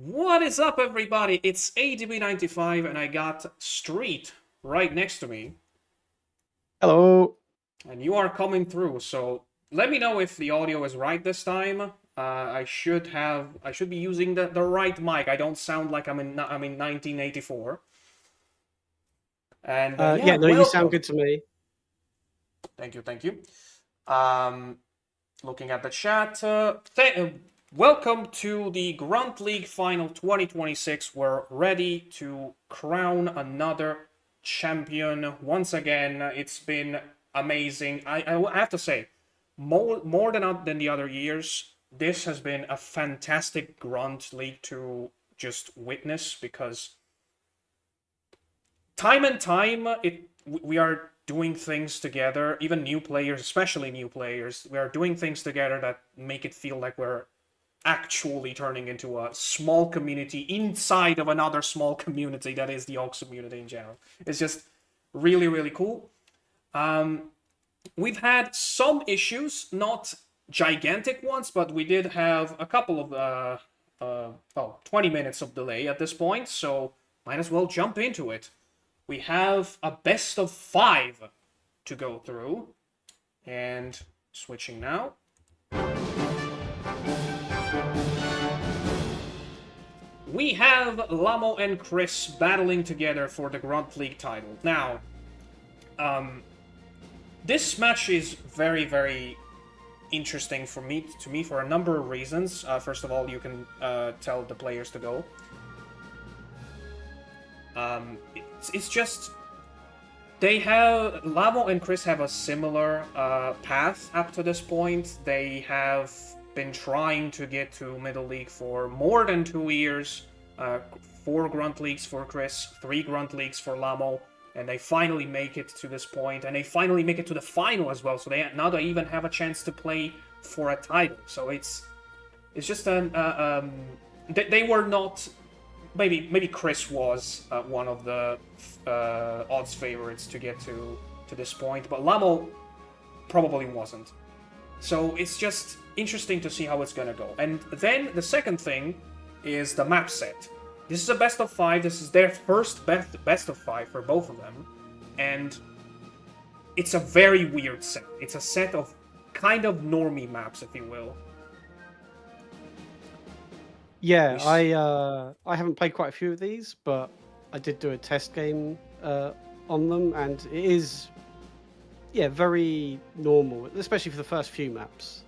What is up, everybody? It's ADB95, and I got Street right next to me, Hello. and you are coming through. So let me know if the audio is right this time. I should be using the right mic. I don't sound like I'm in 1984. And yeah, Yeah, no, you sound welcome. good to me. Thank you, thank you. Um, Looking at the chat, welcome to the Grunt League Final 2026. We're ready to crown another champion. Once again, it's been amazing. I have to say, more than the other years, this has been a fantastic Grunt League to just witness because time and time we are doing things together, even new players, especially new players, we are doing things together that make it feel like we're actually turning into a small community inside of another small community that is the Hogs community in general. It's just really, really cool. We've had some issues, not gigantic ones, but we did have a couple of 20 minutes of delay at this point, so might as well jump into it. We have a best of 5 to go through. And switching now. We have Lamo and Chris battling together for the Grunt League title. Now, this match is very, very interesting to me for a number of reasons. First of all, you can tell the players to go. It's just Lamo and Chris have a similar path up to this point. They have been trying to get to Middle League for more than 2 years. 4 Grunt Leagues for Chris, 3 Grunt Leagues for Lamo, and they finally make it to this point, and they finally make it to the final as well. So now they even have a chance to play for a title. So it's just they were not. Maybe Chris was one of the odds favorites to get to this point, but Lamo probably wasn't. So it's just interesting to see how it's gonna go. And then the second thing is the map set. This is a best of 5. This is their first best of 5 for both of them, and it's a very weird set. It's a set of kind of normie maps, if you will. Yeah, I haven't played quite a few of these, but I did do a test game on them, and it is very normal, especially for the first few maps.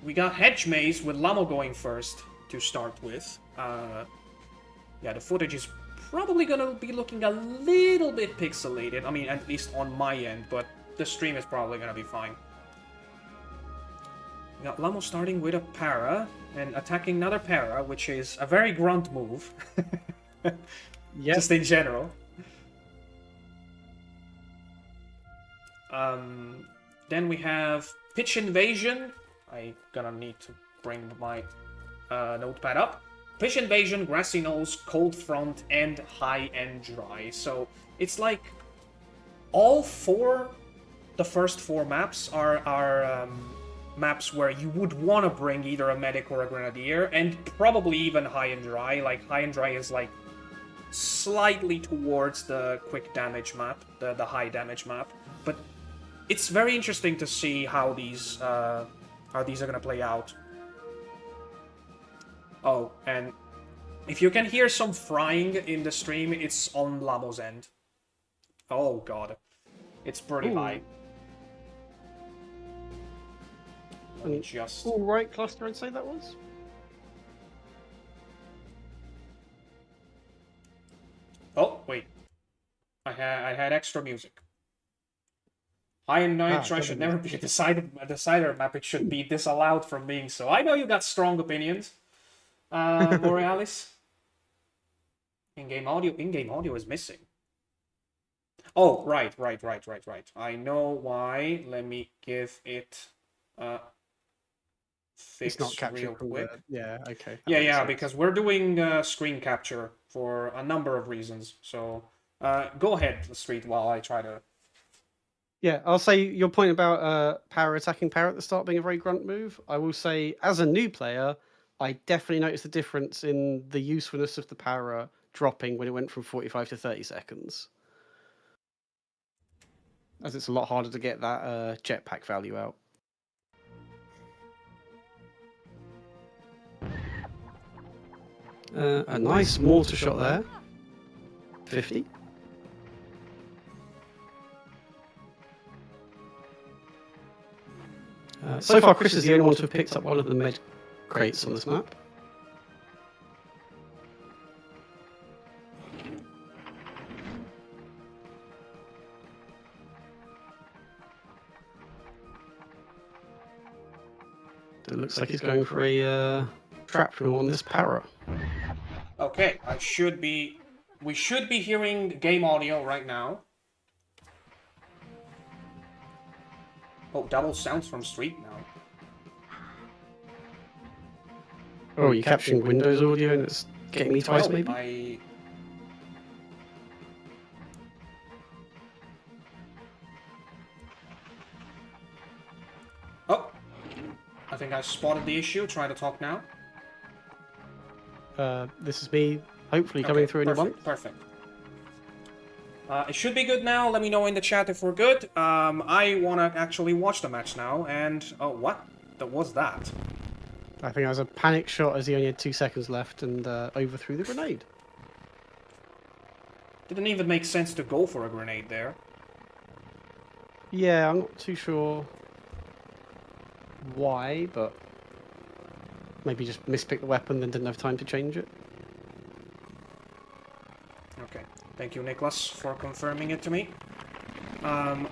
We got Hedge Maze with Lamo going first to start with. Yeah, the footage is probably gonna be looking a little bit pixelated. I mean, at least on my end, but the stream is probably gonna be fine. We got Lamo starting with a para and attacking another para, which is a very grunt move. Yeah. Just in general. Then we have Pitch Invasion. I'm gonna need to bring my notepad up. Pitch Invasion, Grassy Knolls, Coldfront, and High and Dry. So it's like all the first 4 maps are maps where you would want to bring either a medic or a grenadier, and probably even High and Dry. Like, High and Dry is like slightly towards the quick damage map, the high damage map. But it's very interesting to see how these are gonna play out. Oh, and if you can hear some frying in the stream, it's on Lamo's end. Oh god, it's pretty high. Let me just... All right cluster, I'd say that was. Oh, wait. I had extra music. High and Nitro should never be a decider map. It should be disallowed from being so. I know you got strong opinions, Borealis. In-game audio is missing. Oh, right. I know why. Let me give it fix It's not captured real quick. Yeah, okay. Yeah, because we're doing screen capture for a number of reasons. So go ahead, Street, while I try to... Yeah, I'll say your point about power attacking power at the start being a very grunt move. I will say, as a new player, I definitely noticed the difference in the usefulness of the para dropping when it went from 45 to 30 seconds. As it's a lot harder to get that jetpack value out. A nice mortar shot there. 50. So far, Chris is the only one to have picked up one of the med crates on this map. It looks like he's going for a shrapnel on this para. Okay, we should be hearing game audio right now. Oh, double sounds from street now. Oh, you're capturing Windows audio and it's getting me twice, maybe? Oh, I think I spotted the issue. Try to talk now. This is me, hopefully coming through in a month. Perfect. It should be good now. Let me know in the chat if we're good. I want to actually watch the match now. And oh, what? Was that? I think that was a panic shot as he only had 2 seconds left and overthrew the grenade. Didn't even make sense to go for a grenade there. Yeah, I'm not too sure why, but maybe just mispicked the weapon then didn't have time to change it. Okay. Thank you, Nicholas, for confirming it to me.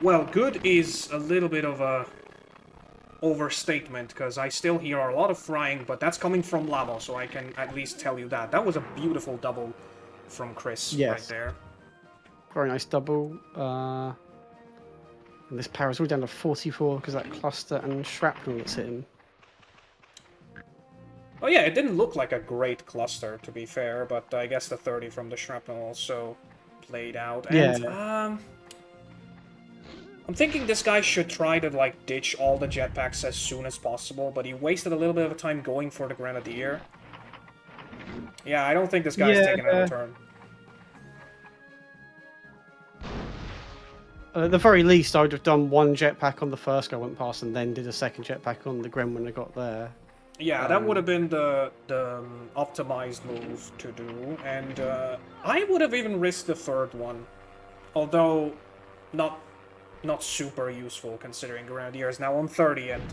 Well, good is a little bit of a overstatement, because I still hear a lot of frying, but that's coming from Lamo, so I can at least tell you that. That was a beautiful double from Chris right there. Very nice double. And this para's all down to 44 because that cluster and shrapnel that's hit him. Oh yeah, it didn't look like a great cluster, to be fair, but I guess the 30 from the shrapnel also played out. And, I'm thinking this guy should try to, like, ditch all the jetpacks as soon as possible, but he wasted a little bit of time going for the Grenadier. Yeah, I don't think this guy's taking another turn. At the very least, I would have done one jetpack on the first guy I went past and then did a second jetpack on the Gren when I got there. Yeah, that would have been the optimized move to do, and I would have even risked the third one, although not super useful considering Grenadier is now on 30 and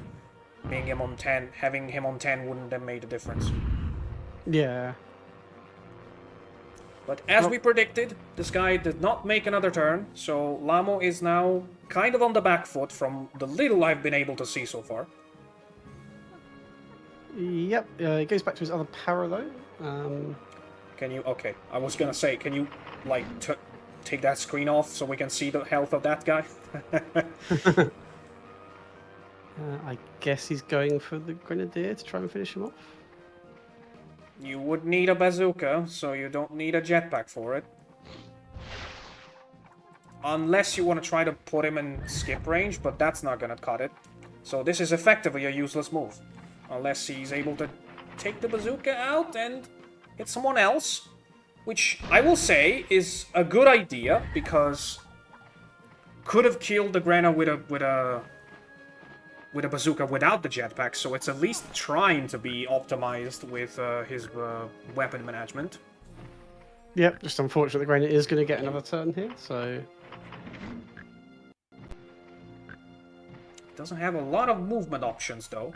being him on 10, having him on 10 wouldn't have made a difference. Yeah. But as we predicted, this guy did not make another turn, so Lamo is now kind of on the back foot from the little I've been able to see so far. Yep, it goes back to his other para though. Can you... Okay, I was gonna say, can you, like, take that screen off so we can see the health of that guy? I guess he's going for the Grenadier to try and finish him off. You would need a bazooka, so you don't need a jetpack for it. Unless you want to try to put him in skip range, but that's not gonna cut it. So this is effectively a useless move. Unless he's able to take the bazooka out and hit someone else. Which, I will say, is a good idea, because could have killed the Grena with a bazooka without the jetpack, so it's at least trying to be optimized with his weapon management. Yep, just unfortunate the Grena is going to get another turn here, so... Doesn't have a lot of movement options, though.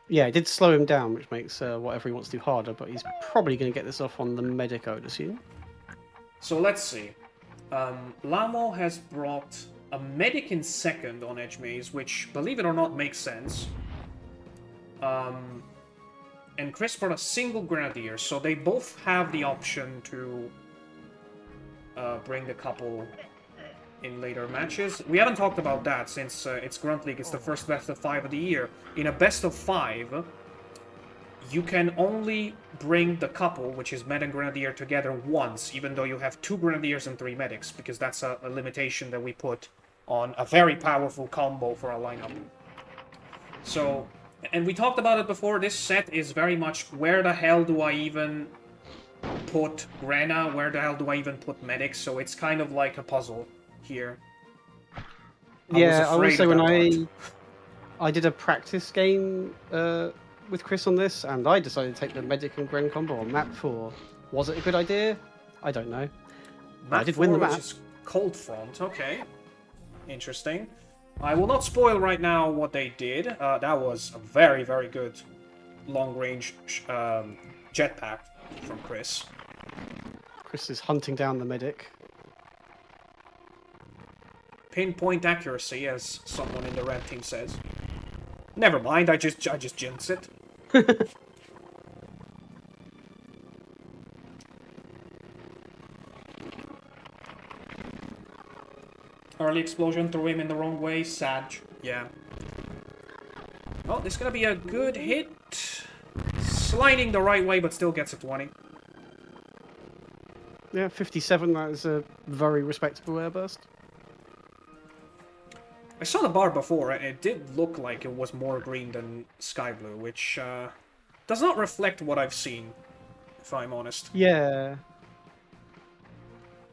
Yeah, it did slow him down, which makes whatever he wants to do harder, but he's probably going to get this off on the medic, I would assume. So let's see. Lamo has brought a medic in second on Hedge Maze, which, believe it or not, makes sense. And Chris brought a single Grenadier, so they both have the option to bring the couple in later matches. We haven't talked about that since it's Grunt League, it's the first best of 5 of the year. In a best of 5, you can only bring the couple, which is Med and Grenadier, together once, even though you have 2 Grenadiers and 3 medics, because that's a limitation that we put on a very powerful combo for our lineup. So, And we talked about it before, this set is very much where the hell do I even put Grena, where the hell do I even put medics, so it's kind of like a puzzle here. I will say when part. I did a practice game with Chris on this, and I decided to take the medic and Gren combo on map 4. Was it a good idea? I don't know. Map I did win the map. Which is Coldfront, okay. Interesting. I will not spoil right now what they did. That was a very, very good long-range jetpack from Chris. Chris is hunting down the medic. Pinpoint accuracy, as someone in the red team says. Never mind, I just jinx it. Early explosion threw him in the wrong way. Sad. Yeah. Oh, this is gonna be a good hit. Sliding the right way, but still gets a 20. Yeah, 57. That is a very respectable airburst. I saw the bar before, and it did look like it was more green than sky blue, which does not reflect what I've seen, if I'm honest. Yeah.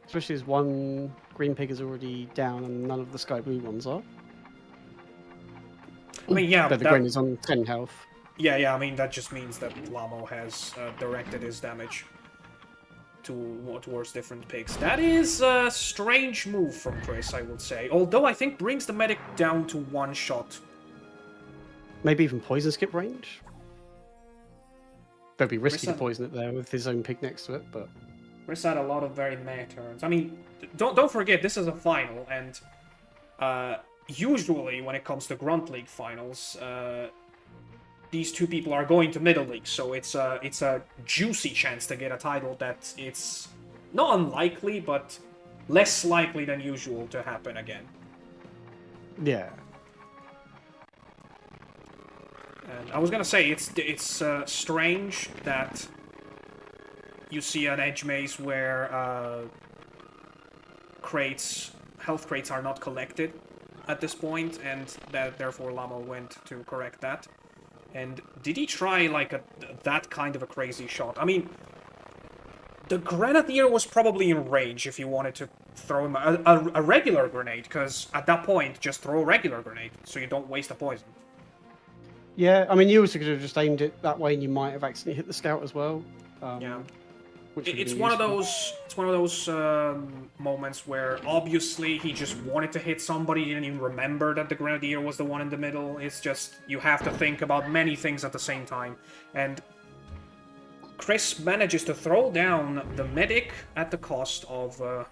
Especially as one green pig is already down and none of the sky blue ones are. I mean, yeah, but the green is on 10 health. Yeah, I mean, that just means that Lamo has directed his damage towards different pigs. That is a strange move from Chris, I would say. Although I think brings the medic down to 1 shot. Maybe even poison skip range? That'd be risky to poison it there with his own pig next to it, but... Chris had a lot of very meh turns. I mean, don't forget, this is a final, and usually when it comes to Grunt League finals, these two people are going to Middle League, so it's a juicy chance to get a title that it's not unlikely, but less likely than usual to happen again. Yeah. And I was gonna say, it's strange that you see an Hedge Maze where health crates are not collected at this point, and that therefore Lamo went to correct that. And did he try like that kind of a crazy shot? I mean, the Grenadier was probably in range if you wanted to throw him a regular grenade, because at that point, just throw a regular grenade so you don't waste a poison. Yeah, I mean, you also could have just aimed it that way and you might have accidentally hit the scout as well. Yeah. It's one of those moments where obviously he just wanted to hit somebody, he didn't even remember that the Grenadier was the one in the middle. It's just, you have to think about many things at the same time. And Chris manages to throw down the medic at the cost of a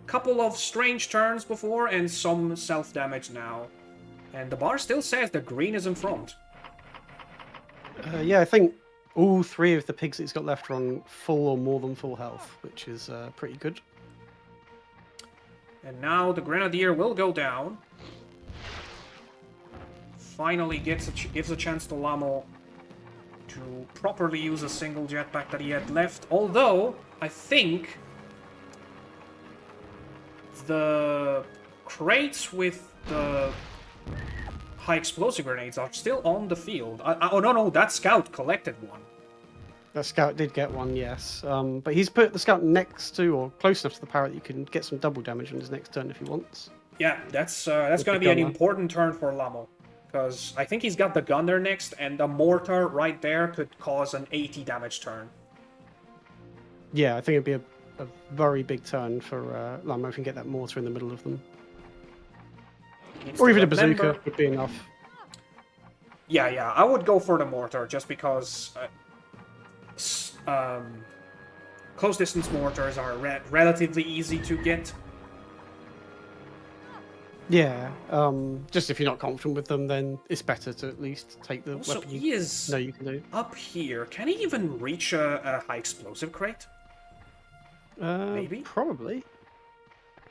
couple of strange turns before and some self-damage now. And the bar still says the green is in front. Yeah, I think all 3 of the pigs that he's got left are on full or more than full health, which is pretty good. And now the Grenadier will go down. Finally gives a chance to Lamo to properly use a single jetpack that he had left. Although, I think the crates with the high explosive grenades are still on the field. Oh no, that scout collected one. That scout did get one, yes. But he's put the scout next to or close enough to the parrot that you can get some double damage on his next turn if he wants. Yeah, that's going to be an important turn for Lamo. Because I think he's got the gunner next, and the mortar right there could cause an 80 damage turn. Yeah, I think it'd be a very big turn for Lamo if he can get that mortar in the middle of them. Or even a bazooka would be enough. Yeah, I would go for the mortar just because close distance mortars are relatively easy to get. Yeah, just if you're not confident with them, then it's better to at least take the Also, weapon he is you can do. Up here. Can he even reach a high explosive crate? Maybe? Probably.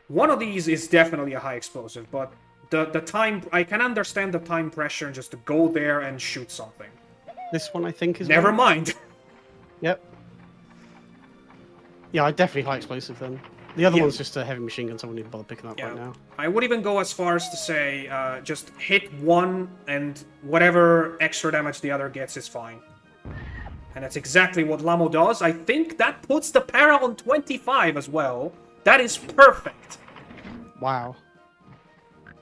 One of these is definitely a high explosive, but the time... I can understand the time pressure just to go there and shoot something. This one, I think, is... Never mind. Yep. Yeah, I definitely high explosive then. The other Yeah. one's just a heavy machine gun, so I wouldn't even bother picking up Yeah. right now. I would even go as far as to say, just hit one, and whatever extra damage the other gets is fine. And that's exactly what Lamo does. I think that puts the para on 25 as well. That is perfect. Wow.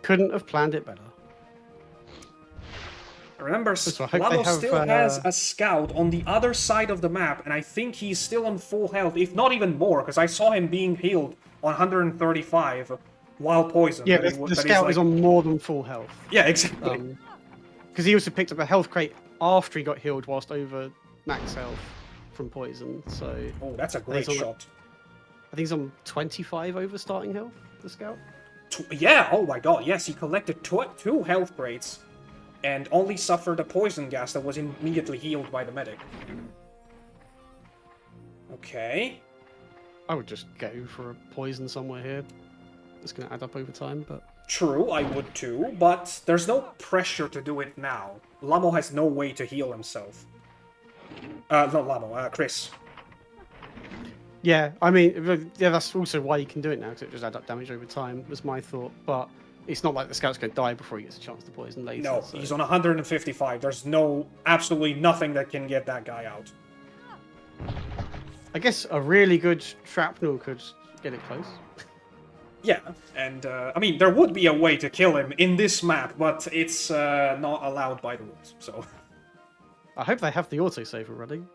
Couldn't have planned it better. Remember, So I hope Lamo they have, still has a scout on the other side of the map, and I think he's still on full health, if not even more, because I saw him being healed on 135 while poisoned. Yeah, That the he- that he's scout is like- on more than full health. Yeah, exactly. Because he also picked up a health crate after he got healed whilst over max health from poison. So Oh, that's a great he's on shot. I think he's on 25 over starting health, the scout. Yeah, oh my god, yes, he collected two health crates and only suffered a poison gas that was immediately healed by the medic. Okay. I would just go for a poison somewhere here. It's going to add up over time, but... True, I would too, but there's no pressure to do it now. Lamo has no way to heal himself. Not Lamo, Chris. Yeah, I mean, yeah, that's also why you can do it now, because it just adds up damage over time, was my thought. But it's not like the scout's going to die before he gets a chance to poison later. No, so... he's on 155. There's absolutely nothing that can get that guy out. I guess a really good shrapnel could get it close. Yeah, and I mean, there would be a way to kill him in this map, but it's not allowed by the rules, so... I hope they have the autosave running.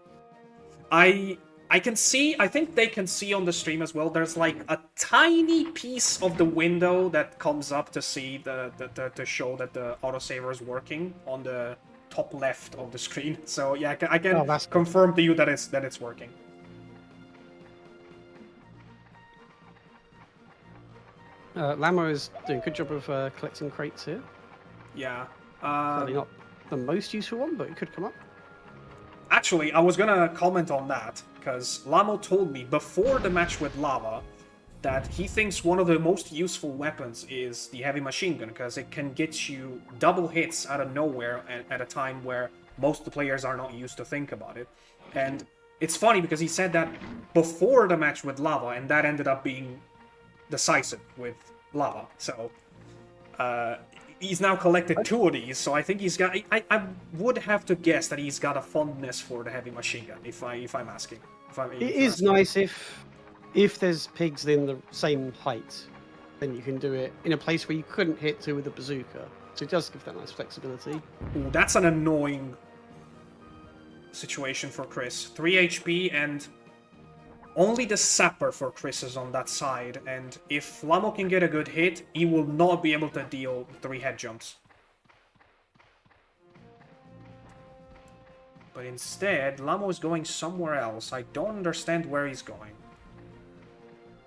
I can see, I think they can see on the stream as well, there's like a tiny piece of the window that comes up to see to show that the autosaver is working on the top left of the screen. So yeah, I can confirm to you that it's working. Lamo is doing a good job of collecting crates here. Yeah. Probably not the most useful one, but it could come up. Actually, I was gonna comment on that, because Lamo told me before the match with Lava that he thinks one of the most useful weapons is the heavy machine gun, because it can get you double hits out of nowhere at a time where most of the players are not used to think about it. And it's funny because he said that before the match with Lava, and that ended up being decisive with Lava. So, he's now collected 2 of these, so I think he's got... I would have to guess that he's got a fondness for the heavy machine gun, if I'm asking. It is nice if there's pigs in the same height, then you can do it in a place where you couldn't hit to with a bazooka. So it does give that nice flexibility. Ooh, that's an annoying situation for Chris. 3 HP and only the sapper for Chris is on that side, and if Lamo can get a good hit, he will not be able to deal 3 head jumps. But instead, Lamo is going somewhere else. I don't understand where he's going.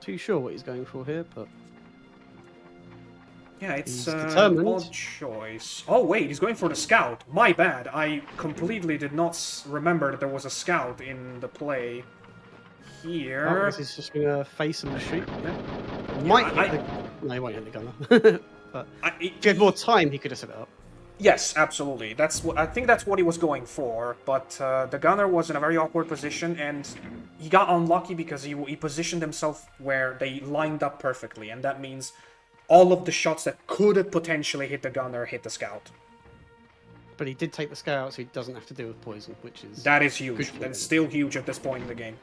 Too sure what he's going for here, but... Yeah, it's determined. Odd choice. Oh wait, he's going for the scout. My bad. I completely did not remember that there was a scout in the play. Here. Oh, this is just going to face and shoot. Yeah. No, he won't hit the gunner. But if he had more time, he could have set it up. Yes, absolutely. I think that's what he was going for. But the gunner was in a very awkward position, and he got unlucky because he positioned himself where they lined up perfectly, and that means all of the shots that could have potentially hit the gunner hit the scout. But he did take the scout, so he doesn't have to deal with poison, which is... That is huge. That's still huge at this point in the game.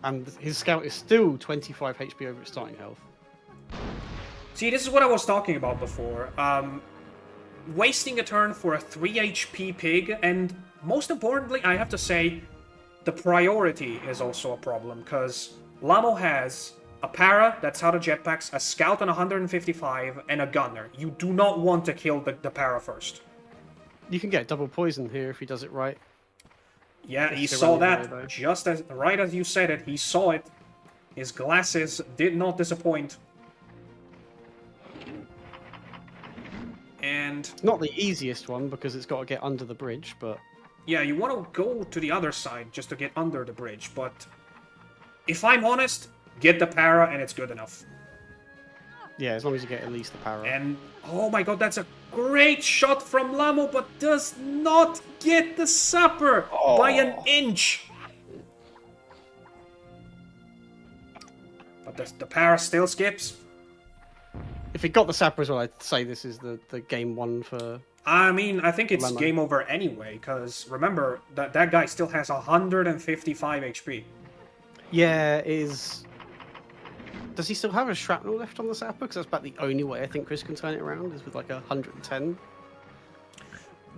And his scout is still 25 HP over its starting health. See, this is what I was talking about before. Wasting a turn for a 3 HP pig, and most importantly, I have to say, the priority is also a problem, because Lamo has a para that's out of jetpacks, a scout on 155, and a gunner. You do not want to kill the para first. You can get double poison here if he does it right. Yeah, he saw that just as right as you said it. He saw it. His glasses did not disappoint. And not the easiest one because it's got to get under the bridge, but yeah, you want to go to the other side just to get under the bridge. But if I'm honest, get the para and it's good enough. Yeah, as long as you get at least the para. And oh my god, that's a great shot from Lamo, but does not get the sapper by an inch. the para still skips. If he got the sapper as well, I'd say this is the game one for... I mean, I think it's Lamo. game over anyway, because remember, that guy still has 155 HP. Yeah, it is... Does he still have a shrapnel left on the sapper? Because that's about the only way I think Chris can turn it around, is with like 110.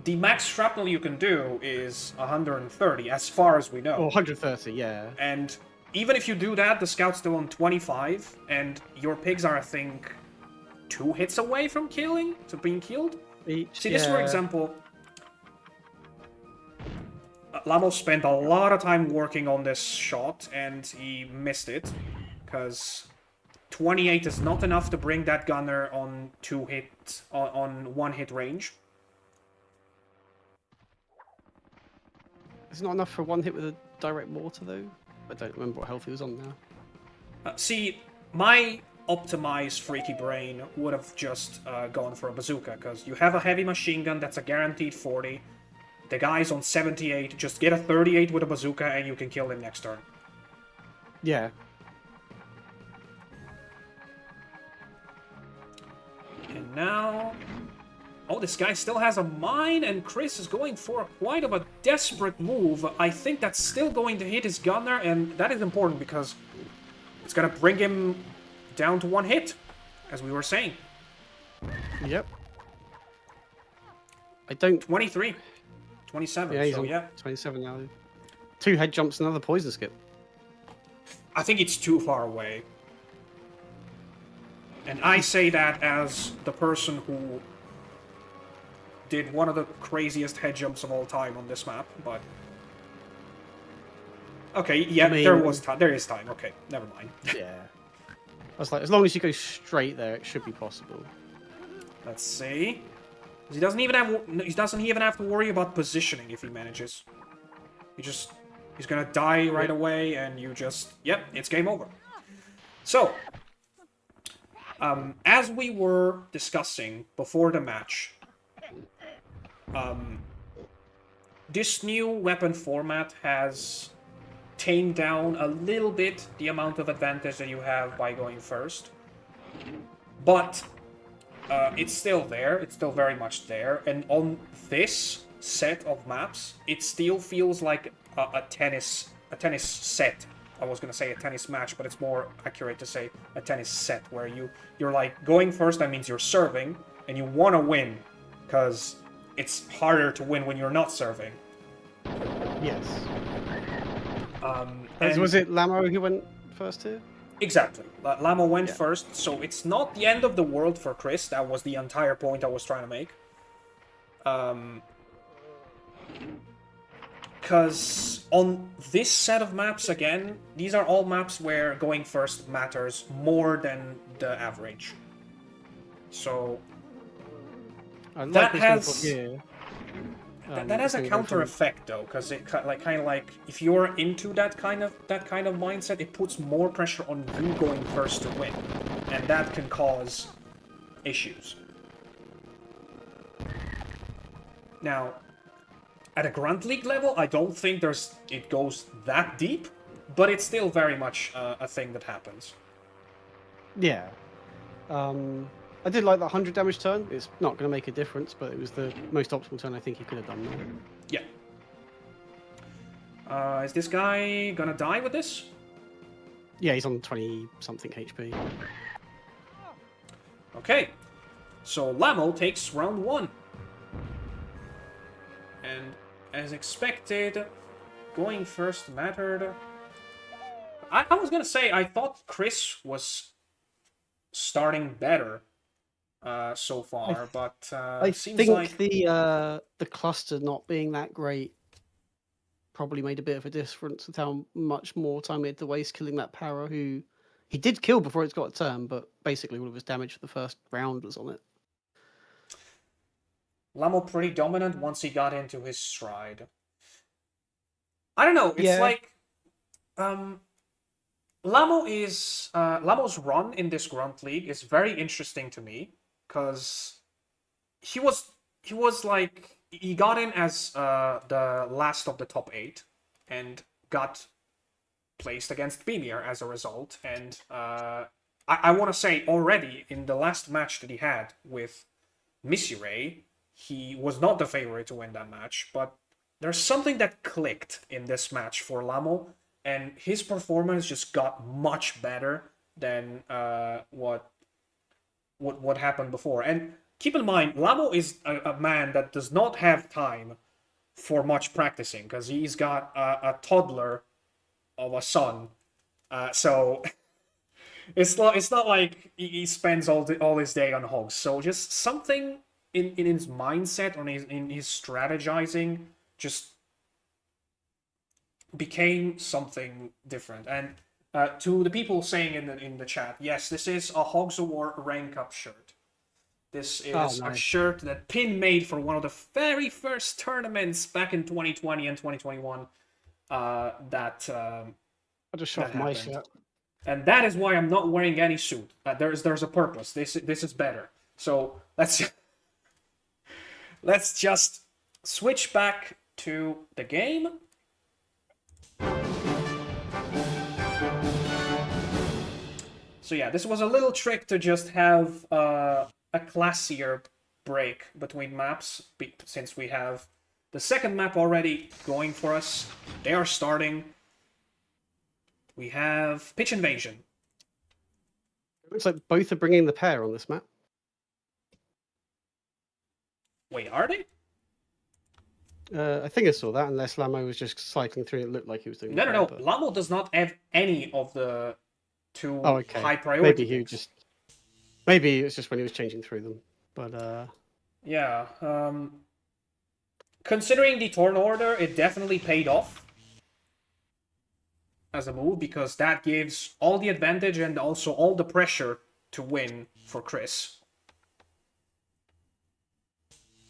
The max shrapnel you can do is 130, as far as we know. Or 130, yeah. And even if you do that, the scout's still on 25, and your pigs are, I think, 2 hits away from being killed. See, this, for example, Lamo spent a lot of time working on this shot, and he missed it, because 28 is not enough to bring that gunner on 1-hit range. It's not enough for 1 hit with a direct mortar, though. I don't remember what health he was on now. See, my optimized freaky brain would have just gone for a bazooka, because you have a heavy machine gun that's a guaranteed 40. The guy's on 78. Just get a 38 with a bazooka, and you can kill him next turn. Yeah. And now... Oh, this guy still has a mine, and Chris is going for quite of a desperate move. I think that's still going to hit his gunner, and that is important because it's going to bring him down to 1 hit, as we were saying. Yep. I don't... 23. 27, yeah, he's so on yeah. 27 now. 2 head jumps, another poison skip. I think it's too far away. And I say that as the person who did one of the craziest head jumps of all time on this map, but... Okay, yeah, I mean... there is time, okay, never mind. Yeah. I was like, as long as you go straight there, it should be possible. Let's see. He doesn't even have to worry about positioning if he manages. He's gonna die right away, and you just... Yep, it's game over. So, as we were discussing before the match, this new weapon format has tamed down a little bit the amount of advantage that you have by going first. But it's still there, it's still very much there, and on this set of maps, it still feels like a tennis set. I was gonna say a tennis match, but it's more accurate to say a tennis set, where you're like, going first, that means you're serving, and you want to win, because it's harder to win when you're not serving. Yes. Was it Lamo who went first here? Exactly. Lamo went first, so it's not the end of the world for Chris. That was the entire point I was trying to make. Because on this set of maps, again, these are all maps where going first matters more than the average. So that has a counter effect, though, because it kind of like if you're into that kind of mindset, it puts more pressure on you going first to win, and that can cause issues. Now, at a Grunt League level, I don't think it goes that deep, but it's still very much a thing that happens. Yeah. I did like that 100 damage turn. It's not going to make a difference, but it was the most optimal turn I think he could have done there. Yeah. Is this guy gonna die with this? Yeah, he's on 20-something HP. Okay. So Lamo takes round 1. And as expected, going first mattered. I was gonna say, I thought Chris was starting better so far, but I seems think like the cluster not being that great probably made a bit of a difference with how much more time he had to waste killing that para, who he did kill before it's got a turn, but basically all of his damage for the first round was on it. Lamo pretty dominant once he got into his stride. I don't know, it's like Lamo's run in this Grunt League is very interesting to me, because he got in as the last of the top 8 and got placed against Bimir as a result. And I want to say already in the last match that he had with Misirei, he was not the favorite to win that match, but there's something that clicked in this match for Lamo, and his performance just got much better than what happened before. And keep in mind, Lamo is a man that does not have time for much practicing because he's got a toddler of a son, so it's not like he spends all his day on Hogs. So just something in his mindset, in his strategizing, just became something different. And to the people saying in the chat, yes, this is a Hogs of War rank up shirt. This is a shirt that Pin made for one of the very first tournaments back in 2020 and 2021. I just shot my shirt, and that is why I'm not wearing any suit. There's a purpose. This is better. So let's just switch back to the game. So yeah, this was a little trick to just have a classier break between maps, since we have the second map already going for us. They are starting. We have Pitch Invasion. It looks like both are bringing the pair on this map. Wait, are they? I think I saw that, unless Lamo was just cycling through. It looked like he was doing. No. But... Lamo does not have any of the two high priority. Maybe he just. Maybe it's just when he was changing through them, but. Yeah. Considering the turn order, it definitely paid off as a move, because that gives all the advantage and also all the pressure to win for Chris.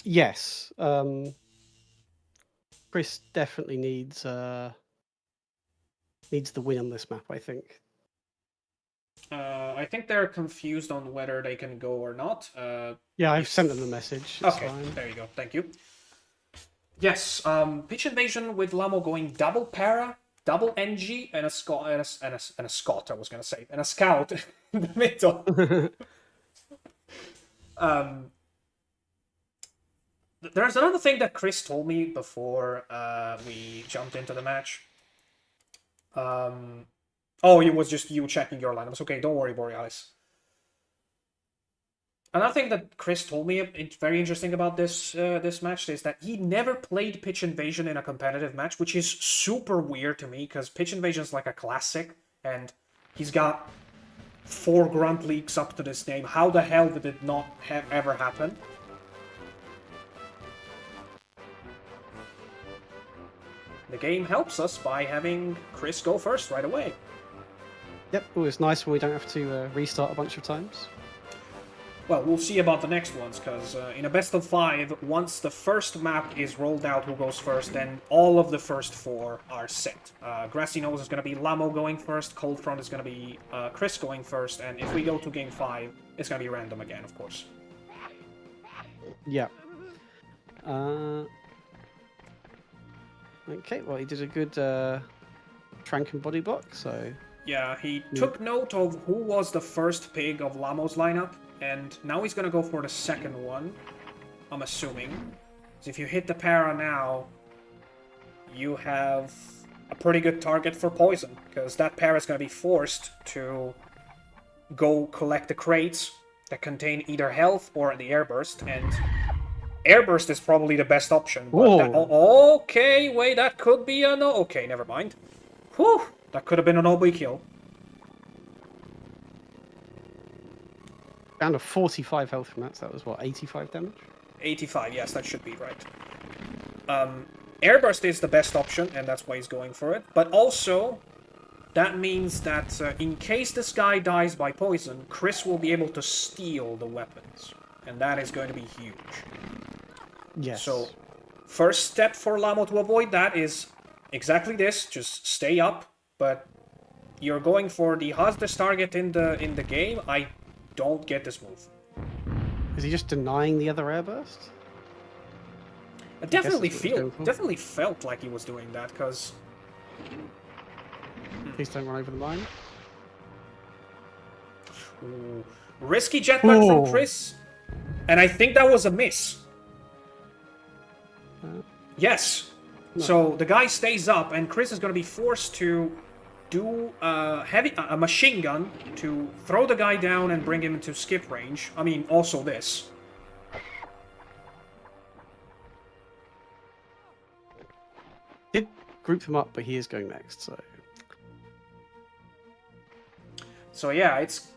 Yes. Chris definitely needs the win on this map, I think. I think they're confused on whether they can go or not. Yeah, I've sent them the message. It's okay, fine. There you go. Thank you. Yes, Pitch Invasion with Lamo going double para, double NG, and a Scott, and a Scott, I was going to say, and a Scout in the middle. There's another thing that Chris told me before we jumped into the match. Oh, it was just you checking your lineups. Okay, don't worry, Borealis. Another thing that Chris told me, it's very interesting about this match, is that he never played Pitch Invasion in a competitive match, which is super weird to me, because Pitch Invasion is like a classic, and he's got 4 Grunt Leagues up to this name. How the hell did it not ever happen? The game helps us by having Chris go first right away. Yep, oh, it's nice when we don't have to restart a bunch of times. Well, we'll see about the next ones, because in a best of 5, once the first map is rolled out who goes first, then all of the first 4 are set. Grassy Knolls is going to be Lamo going first, Coldfront is going to be Chris going first, and if we go to game 5, it's going to be random again, of course. Yeah. Okay, well, he did a good Trank and body block, so... Yeah, he took note of who was the first pig of Lamo's lineup, and now he's going to go for the second one, I'm assuming. So if you hit the para now, you have a pretty good target for poison, because that para is going to be forced to go collect the crates that contain either health or the airburst, and airburst is probably the best option. But okay, wait, that could be a no... Okay, never mind. Whew, that could have been an OB kill. Down to 45 health from that, so that was what, 85 damage? 85, yes, that should be right. Airburst is the best option, and that's why he's going for it. But also, that means that in case this guy dies by poison, Chris will be able to steal the weapons. And that is going to be huge. Yes. So, first step for Lamo to avoid that is exactly this. Just stay up, but you're going for the hardest target in the game. I don't get this move. Is he just denying the other airburst? Definitely felt like he was doing that, because Please don't run over the mine. Ooh. Risky jetpack from Chris. And I think that was a miss. Yes. No. So the guy stays up, and Chris is going to be forced to do a machine gun to throw the guy down and bring him into skip range. I mean, also this. Did group him up, but he is going next, so... So yeah, it's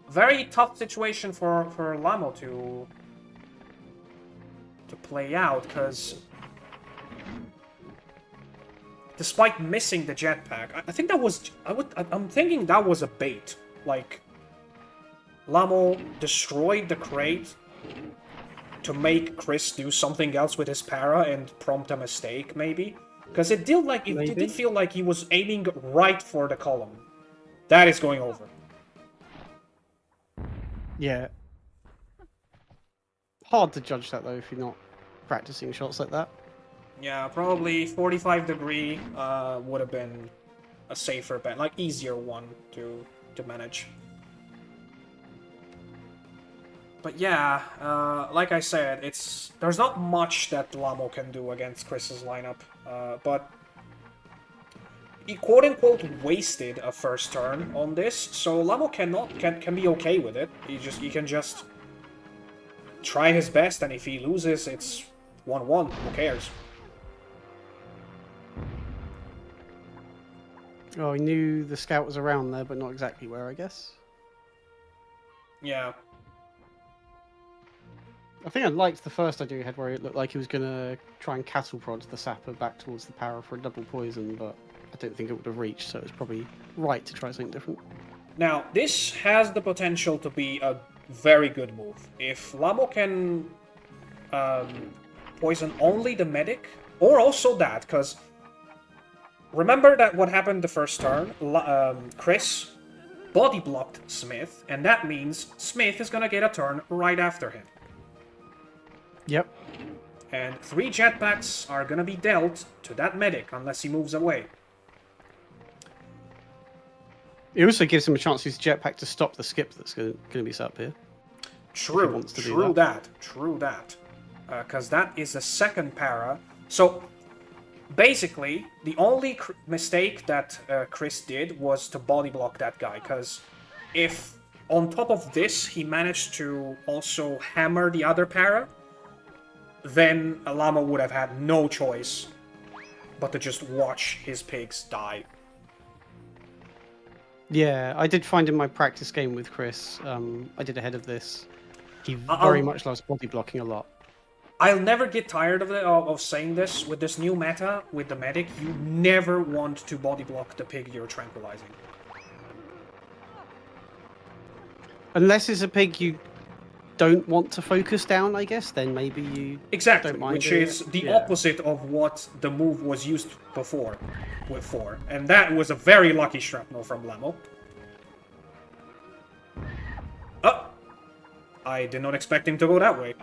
very tough situation for Lamo to play out, because despite missing the jetpack, I think that was... I'm thinking that was a bait. Like, Lamo destroyed the crate to make Chris do something else with his para and prompt a mistake, maybe. Because it did feel like he was aiming right for the column. That is going over. Yeah. Hard to judge that, though, if you're not practicing shots like that. Yeah, probably 45 degree would have been a safer bet, like easier one to manage. But yeah, like I said, there's not much that Lamo can do against Chris's lineup, but he quote-unquote wasted a first turn on this, so Lamo can be okay with it. He can just try his best, and if he loses, it's 1-1. Who cares? Oh, he knew the scout was around there, but not exactly where, I guess. Yeah. I think I liked the first idea he had, where it looked like he was going to try and cattle prod the sapper back towards the power for a double poison, but I don't think it would have reached, so it's probably right to try something different. Now, this has the potential to be a very good move. If Lamo can poison only the medic, or also that, because remember that what happened the first turn? Chris body blocked Smith, and that means Smith is going to get a turn right after him. Yep. And 3 jetpacks are going to be dealt to that medic unless he moves away. It also gives him a chance to use jetpack to stop the skip that's going to be set up here. True that. Because that is the second para. So, basically, the only mistake that Chris did was to body block that guy. Because if, on top of this, he managed to also hammer the other para, then Lamo would have had no choice but to just watch his pigs die. Yeah, I did find in my practice game with Chris, I did ahead of this, he very much loves body blocking a lot. I'll never get tired of saying this. With this new meta, with the medic, you never want to body block the pig you're tranquilizing. Unless it's a pig you don't want to focus down, I guess, then maybe you don't mind which is the opposite of what the move was used before for. And that was a very lucky shrapnel from Lamo. Oh! I did not expect him to go that way.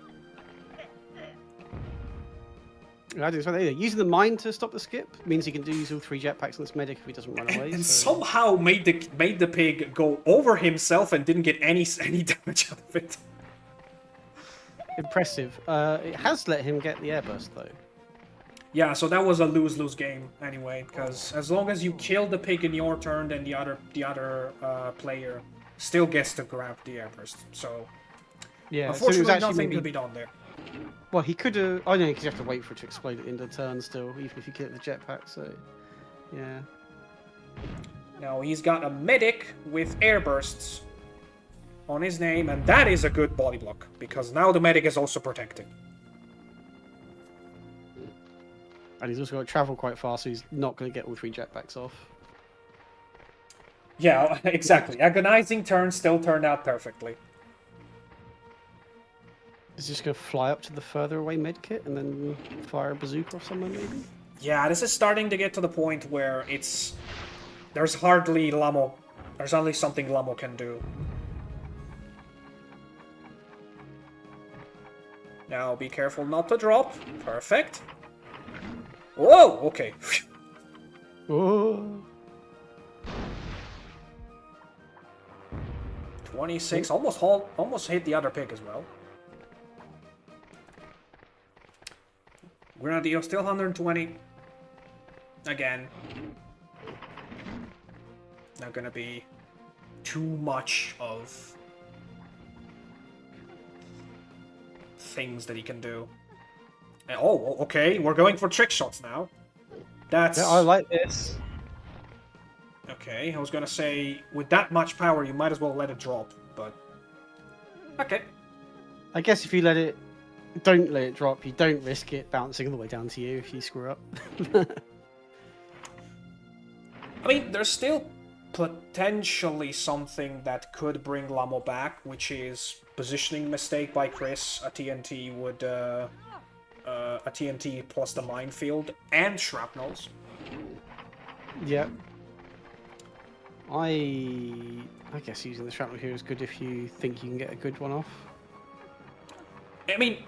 Using the mine to stop the skip means he can use all 3 jetpacks on this medic if he doesn't run away. And somehow made the pig go over himself and didn't get any damage out of it. Impressive. It has let him get the airburst though. Yeah, so that was a lose-lose game anyway, because as long as you kill the pig in your turn, then the other player still gets to grab the airburst. So yeah, unfortunately, so nothing could be done there. Well, he could have. Oh no, because you have to wait for it to explode at the end of the turn still, even if you get the jetpack. So yeah. Now he's got a medic with airbursts on his name, and that is a good body block, because now the medic is also protected. And he's also got to travel quite fast, so he's not going to get all 3 jetpacks off. Yeah, exactly. Agonizing turn still turned out perfectly. Is he just going to fly up to the further away medkit and then fire a bazooka or something, maybe? Yeah, this is starting to get to the point where there's hardly something Lamo can do. Now be careful not to drop. Perfect. Whoa, okay. Oh. 26, almost hit the other pick as well. Grenadier still 120. Again. Not gonna be too much of things that he can do. Oh, okay, we're going for trick shots now. That's... Yeah, I like this. Okay, I was gonna say, with that much power, you might as well let it drop, but... Okay. I guess if you don't let it drop, you don't risk it bouncing all the way down to you if you screw up. I mean, there's still potentially something that could bring Lamo back, which is positioning mistake by Chris. A TNT would, a TNT plus the minefield and shrapnels. Yeah. I guess using the shrapnel here is good if you think you can get a good one off. I mean,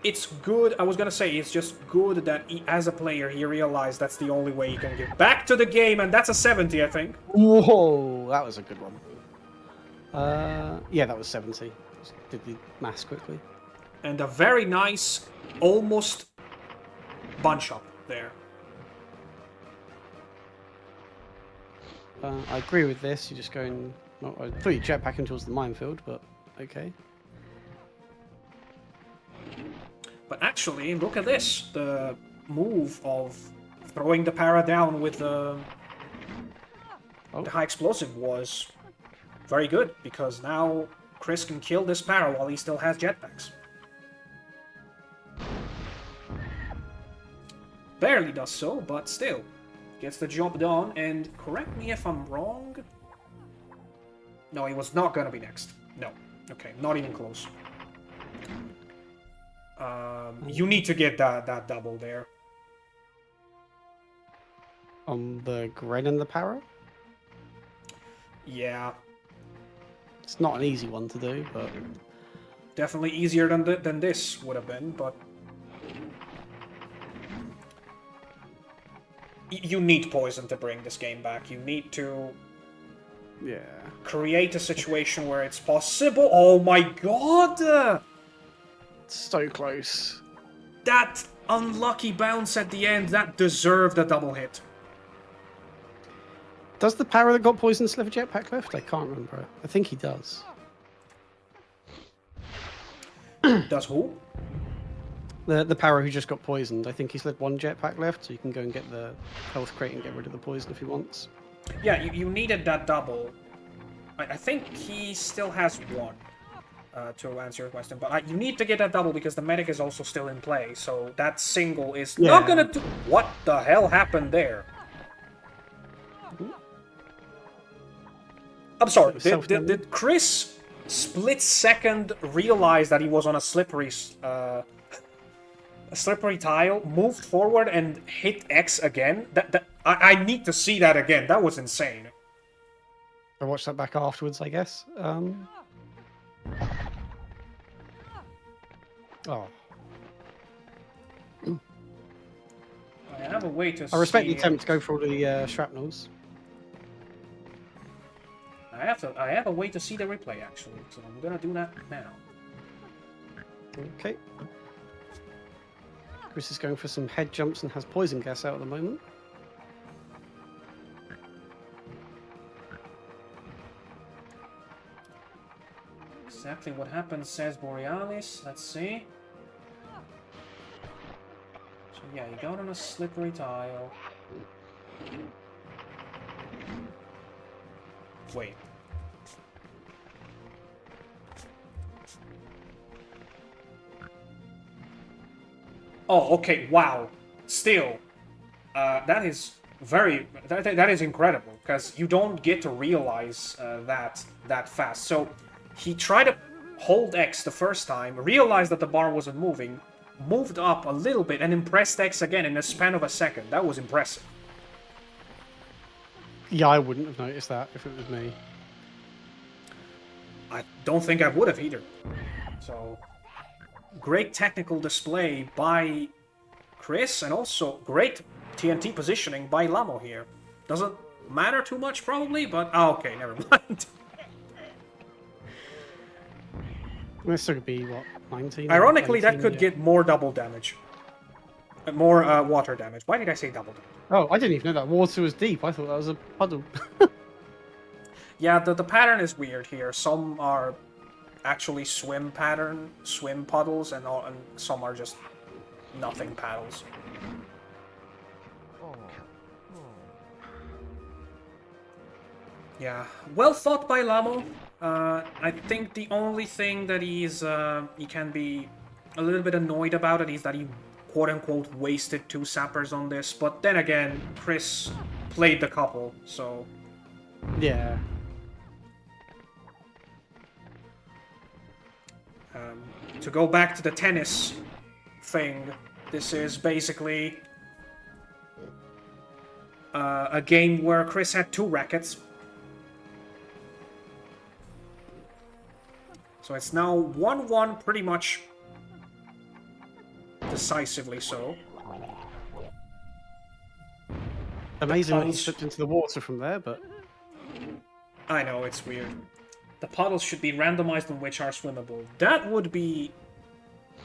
it's good. I was gonna say it's just good that as a player he realized that's the only way he can get back to the game, and that's a 70, I think. Whoa, that was a good one. Yeah, that was 70. Just did the maths quickly. And a very nice, almost bunch up there. I agree with this. You're just going. Well, I thought you jetpacking towards the minefield, but okay. But actually, look at this. The move of throwing the para down with the high explosive was very good, because now Chris can kill this para while he still has jetpacks. Barely does so, but still. Gets the job done, and correct me if I'm wrong. No, he was not gonna be next. No. Okay, not even close. You need to get that double there. On the Gren and the Para? Yeah. It's not an easy one to do, but... Definitely easier than this would have been, but... You need poison to bring this game back. You need to... Yeah. Create a situation where it's possible. Oh my god! So close. That unlucky bounce at the end, that deserved a double hit. Does the Para that got poisoned still have a jetpack left? I can't remember. I think he does. Does who? The Para who just got poisoned. I think he's left one jetpack left, so you can go and get the health crate and get rid of the poison if he wants. Yeah, you needed that double. I think he still has one, to answer your question. But you need to get that double because the medic is also still in play. So that single is not gonna do... What the hell happened there? I'm sorry, did Chris split second realize that he was on a slippery tile, moved forward and hit X again? I need to see that again. That was insane. I watched that back afterwards, I guess. Oh. I have a way to I respect the attempt to go for all the shrapnels. I have a way to see the replay, actually, so I'm gonna do that now. Okay. Chris is going for some head jumps and has poison gas out at the moment. Exactly what happened, says Borealis. Let's see. So yeah, you got on a slippery tile. Wait. Oh, okay, wow. Still, that is very... That is incredible, because you don't get to realize that fast. So, he tried to hold X the first time, realized that the bar wasn't moving, moved up a little bit, and impressed X again in a span of a second. That was impressive. Yeah, I wouldn't have noticed that if it was me. I don't think I would have either. So, great technical display by Chris, and also great TNT positioning by Lamo here. Doesn't matter too much, probably, but... Oh, okay, never mind. This still could be, what, 19? Ironically, that 18, could yeah. get more double damage. More water damage. Why did I say double damage? Oh, I didn't even know that water was deep. I thought that was a puddle. Yeah, the pattern is weird here. Some are actually swim puddles, and some are just nothing paddles. Yeah, well thought by Lamo. I think the only thing that he can be a little bit annoyed about it is that he quote-unquote wasted 2 sappers on this, but then again, Chris played the couple, so... Yeah. To go back to the tennis thing, this is basically a game where Chris had 2 rackets. So it's now 1-1 pretty much decisively so. Amazing that he slipped into the water from there, but... I know, it's weird. The puddles should be randomized on which are swimmable. That would be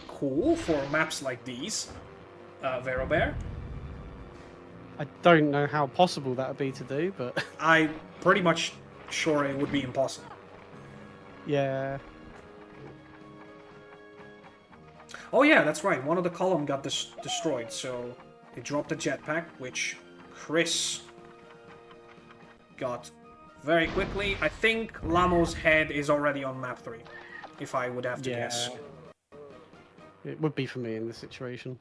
cool for maps like these, Vero Bear. I don't know how possible that would be to do, but... I'm pretty much sure it would be impossible. Yeah. Oh yeah, that's right. One of the column got destroyed, so they dropped the jetpack, which Chris got very quickly. I think Lamo's head is already on map 3, if I would have to guess. It would be for me in this situation.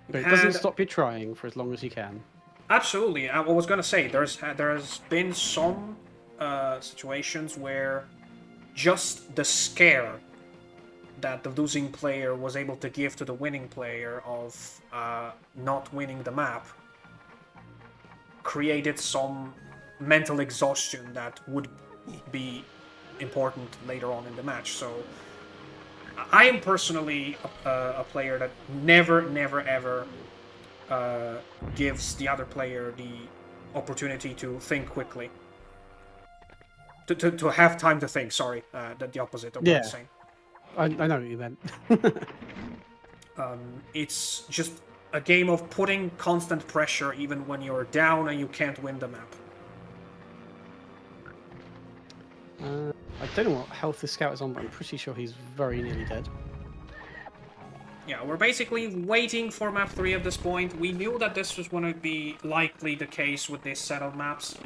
But it doesn't stop you trying for as long as you can. Absolutely. I was going to say, there's been some situations where just the scare that the losing player was able to give to the winning player of not winning the map created some mental exhaustion that would be important later on in the match. So I am personally a player that never ever gives the other player the opportunity to think quickly. To have time to think, sorry, the opposite of what I'm saying. I know what you meant. It's just a game of putting constant pressure even when you're down and you can't win the map. I don't know what health this scout is on, but I'm pretty sure he's very nearly dead. Yeah, we're basically waiting for map 3 at this point. We knew that this was going to be likely the case with this set of maps.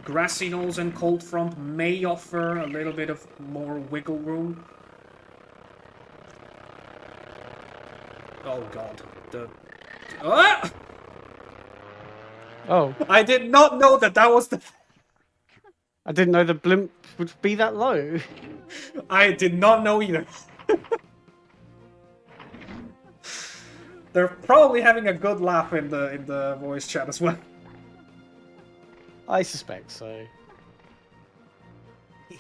Grassy Knolls and Coldfront may offer a little bit of more wiggle room. Oh god. Oh. I did not know that was the... I didn't know the blimp would be that low. I did not know either. They're probably having a good laugh in the voice chat as well. I suspect so. I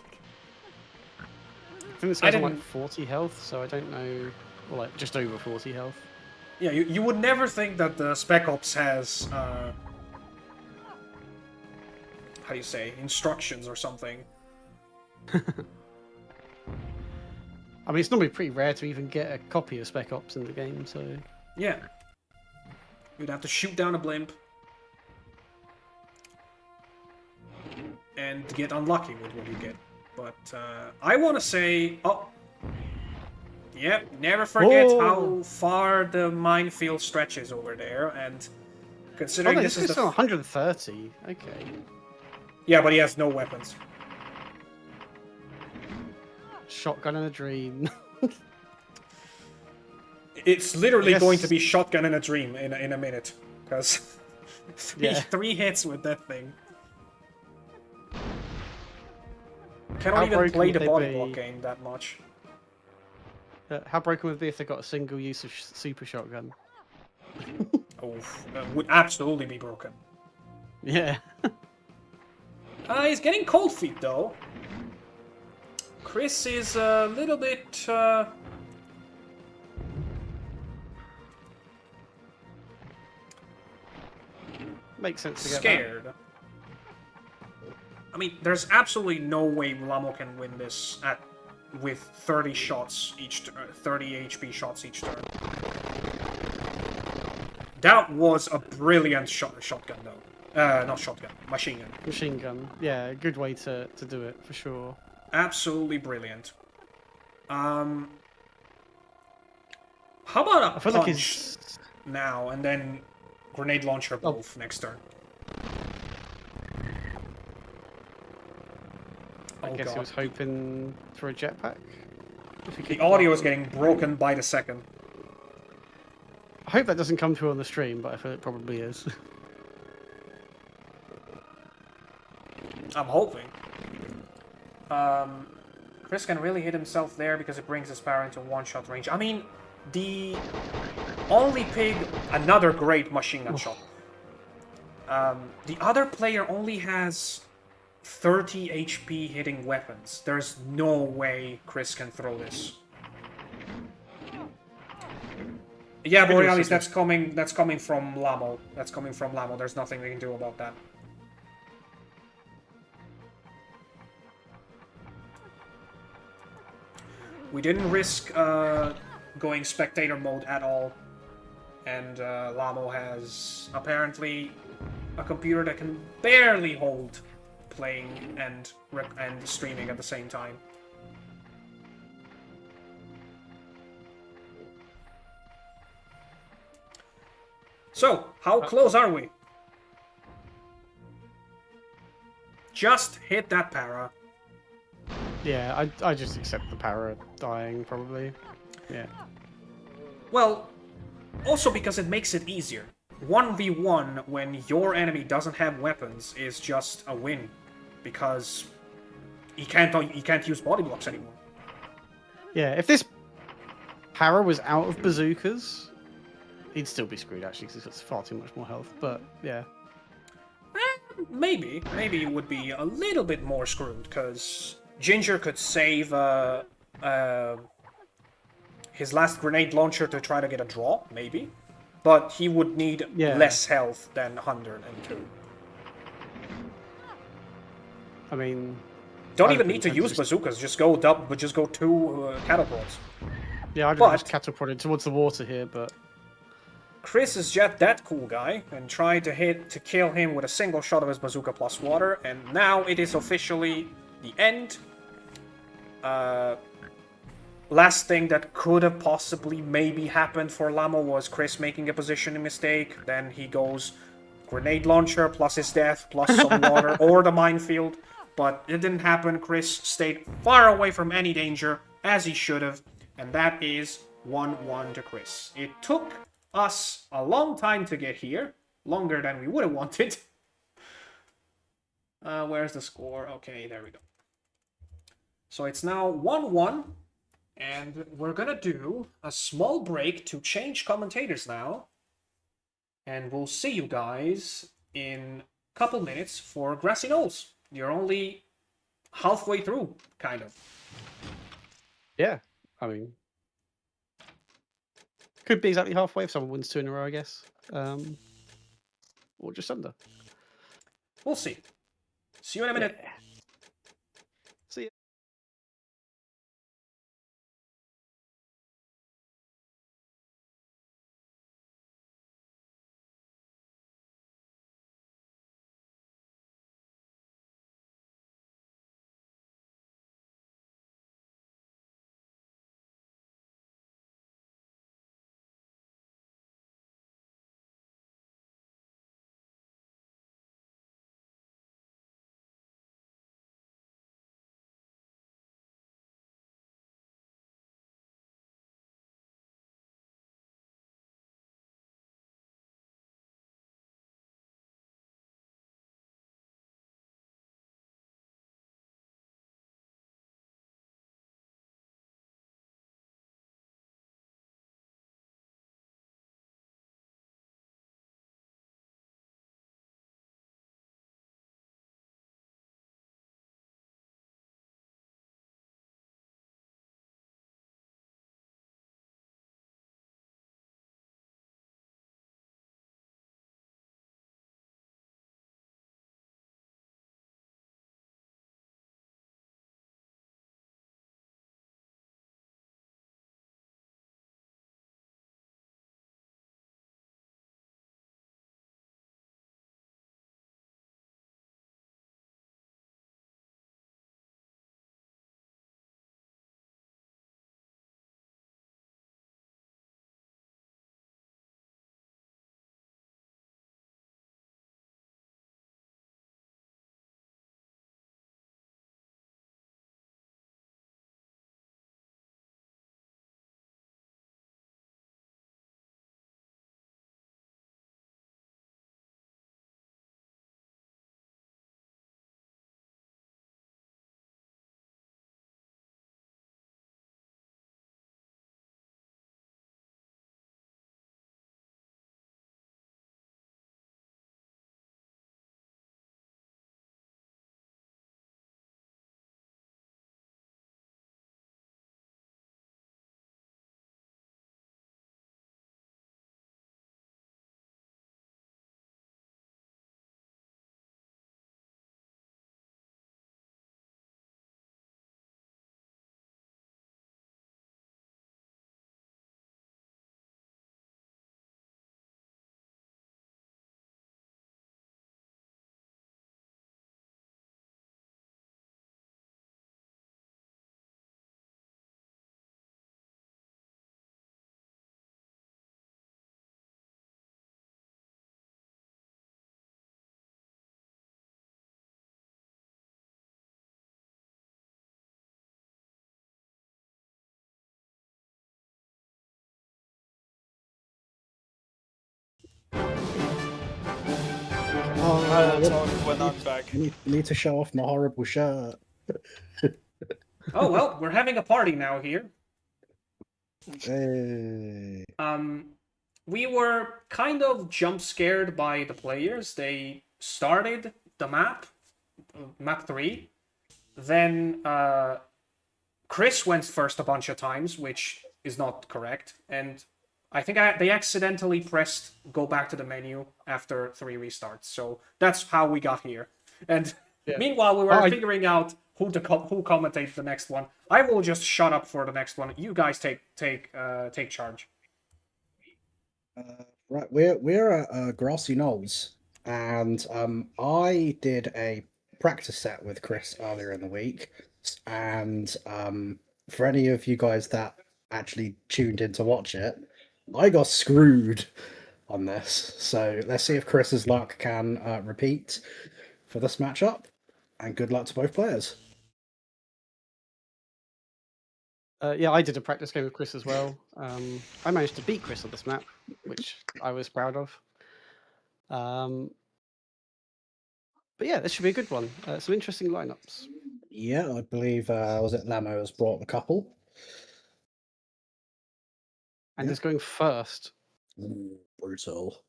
think this guy's on like 40 health, so I don't know... Well, like, just over 40 health. Yeah, you would never think that the Spec Ops has... how do you say? Instructions or something. I mean, it's normally pretty rare to even get a copy of Spec Ops in the game, so... Yeah. You'd have to shoot down a blimp. And get unlucky with what you get. But I want to say... Oh! Yep, never forget how far the minefield stretches over there, and considering this is the... 130, okay. Yeah, but he has no weapons. Shotgun in a dream. It's literally going to be shotgun in a dream in a minute, because three hits with that thing. Cannot even play the body block game that much. How broken would it be if they got a single use of super shotgun? Oh, would absolutely be broken. Yeah. He's getting cold feet though. Chris is a little bit makes sense to get scared. That. I mean, there's absolutely no way Lamo can win this with 30 shots each, 30 HP shots each turn. That was a brilliant shotgun, though. Not shotgun, machine gun. Machine gun. Yeah, good way to do it, for sure. Absolutely brilliant. How about a punch now, and then grenade launcher both next turn? I guess he was hoping for a jetpack. The audio is getting broken by the second. I hope that doesn't come through on the stream, but I feel it probably is. I'm hoping. Chris can really hit himself there because it brings his power into one-shot range. I mean, the only pig, another great machine gun shot. The other player only has 30 HP hitting weapons. There's no way Chris can throw this. Yeah, Borealis, that's coming from Lamo. That's coming from Lamo. There's nothing we can do about that. We didn't risk going spectator mode at all. And Lamo has apparently a computer that can barely hold playing and streaming at the same time. So, how close are we? Just hit that para. Yeah, I just accept the para dying, probably. Yeah. Well, also because it makes it easier. 1v1 when your enemy doesn't have weapons is just a win. Because he can't use body blocks anymore. Yeah, if this para was out of bazookas, he'd still be screwed, actually, because he's got far too much more health, but yeah. Maybe it would be a little bit more screwed, because Ginger could save his last grenade launcher to try to get a draw, maybe. But he would need less health than 102. I mean... Don't even need to use bazookas, just go two catapults. Yeah, I'd just catapulted towards the water here, but... Chris is just that cool guy, and tried to kill him with a single shot of his bazooka plus water, and now it is officially the end. Last thing that could have possibly maybe happened for Lamo was Chris making a positioning mistake, then he goes grenade launcher plus his death plus some water or the minefield, but it didn't happen. Chris stayed far away from any danger, as he should have, and that is 1-1 to Chris. It took us a long time to get here, longer than we would have wanted. Where's the score? Okay, there we go. So it's now 1-1, and we're gonna do a small break to change commentators now, and we'll see you guys in a couple minutes for Grassy Knolls. You're only halfway through, kind of. Yeah, I mean... Could be exactly halfway if someone wins 2 in a row, I guess. Or just under. We'll see. See you in a minute. Yeah. See ya. talk when I'm back. I need to show off my horrible shirt. Oh well, we're having a party now here. Hey. We were kind of jump scared by the players. They started the map 3. Then Chris went first a bunch of times, which is not correct. And I think they accidentally pressed go back to the menu after 3 restarts. So that's how we got here. And meanwhile, we were figuring out who commentates the next one. I will just shut up for the next one. You guys take charge. Right, we're at Grassy Knolls, and I did a practice set with Chris earlier in the week, and for any of you guys that actually tuned in to watch it, I got screwed on this. So let's see if Chris's luck can repeat for this matchup, and good luck to both players. Yeah, I did a practice game with Chris as well. I managed to beat Chris on this map, which I was proud of. But yeah, this should be a good one. Some interesting lineups. Yeah, I believe was it Lamo has brought the couple, and is going first. Ooh, brutal.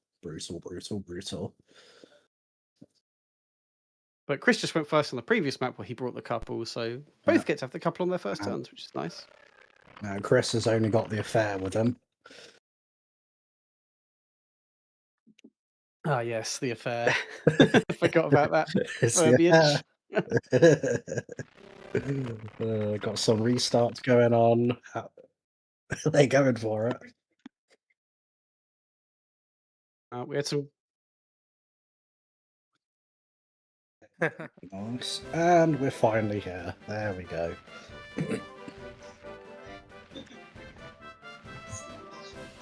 But Chris just went first on the previous map where he brought the couple, so both get to have the couple on their first turns, which is nice. Now Chris has only got the affair with him. Ah, yes, the affair. I forgot about that. It's the affair. Got some restarts going on. They're going for it. We had some. Nice. And we're finally here. There we go.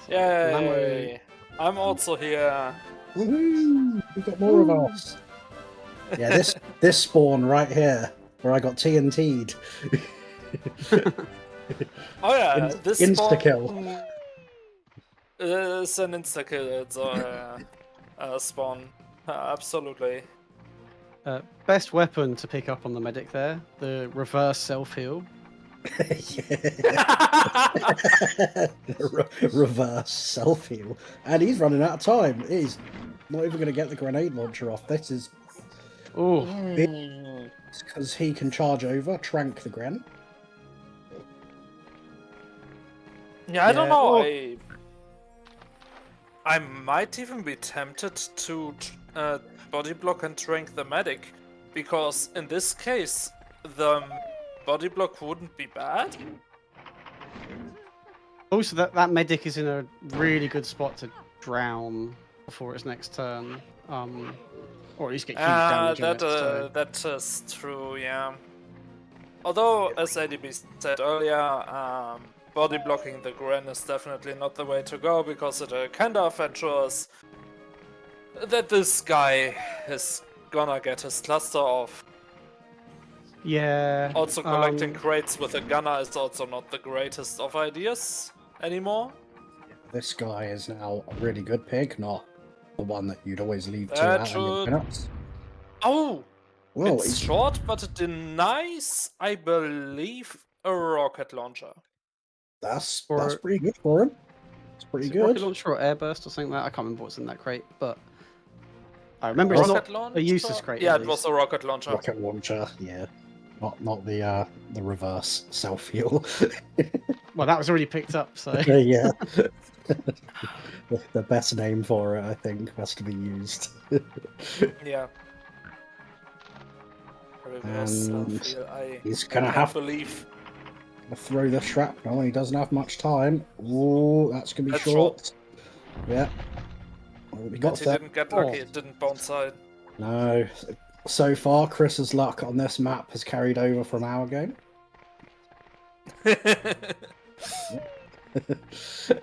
Yay! I'm also here. Woohoo! We've got more of us. Yeah, this spawn right here, where I got TNT'd. Oh yeah, this insta-kill. It's an insta-kill. It's a spawn. Absolutely. Best weapon to pick up on the medic there, the reverse self-heal. Reverse self-heal. And he's running out of time. He's not even going to get the grenade launcher off. This is... Oh. Because he can charge over, trank the gren. Yeah, I don't know. I might even be tempted to body block and trank the medic, because in this case, the body block wouldn't be bad. Also, that medic is in a really good spot to drown before its next turn, or at least get huge damage. That is true, yeah. Although, as ADB said earlier, body blocking the Gren is definitely not the way to go, because it kind of ensures that this guy is gonna get his cluster off. Yeah. Also, collecting crates with a gunner is also not the greatest of ideas anymore. This guy is now a really good pig, not the one that you'd always leave to That out should- in minutes. Oh! Well, it's short, but it denies, I believe, a rocket launcher. that's pretty good for him. It's pretty good. Rocket launcher or airburst or something like that. I can't remember what's in that crate, but I remember it's Rocket not launcher? a useless crate. Yeah, at it was a rocket launcher. Rocket launcher, yeah. Not the reverse self-heal. Well, that was already picked up, so... Yeah. The best name for it, I think, has to be used. Yeah. Reverse And self-heal, he's gonna I have can't believe. to throw the shrapnel, and he doesn't have much time. Ooh, that's gonna be That's short. Yeah. Well, we got He that. didn't get lucky, it didn't bounce side. No. So far, Chris's luck on this map has carried over from our game.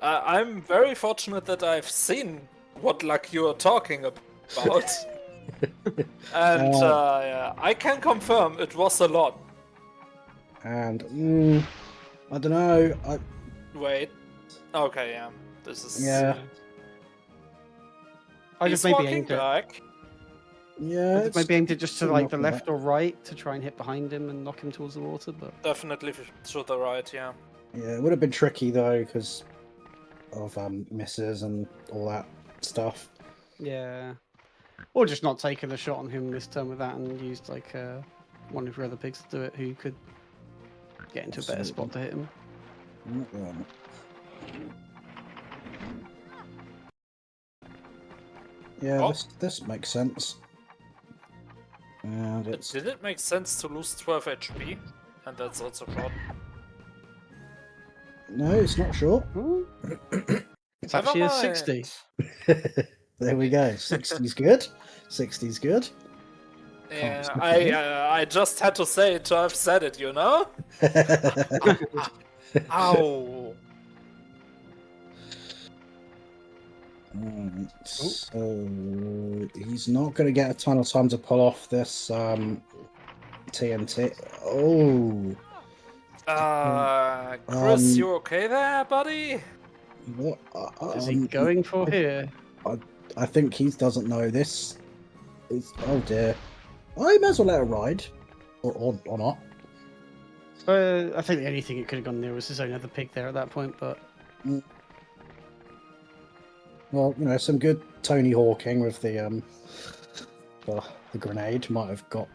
I'm very fortunate that I've seen what luck you are talking about. And yeah, I can confirm it was a lot. And I don't know. Wait. Okay, yeah. This is... Yeah. I He's just maybe walking aimed it. back. Yeah, it's Maybe aimed it just to it's like the not left bad. or right to try and hit behind him and knock him towards the water, but Definitely to the right, yeah. Yeah, it would have been tricky though because of misses and all that stuff. yeah. Or just not taking a shot on him this turn with that and used like one of your other pigs to do it who could get into a better spot to hit him. Yeah, Oh. this makes sense. And it's Did it make sense to lose 12 HP? And that's also fraud. no, it's not short. Ooh. It's Never actually a mind. 60. There we go. 60's good. 60's good. Yeah, Okay. I just had to say it to have said it, you know? Ow! So he's not going to get a ton of time to pull off this TNT. Oh, Chris, you okay there, buddy? what? Is he going for here? I think he doesn't know this. Is oh dear. I may as well let it ride, or not. I think the only thing it could have gone near was his own other pig there at that point, but Well, you know, some good Tony Hawking with the grenade might have got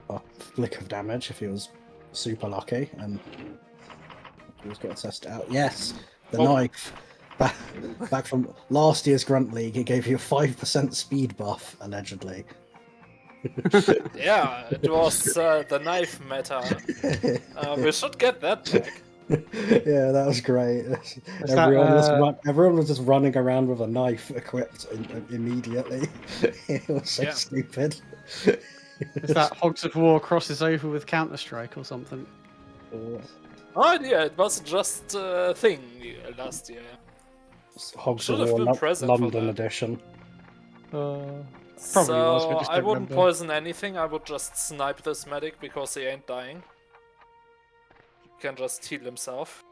a flick of damage if he was super lucky, and he was going to test it out. Yes, the Oh. knife. Back from last year's Grunt League, it gave you a 5% speed buff, allegedly. Yeah, it was the knife meta. We should get that back. Yeah, that was great. that, Everyone was just running around with a knife equipped immediately. It was so Yeah. stupid. is that Hogs of War crosses over with Counter-Strike or something? Oh yeah, it was just a thing last year. Hogs Should of have War been present for London that. edition. Probably So was, but just I don't wouldn't remember. poison anything, I would just snipe this medic because he ain't dying. He can just heal himself.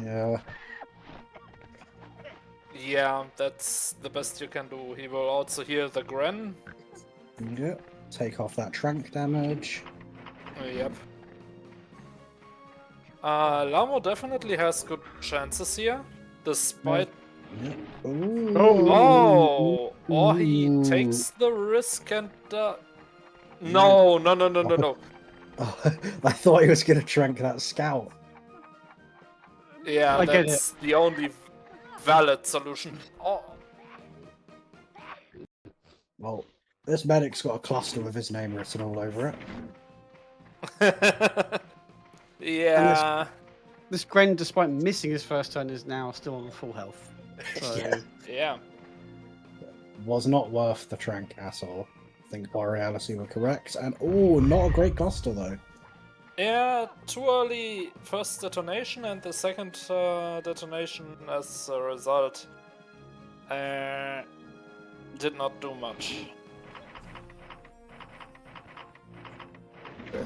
Yeah. Yeah, that's the best you can do. He will also heal the Gren. Yeah. Take off that trank damage. Yep. Lamo definitely has good chances here, despite... Yeah. Ooh. Oh! Or he Ooh. takes the risk and... No, no, no, no, no, no. Oh, I thought he was going to trank that scout. Yeah, I get that's the only valid solution. Oh. Well, this medic's got a cluster with his name written all over it. Yeah. This Gren, despite missing his first turn, is now still on full health. So, Yeah. Yeah. Was not worth the trank at all. I think Borealis were correct. And oh, not a great cluster though. Yeah, too early first detonation and the second detonation as a result did not do much.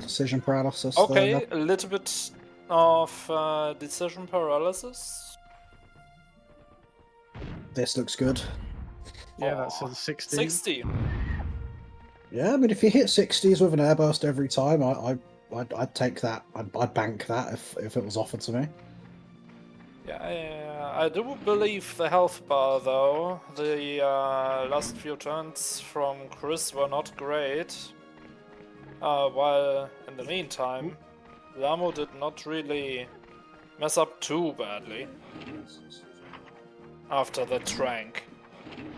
Decision paralysis. Okay, There. a little bit of decision paralysis. This looks good. yeah, that's a 60. 60. Yeah, I mean, if you hit 60s with an airburst every time, I'd take that. I'd bank that if it was offered to me. Yeah, I do believe the health bar though. The last few turns from Chris were not great. While in the meantime, Lamo did not really mess up too badly. After the trank,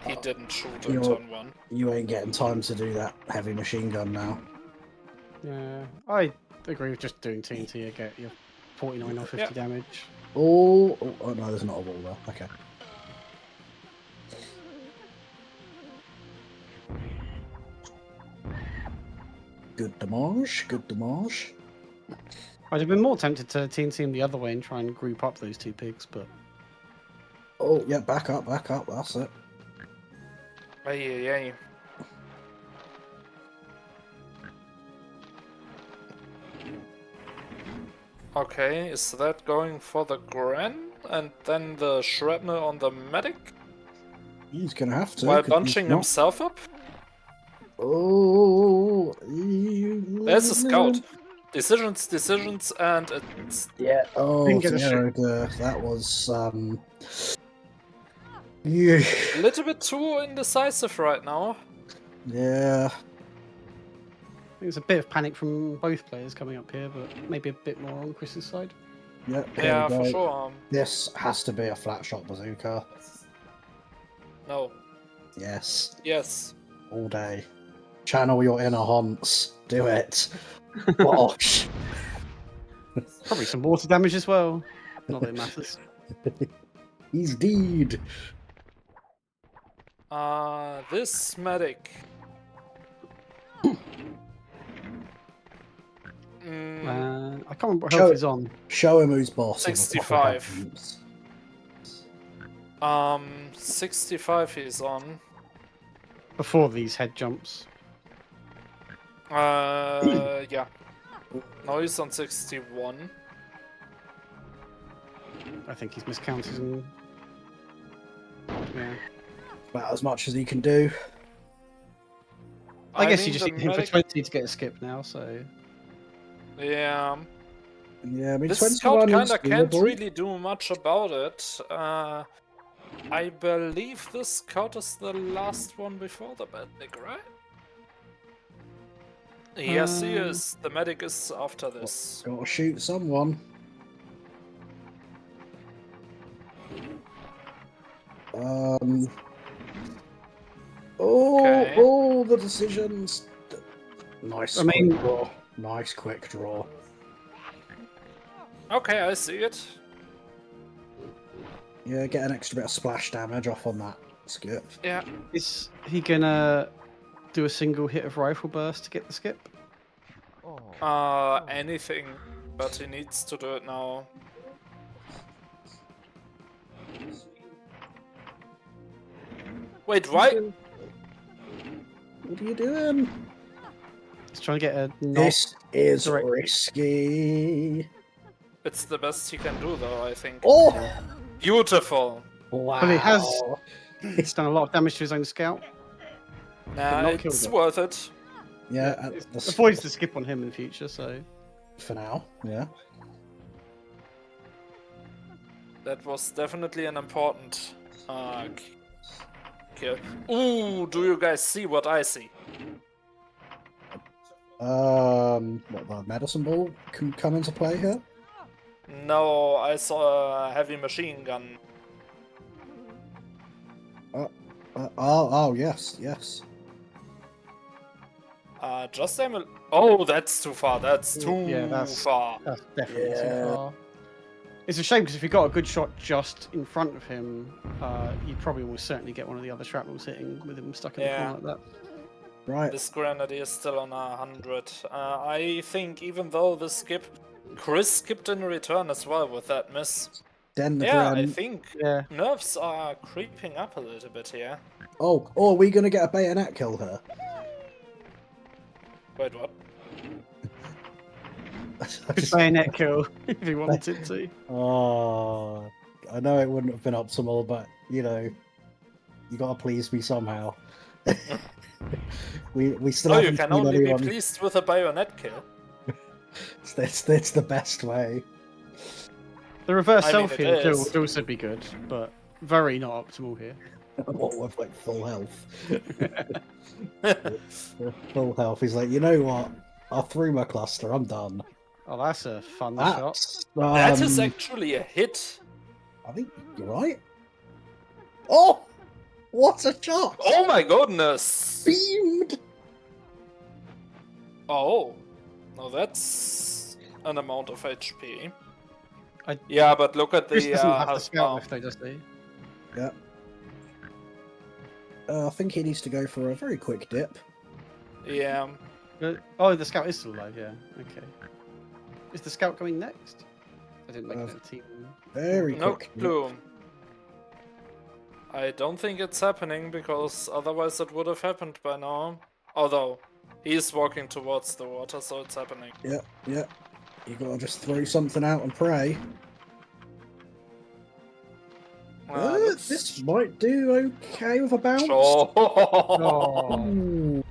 he didn't shoot in You're- turn 1. You ain't getting time to do that heavy machine gun now. Yeah, I agree with just doing TNT. You get your 49 or 50 Yeah. damage. Oh no, there's not a wall there. Okay. Good damage, good damage. I'd have been more tempted to TNT him the other way and try and group up those two pigs, but Oh, yeah, back up, that's it. Ay. Okay, is that going for the Gren? And then the shrapnel on the medic? He's gonna have to. While 'cause bunching he's not- himself up? Oh, There's a scout. Decisions, and it's Yeah. Oh, Didn't get a dear, that was yeah. a little bit too indecisive right now. Yeah. I think there's a bit of panic from both players coming up here, but maybe a bit more on Chris's side. Yep. there Yeah, we for go. sure. This has to be a flat shot bazooka. No. Yes. Yes. All day. Channel your inner haunts. Do it. Bosh. Probably some water damage as well. Not that it matters. He's deed. This medic. I can't remember what health he's on. Show him who's boss. 65. 65 he's on. Before these head jumps. Yeah. Now he's on 61. I think he's miscounted and... Yeah. About as much as he can do. I guess you mean, just the need him for medic- 20 to get a skip now, so... Yeah. Yeah, I mean, This 21 scout is kinda can't doable. really do much about it. I believe this scout is the last one before the medic, right? Yes, he is. The medic is after this. Gotta shoot someone. Okay. Oh, the decisions. Nice. I mean- quick draw. Nice quick draw. Okay, I see it. Yeah, get an extra bit of splash damage off on that skip. Yeah. Is he gonna do a single hit of rifle burst to get the skip? Anything, but he needs to do it now. Wait, why? What are you doing? He's trying to get a knock. This is direct- risky. It's the best he can do, though, I think. Oh! Beautiful. Wow. But he has- He's done a lot of damage to his own scout. Nah, not killed it's it. worth it. Yeah, Avoids the skip on him in future, so... for now. Yeah. That was definitely an important kill. Ooh, do you guys see what I see? What, the medicine ball can come into play here? No, I saw a heavy machine gun. Oh, yes, yes. Just aim. Oh, that's too far. That's too Yeah, that's- far. That's definitely Yeah. too far. It's a shame because if you got a good shot just in front of him, you'd probably almost certainly get one of the other shrapnels hitting with him stuck in the Yeah. corner like that. Right. This grenadier is still on 100. I think even though the skip, Chris skipped in return as well with that miss. Then the Yeah, I Gren. think Yeah. nerves are creeping up a little bit here. Oh, are we gonna get a bayonet kill here? Wait, what? Could bayonet kill if he wanted to. Oh, I know it wouldn't have been optimal, but you know, you gotta please me somehow. we still Oh, you haven't can seen only anyone. be pleased with a bayonet kill. It's the best way. The reverse I mean, self it here is. would also be good, but very not optimal here. What with like full health? Full health. He's like, you know what? I threw my cluster. I'm done. Oh, that's a fun shot. That's, That is actually a hit. I think you're right. Oh, what a shot! Oh my goodness! Beamed. Oh, no, that's an amount of HP. I- Yeah, but look at Chris the doesn't have the health scout bar. lift though, does he? Yeah. I think he needs to go for a very quick dip. Yeah. Oh, the scout is still alive, yeah. Okay. Is the scout going next? I didn't make that team. Very No quick. dip. clue. I don't think it's happening because otherwise it would have happened by now. Although he's walking towards the water, so it's happening. Yeah, yeah. You gotta just throw something out and pray. Let's- This might do okay with a bounce. Sure. Oh, Ooh.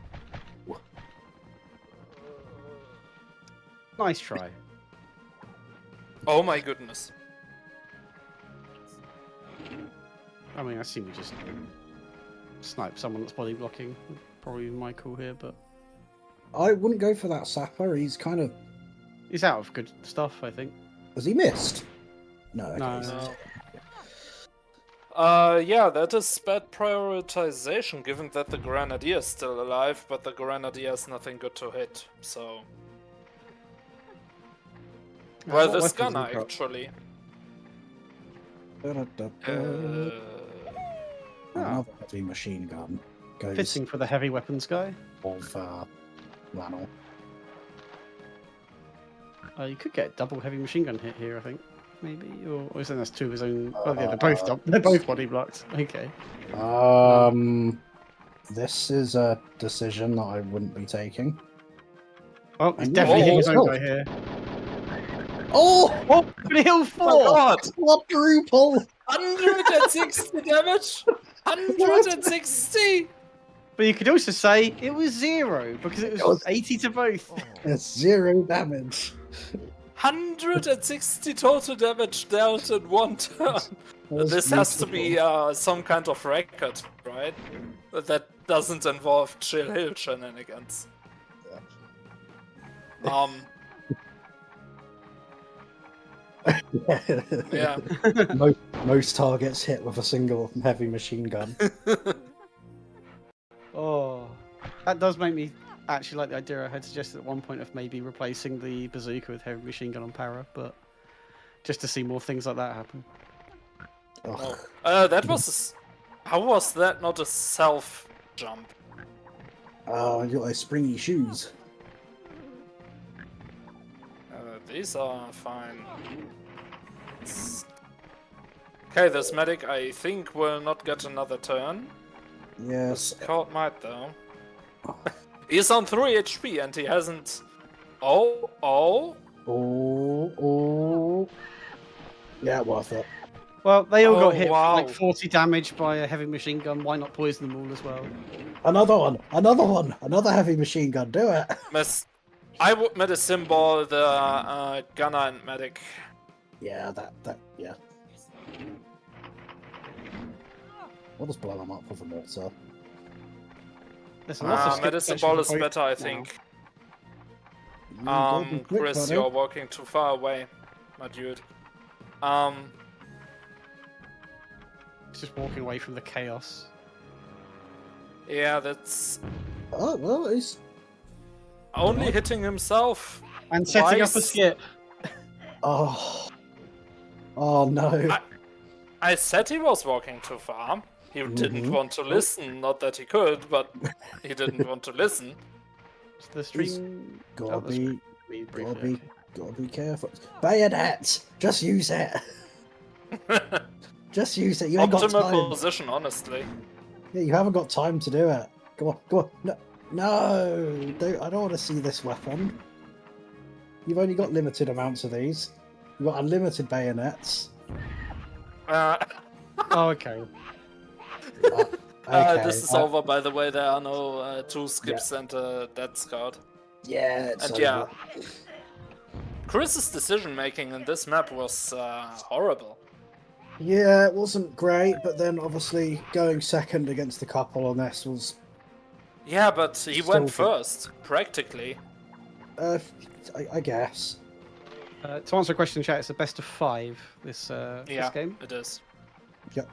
Nice try. Oh my goodness. I mean, I assume we just snipe someone that's body blocking. Probably my call here, but I wouldn't go for that sapper. He's kind of. he's out of good stuff, I think. Has he missed? No. Okay. No. No. Yeah, that is bad prioritization, given that the Grenadier is still alive, but the Grenadier has nothing good to hit, so... Well, What this weapons gunner, have we got? actually. Another heavy machine gun goes Fitting for the heavy weapons guy. of Lamo. You could get a double heavy machine gun hit here, I think. Maybe, or is that that's two of his own? Oh, yeah, they're both body blocked. Okay. This is a decision that I wouldn't be taking. Well, he's And definitely hitting his own oh. guy here. Oh! Oh, but he'll Oh my fall. god! Quadruple! 160 damage! 160! But you could also say it was 0 because it was 80 to both. It's 0 damage. 160 total damage dealt in one turn. That's This has to be beautiful. some kind of record, right? That doesn't involve Chill Hill shenanigans. Yeah. Most targets hit with a single heavy machine gun. Oh, that does make me actually like the idea I had suggested at one point of maybe replacing the bazooka with heavy machine gun on para, but just to see more things like that happen. Ugh. That was... How was that not a self jump? Oh, you got those springy shoes. These are fine. Okay, this medic I think will not get another turn. Yes. Cold might though. He's on 3 HP and he hasn't... Oh. Oh. Yeah, worth it. Well, they all Oh, got hit for wow. like 40 damage by a heavy machine gun. Why not poison them all as well? Another one. Another heavy machine gun. Do it. I would medicine ball the gunner and medic. Yeah, yeah. We'll just blow them up with a mortar. There's lots of skip medicine sections ball is for better, I now. think. You gotta be quick, Chris, buddy. you're walking too far away, my dude. He's just walking away from the chaos. Yeah, that's Oh well, he's. only hitting himself. And setting up a Twice. skip. Oh. Oh no. I said he was walking too far. He didn't want to listen. Not that he could, but he didn't want to listen. Is the stream... Gotta Oh, the stream be. briefly, Gotta be. okay. Gotta be careful. Bayonet. Just use it. Just use it. You ain't got Optimal time. position, honestly. Yeah, you haven't got time to do it. Go on. No. I don't want to see this weapon. You've only got limited amounts of these. You've got unlimited bayonets. Oh, okay. Okay, This is over, by the way. There are no 2 skips and a dead scout. Yeah, it's And over. yeah, Chris's decision making in this map was horrible. Yeah, it wasn't great, but then obviously going second against the couple on this was. Yeah, but he Still went good. first, practically. I guess. To answer a question in chat, it's a best of 5 this game. It is. Yep.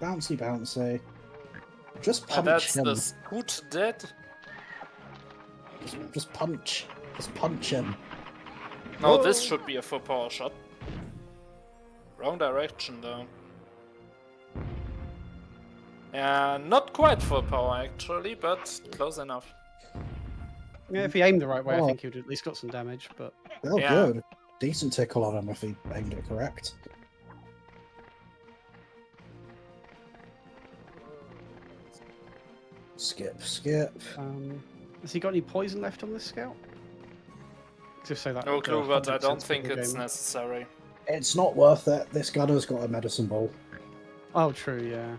Bouncy. Just And punch that's him. the scoot dead. Just punch. Just punch him. No, this should be a full power shot. Wrong direction though. Yeah, not quite full power actually, but close enough. Yeah, if he aimed the right way, I Oh. think he would at least got some damage, but... Oh, Yeah. good. Decent tickle on him if he aimed it correct. Skip. Has he got any poison left on this scout? Just so that... No clue, but I 100% don't split think the it's game. necessary. It's not worth it. This gunner's got a medicine ball. Oh, true, yeah.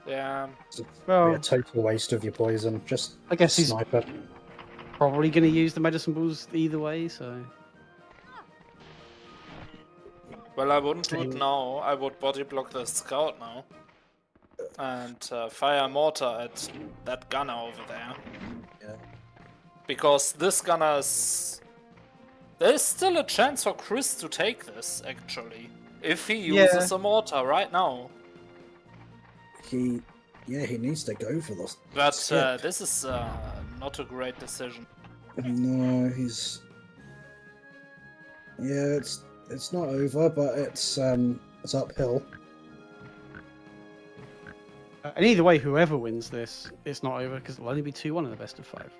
Yeah. It'd be Well, a total waste of your poison. Just I guess he's sniper. probably going to use the medicine balls either way, so... Well, I wouldn't do Same. it now. I would body block the scout now. And fire mortar at that gunner over there. Yeah. Because this gunner is... There's still a chance for Chris to take this, actually. If he uses a mortar right now. He needs to go for this. But skip. this is not a great decision. No, he's. Yeah, it's not over, but it's uphill. And either way, whoever wins this, it's not over because it'll only be 2-1 in the best of 5.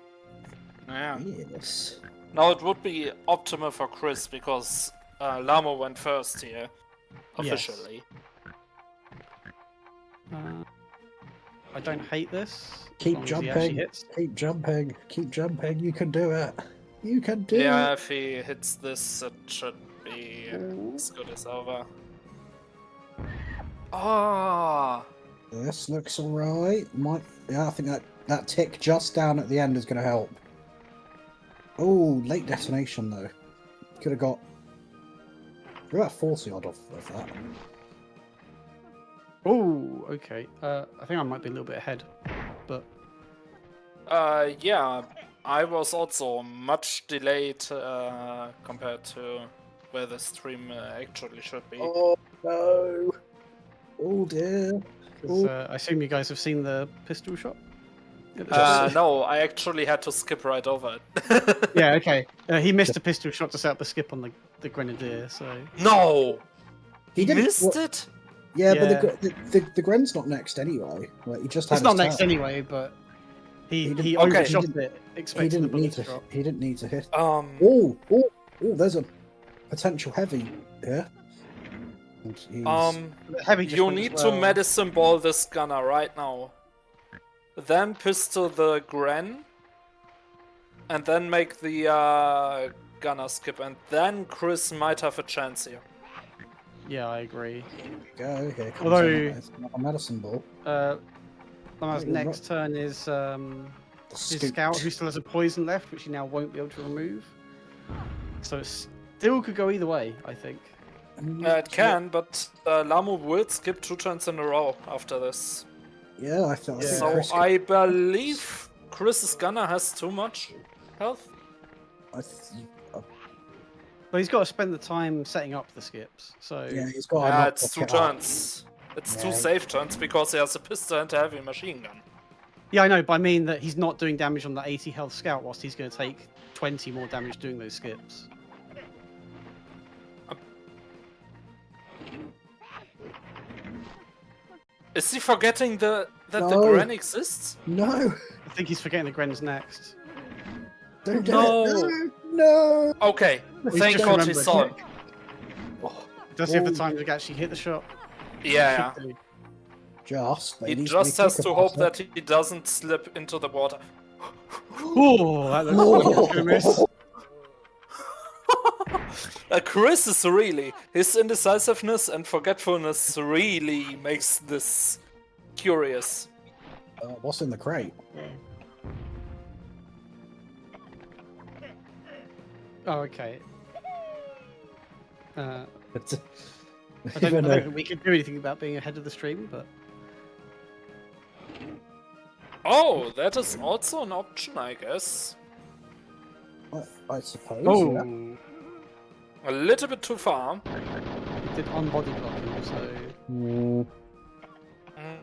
Yeah. Yes. Now it would be optimal for Chris because Lamo went first here. Officially. I don't hate this. as Keep long as he actually jumping. hits. Keep jumping. Keep jumping. You can do it. You can do Yeah, it. if he hits this, it should be as good as over. Ah! This looks alright. I think that tick just down at the end is going to help. Oh, late detonation though. Could have got about 40 odd off of that. Oh, okay. I think I might be a little bit ahead, but Yeah, I was also much delayed compared to where the stream actually should be. Oh no! Oh dear! 'cause, I assume you guys have seen the pistol shot. No, I actually had to skip right over it. Yeah, okay. He missed a pistol shot to set up the skip on the grenadier, so No! He He didn't- missed what- it? Yeah, Yeah. but the Gren's not next anyway. Like, he just had it's not his next turn. anyway. But he didn't- okay, overshot he it, He expecting the didn't need bullet to. to drop. He didn't need to hit. Um, Oh, there's a potential heavy here. And he's- Heavy just you went as need to well. medicine ball this gunner right now. Then pistol the Gren. And then make the gunner skip. And then Chris might have a chance here. Yeah, I agree. Go here. Comes Although- a medicine ball. Lamo's You're next turn is The his scoot. scout, who still has a poison left, which he now won't be able to remove. So it still could go either way, I think. It can, but Lamo will skip 2 turns in a row after this. Yeah, I thought. Yeah. So Chris, I believe Chris's gunner has too much health. But he's got to spend the time setting up the skips. So yeah, he's got. Yeah, enough it's to 2 get up. turns. It's Yeah. 2 safe turns because he has a pistol and a heavy machine gun. yeah, I know, but I mean that he's not doing damage on that 80 health scout, whilst he's going to take 20 more damage doing those skips. Is he forgetting that the No. Gren exists? No, I think he's forgetting the Gren's next. don't do No. it. No. Okay, He's thank just God he remembered. saw it. Does he have the Oh. time to actually hit the shot? Yeah, Should do. Just. but he needs just be has quicker to hope about that he doesn't slip into the water. Oh, that looks like he's going to miss. Chris is really, his indecisiveness and forgetfulness really makes this curious. it. What's in the crate? Oh, okay. I I don't know that we can do anything about being ahead of the stream, but Oh, that is also an option, I guess. I suppose. oh, Yeah. A little bit too far. he did on body blocking. So, Mm, Mm,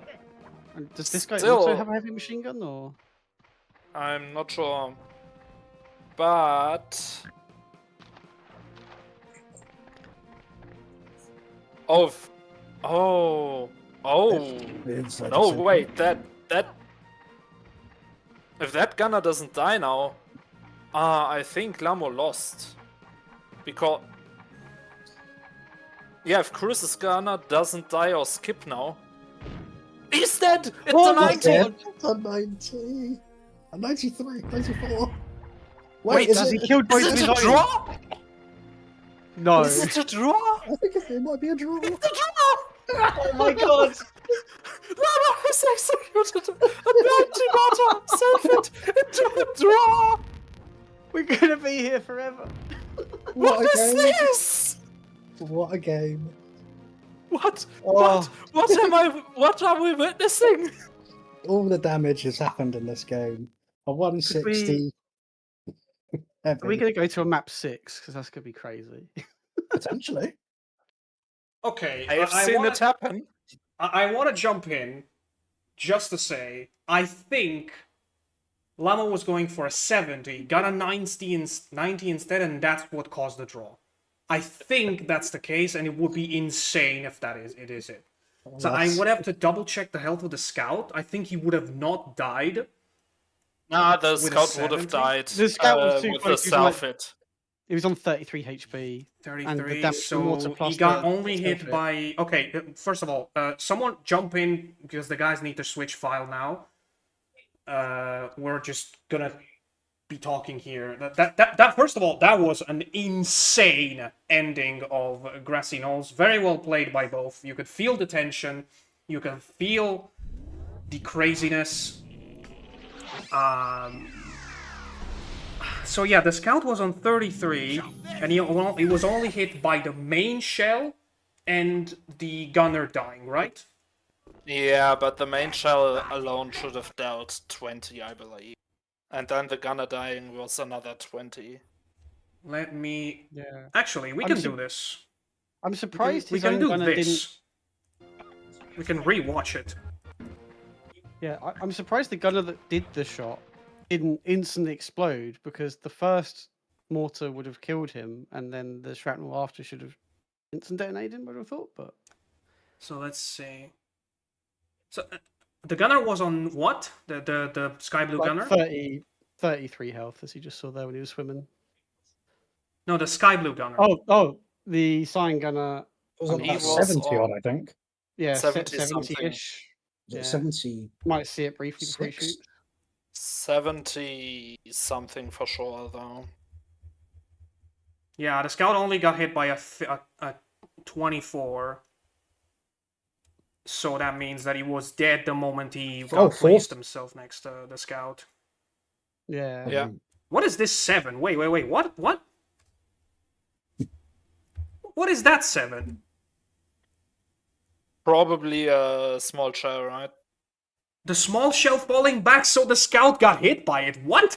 and does this guy Still- also have a heavy machine gun, or I'm not sure. But... Oh, it's like no, a- wait, that... If that gunner doesn't die now, I think Lamo lost. Because... Yeah, if Chris's gunner doesn't die or skip now... He's dead! It's Oh, a 90! It's a 90. A 93. 94. Wait, is has it? he killed both of Is his it a own? draw? No. Is it a draw? I think it might be a draw. It's a draw! Oh my god! Lama has executed a 90 mortar, save it into a draw! We're gonna be here forever. What a is game! this? What a game! What? Oh. What are we witnessing? All the damage has happened in this game. A 160. Are we gonna go to a map 6? Because that's gonna be crazy. Potentially. Okay, I have seen it happen. I want to jump in just to say, I think Lamo was going for a 70, got a 90 instead, and that's what caused the draw. I think that's the case, and it would be insane if it is it. So I would have to double check the health of the scout. I think he would have not died. Nah, the With a scout would have 70? died. The scout was too with close, the he was like- self-hit. He was on 33 HP. And the 33, damage from water so plus he got the only hit self-hit. by... Okay, first of all, someone jump in, because the guys need to switch file now. We're just gonna be talking here. That first of all, that was an insane ending of Grassy Knolls. Very well played by both. You could feel the tension. You can feel the craziness. So yeah, the scout was on 33, and he was only hit by the main shell and the gunner dying, right? Yeah, but the main shell alone should have dealt 20, I believe. And then the gunner dying was another 20. Let me... Yeah. Actually, we I'm can su- do this. I'm surprised We his can own do gunner didn't. this. We can re-watch it. Yeah, I'm surprised the gunner that did the shot didn't instantly explode, because the first mortar would have killed him, and then the shrapnel after should have instant detonated him, I would have thought. But So let's see. So the gunner was on what? The sky blue like gunner? 33 health, as you just saw there when he was swimming. No, the sky blue gunner. Oh, the sign gunner. It was on He about was 70 on- odd, I think. Yeah, 70 something. 70-ish. Was it Yeah. 70? Might see it briefly before you Six? shoot. 70 something for sure, though. Yeah, the scout only got hit by a 24. So that means that he was dead the moment he placed himself next to the scout. Yeah. Yeah. What is this 7? Wait, what? What is that 7? Probably a small shell, right? The small shell falling back so the scout got hit by it. What?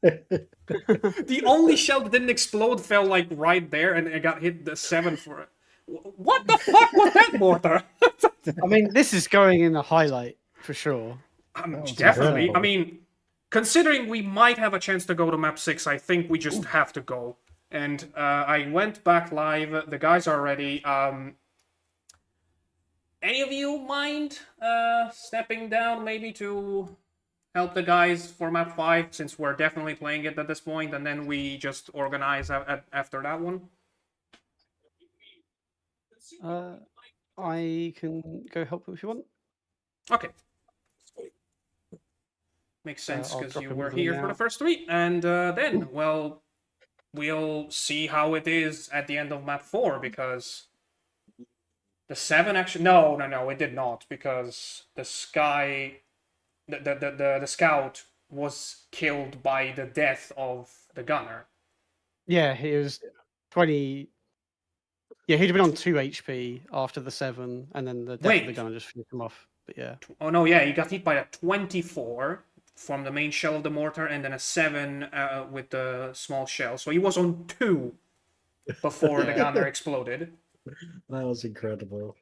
The only shell that didn't explode fell like right there and it got hit the 7 for it. What the fuck was that mortar? I mean, this is going in the highlight for sure. Definitely. incredible. I mean, considering we might have a chance to go to map 6, I think we just have to go. And I went back live. The guys are ready. Any of you mind stepping down maybe to help the guys for map 5, since we're definitely playing it at this point, and then we just organize after that one? I can go help if you want. Okay. Makes sense, I'll because drop you him were with here me for now. the first 3, and then, well, we'll see how it is at the end of map 4, because the 7 actually... No, it did not, because the the scout was killed by the death of the gunner. Yeah, he was 20. Yeah, he'd have been on 2 HP after the 7, and then the death of the Wait. gunner just finished him off. But yeah. Oh no, yeah, he got hit by a 24 from the main shell of the mortar, and then a 7 with the small shell. So he was on 2 before the gunner exploded. That was incredible.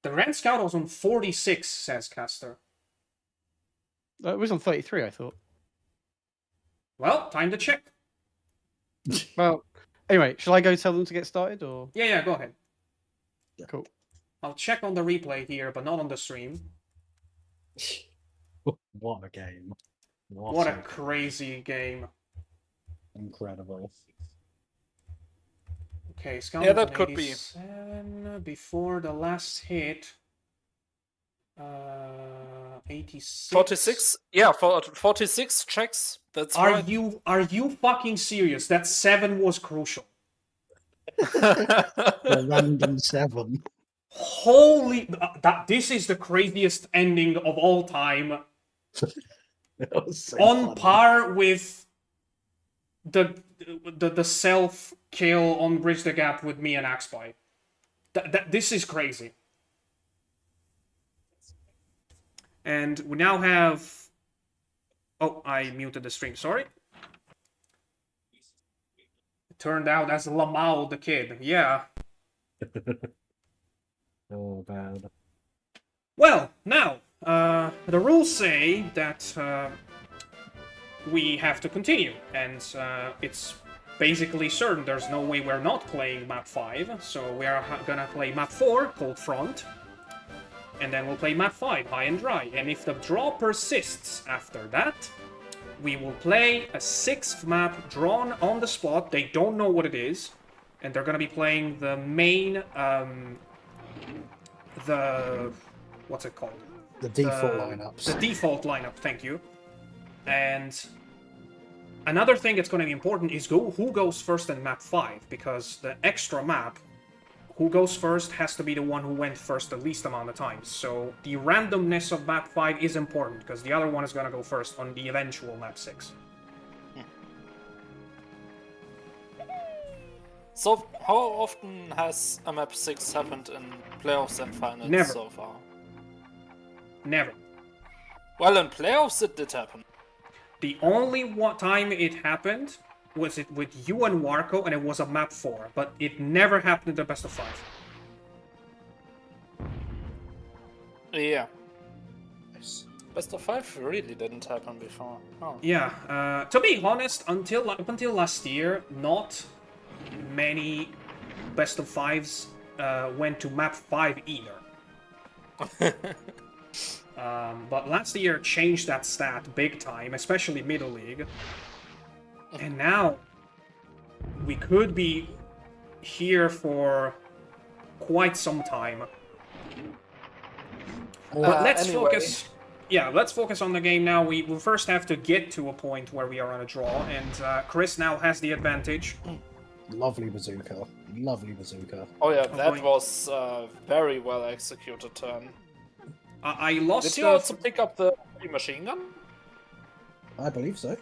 The Ren Scout was on 46, says Caster. It was on 33, I thought. Well, time to check. Well, anyway, shall I go tell them to get started, or? Yeah, go ahead. Cool. I'll check on the replay here, but not on the stream. What a game. What a crazy game. Incredible. Okay, Scout Yeah, was that on could be. 87 before the last hit. 86. 46? Yeah, for 46 checks. That's Are right. you fucking serious? That 7 was crucial. The random 7. Holy, this is the craziest ending of all time. That was so On funny. par with the self kill on Bridge the Gap with me and Axby. This is crazy. And we now have. Oh, I muted the stream. Sorry. It turned out as Lamo the kid. Yeah. Oh, bad. Well, now, the rules say that we have to continue, and it's basically certain there's no way we're not playing map 5, so we are gonna play map 4, Coldfront, and then we'll play map 5, High and Dry, and if the draw persists after that, we will play a 6th map drawn on the spot. They don't know what it is, and they're gonna be playing the main, what's it called? The default lineups. The default lineup, thank you. And another thing that's going to be important is who goes first in map 5, because the extra map, who goes first has to be the one who went first the least amount of times. So the randomness of map 5 is important, because the other one is going to go first on the eventual map 6. So, how often has a map 6 happened in playoffs and finals Never. so far? Never. Well, in playoffs it did happen. The only time it happened was it with you and Warco, and it was a map 4, but it never happened in the best of 5. Yeah. Best of 5 really didn't happen before. Oh. Yeah, to be honest, up until last year, not many best of 5s went to map 5 either. But last year changed that stat big time, especially Middle League. And now we could be here for quite some time. But let's anyway. focus. Yeah, let's focus on the game now. We will first have to get to a point where we are on a draw, and Chris now has the advantage. Lovely bazooka. Lovely bazooka. Oh yeah, that boy. was a very well executed turn. I lost. Did you also pick up the machine gun? I believe so.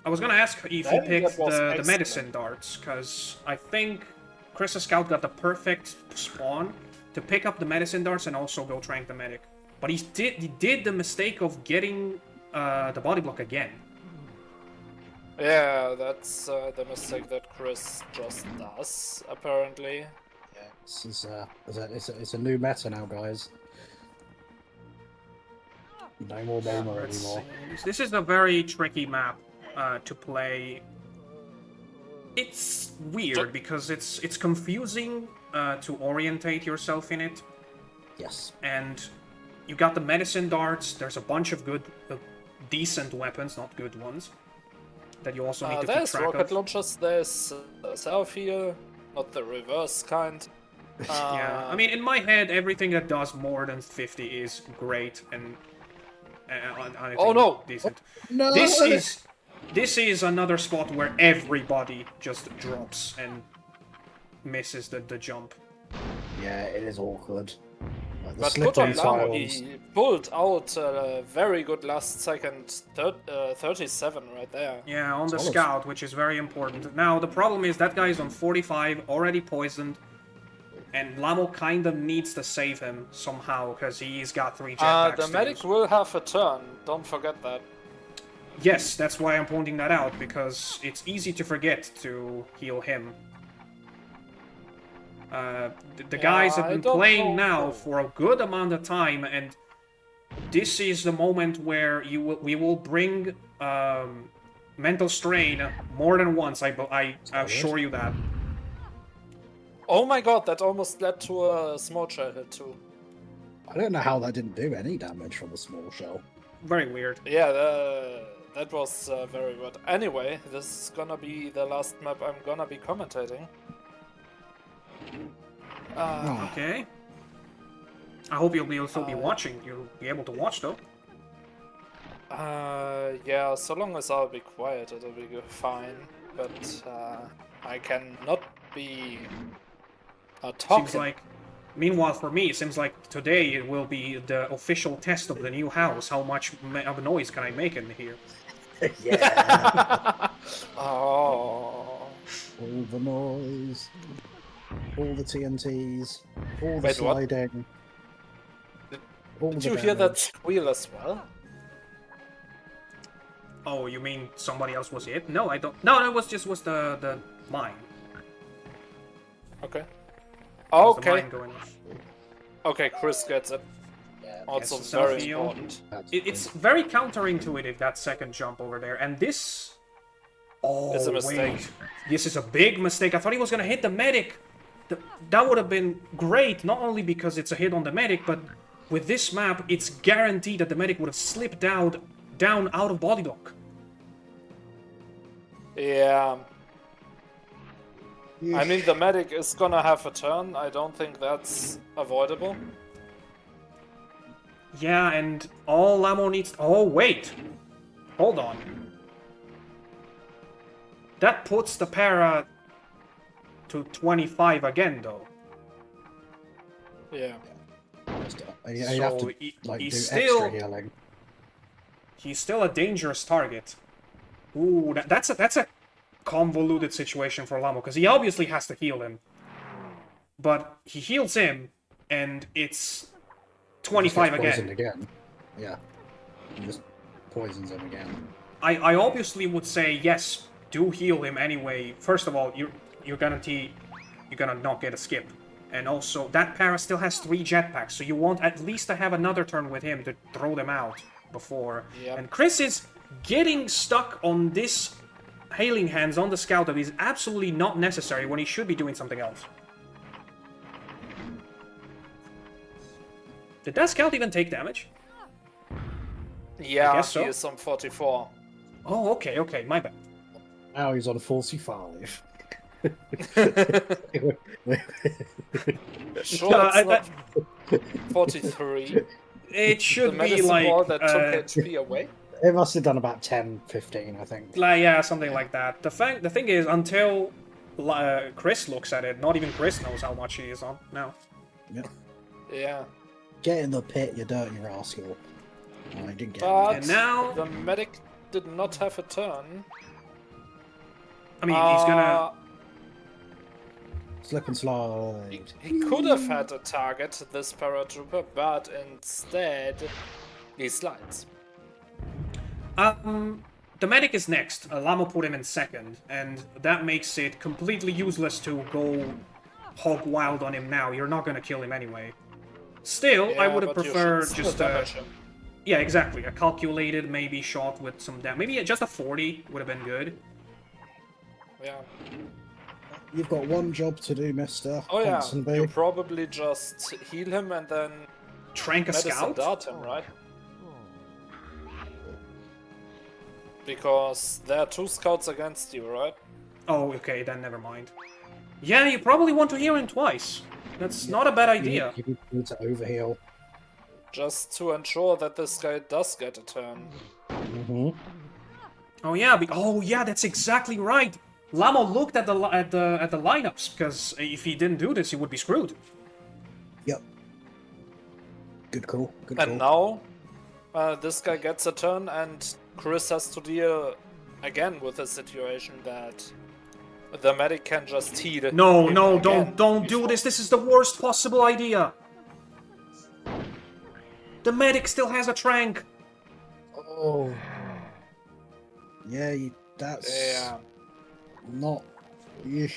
I was gonna ask if he That picked was the excellent. medicine darts, because I think Chris' scout got the perfect spawn to pick up the medicine darts and also go trank the medic. But he did the mistake of getting the body block again. Yeah, that's the mistake that Chris just does, apparently. Yeah, this is it's a new meta now, guys. No more boomer Let's anymore. see. This is a very tricky map to play. It's weird because it's confusing to orientate yourself in it, Yes. and you got the medicine darts. There's a bunch of good, decent weapons, not good ones, that you also need to keep There's track rocket of. launchers, there's self-heal, not the reverse kind. Yeah, I mean, in my head, everything that does more than 50 is great and Oh, no! decent. No. This is another spot where everybody just drops and misses the jump. Yeah, it is awkward. Like, the But good slippery on Lamo, tiles. he pulled out a very good last second 37 right there. Yeah, on the Solid. scout, which is very important. Now, the problem is that guy is on 45, already poisoned, and Lamo kind of needs to save him somehow, because he's got 3 jetpacks. The to medic use. will have a turn, don't forget that. Yes, that's why I'm pointing that out, because it's easy to forget to heal him. The guys have I been don't playing know. now for a good amount of time, and this is the moment where we will bring mental strain more than once. I assure you that. Oh my god, that almost led to a small shell hit too. I don't know how that didn't do any damage from a small shell. Very weird. Yeah, that was very good. Anyway, this is gonna be the last map I'm gonna be commentating. Okay. I hope you'll also be watching. You'll be able to watch though. Yeah, so long as I'll be quiet, it'll be fine. But I cannot be talking. Seems like. Meanwhile, for me, it seems like today it will be the official test of the new house. How much of noise can I make in here? Yeah. Oh. All the noise, all the TNTs, all the Wait, what? sliding. All Did the you hear that damage. squeal as well? Oh, you mean somebody else was it? No, I don't. No, it was the mine. Okay. It was the Okay. mine going off. Okay, Chris gets it. Also Yes, very self-heal. important. It's very counterintuitive, that second jump over there, and this... Oh, It's a mistake. wait. This is a big mistake. I thought he was gonna hit the medic. That would have been great, not only because it's a hit on the medic, but with this map, it's guaranteed that the medic would have slipped down out of body block. Yeah. I mean, the medic is gonna have a turn. I don't think that's avoidable. Yeah, and all Lamo needs... Oh, wait. Hold on. That puts the para to 25 again, though. Yeah. You have So to like do he's extra still... healing. He's still a dangerous target. Ooh, that's a convoluted situation for Lamo, because he obviously has to heal him. But he heals him, and it's 25 He gets poisoned again. again. Yeah. He just poisons him again. I obviously would say, yes, do heal him anyway. First of all, you're gonna not get a skip. And also, that para still has 3 jetpacks, so you want at least to have another turn with him to throw them out before. Yep. And Chris is getting stuck on this hailing hands on the scout that is absolutely not necessary when he should be doing something else. Did that scout even take damage? Yeah, guess so. he is on 44. Oh, okay, my bad. Now he's on 45. Sure, it's not 43. It The should be medicine like... ball that took HP away. It must have done about 10, 15, I think. Yeah, something like that. The thing is, until Chris looks at it, not even Chris knows how much he is on now. Yep. Yeah. Get in the pit, you dirty rascal. Oh, I didn't get But And now- the medic did not have a turn. I mean, he's gonna... Slip and slide. He could have had a target, this paratrooper, but instead he slides. The medic is next. Lamo put him in second, and that makes it completely useless to go hog wild on him now. You're not gonna kill him anyway. Still, I would have but you preferred should still just damage him. yeah, exactly. A calculated maybe shot with some damage. Maybe just a 40 would have been good. Yeah. You've got one job to do, mister. Oh yeah, Ponsonby. you probably just heal him and then Trank a medicine scout? dart him, right? Because there are 2 scouts against you, right? Oh, okay, then never mind. Yeah, you probably want to heal him twice. That's not a bad idea. You need to overheal. Just to ensure that this guy does get a turn. Mm-hmm. Oh yeah, that's exactly right. Lamo looked at the lineups, because if he didn't do this, he would be screwed. Yep. Good call. Good And call. now, this guy gets a turn, and Chris has to deal again with the situation that the medic can just heal. No, him no, again don't do before- this. This is the worst possible idea. The medic still has a trank. Oh. Yeah, that's Yeah. not. Yeesh.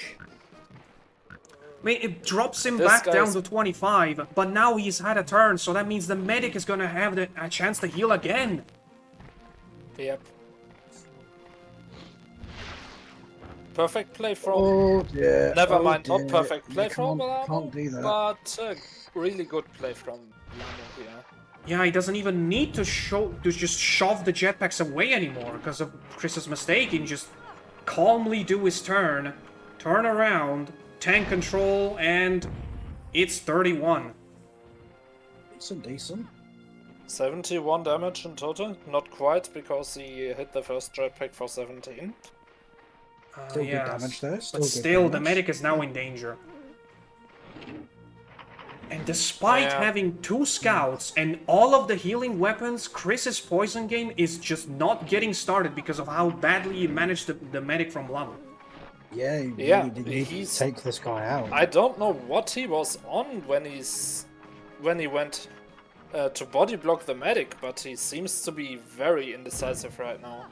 I mean, it drops him This back down guy's- to 25, but now he's had a turn, so that means the medic is gonna have a chance to heal again. Yep. Perfect play from. Oh dear. Never oh mind, dear. not perfect You play from can't, Lamo, can't do that. but really good play from Lamo here. Yeah, he doesn't even need to just shove the jetpacks away anymore because of Chris's mistake. He can just calmly do his turn, turn around, tank control, and it's 31. Decent. 71 damage in total, not quite because he hit the first jetpack for 17. Still yes. good damage there. Still But good still, the damage. medic is now in danger. And despite having 2 scouts and all of the healing weapons, Chris's poison game is just not getting started because of how badly he managed the medic from Lamo. Yeah, Yeah, he take this guy out. I don't know what he was on when he went to body block the medic, but he seems to be very indecisive right now.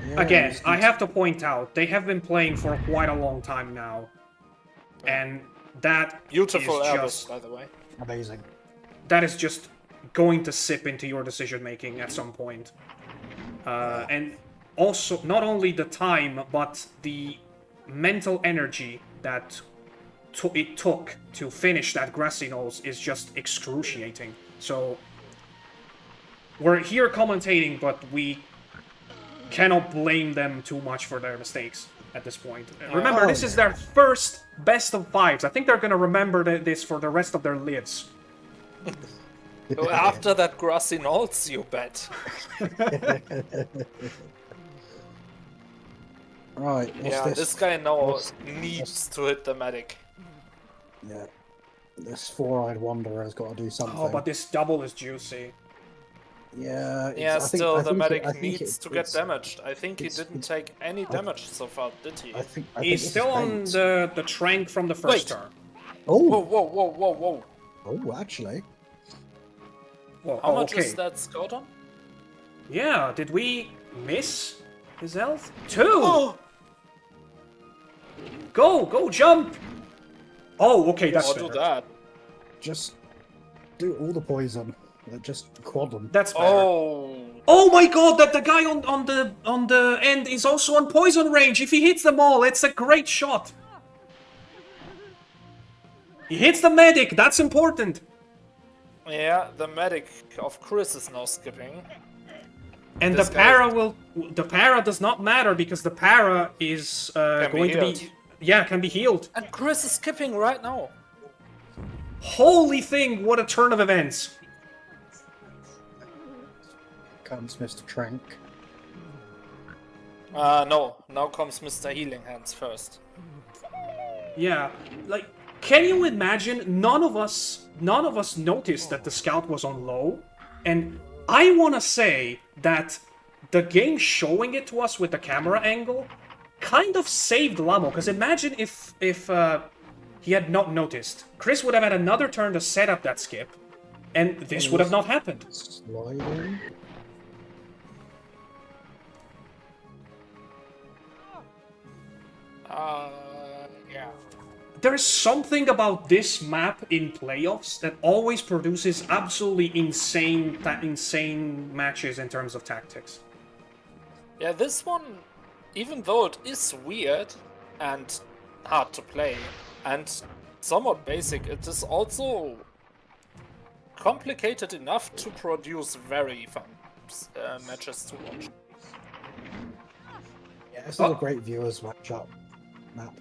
Yeah, Again, I have to point out, they have been playing for quite a long time now. And that Beautiful is Airbus, just, by the way. amazing. that is just going to sip into your decision making at some point. And also, not only the time, but the mental energy that it took to finish that Grassy Knolls is just excruciating. So, we're here commentating, but we cannot blame them too much for their mistakes at this point. Remember, this is their first best of 5s. I think they're gonna remember this for the rest of their lives. After that Grassy Knolls, you bet. Right, what's this guy now needs to hit the medic. Yeah, this four-eyed wanderer has got to do something. Oh, but this double is juicy. Yeah, Yeah, still the medic I think needs to get damaged. I think he didn't take any damage so far, did he? I think He's still on the trank from the first turn. Whoa, Oh, whoa, whoa, whoa, whoa. oh, actually, Whoa, How much okay. is that scout on? Yeah, did we miss his health? 2! Oh! Go, jump! Oh, okay, that's Or better. do that. just do all the poison. Just quad them. That's better. Oh! Oh my god, that the guy on the end is also on poison range. If he hits them all, it's a great shot. He hits the medic, that's important. Yeah, the medic of Chris is now skipping. And This the guy- para does not matter because the para is going to healed. be... Yeah, can be healed. And Chris is skipping right now. Holy thing, what a turn of events. Comes Mr. Trank. No. Now comes Mr. Healing Hands first. Yeah, like, can you imagine? None of us noticed that the scout was on low, and I wanna say that the game showing it to us with the camera angle kind of saved Lamo, because imagine if he had not noticed. Chris would have had another turn to set up that skip, and this would have not happened. Sliding. Yeah. There's something about this map in playoffs that always produces absolutely insane matches in terms of tactics. Yeah, this one, even though it is weird and hard to play and somewhat basic, it is also complicated enough to produce very fun matches to watch. Yeah, it's not a great viewers matchup map.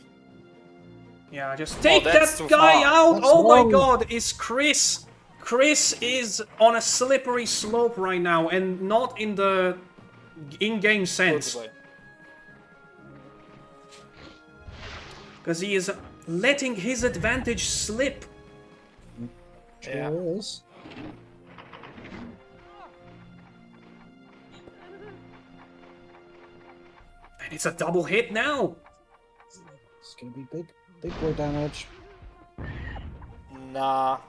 Yeah, just take that's that too guy far. out! That's Oh my wrong. god, is Chris... Chris is on a slippery slope right now, and not in the in-game sense. Good way. Because he is letting his advantage slip. Yeah. Sure is. And it's a double hit now. It's gonna be big boy damage. Nah.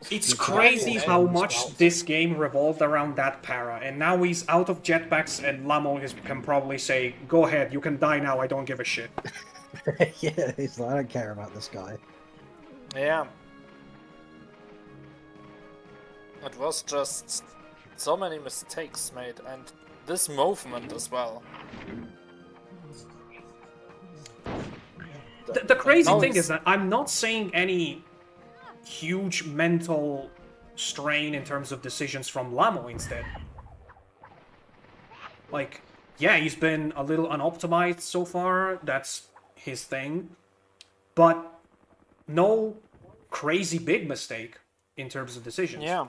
It's It's crazy nice. how much this game revolved around that para, and now he's out of jetpacks, and Lamo can probably say, "Go ahead, you can die now. I don't give a shit." Yeah, he's like, I don't care about this guy. Yeah. It was just so many mistakes made, and this movement as well. The crazy Now thing it's- is that I'm not saying any huge mental strain in terms of decisions from Lamo instead. Like, yeah, he's been a little unoptimized so far, that's his thing, but no crazy big mistake in terms of decisions. Yeah.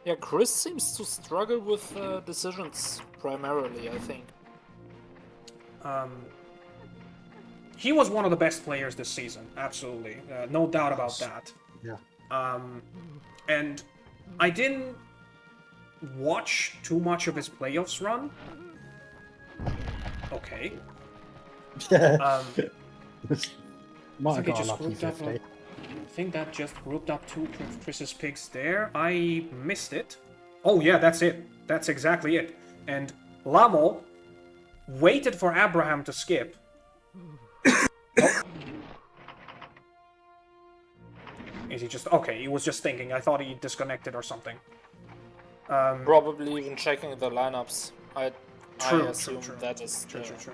Yeah, Chris seems to struggle with decisions primarily, I think. he was one of the best players this season. Absolutely, no doubt about that. Yeah. And I didn't watch too much of his playoffs run. Okay. Might I have think it got a just lucky grouped up. 50. I think that just grouped up two Chris's picks there. I missed it. Oh yeah, that's it. That's exactly it. And Lamo waited for Abraham to skip. Oh. Is he just... Okay, he was just thinking. I thought he disconnected or something. Probably even checking the lineups. I True, assume true. that is True. true.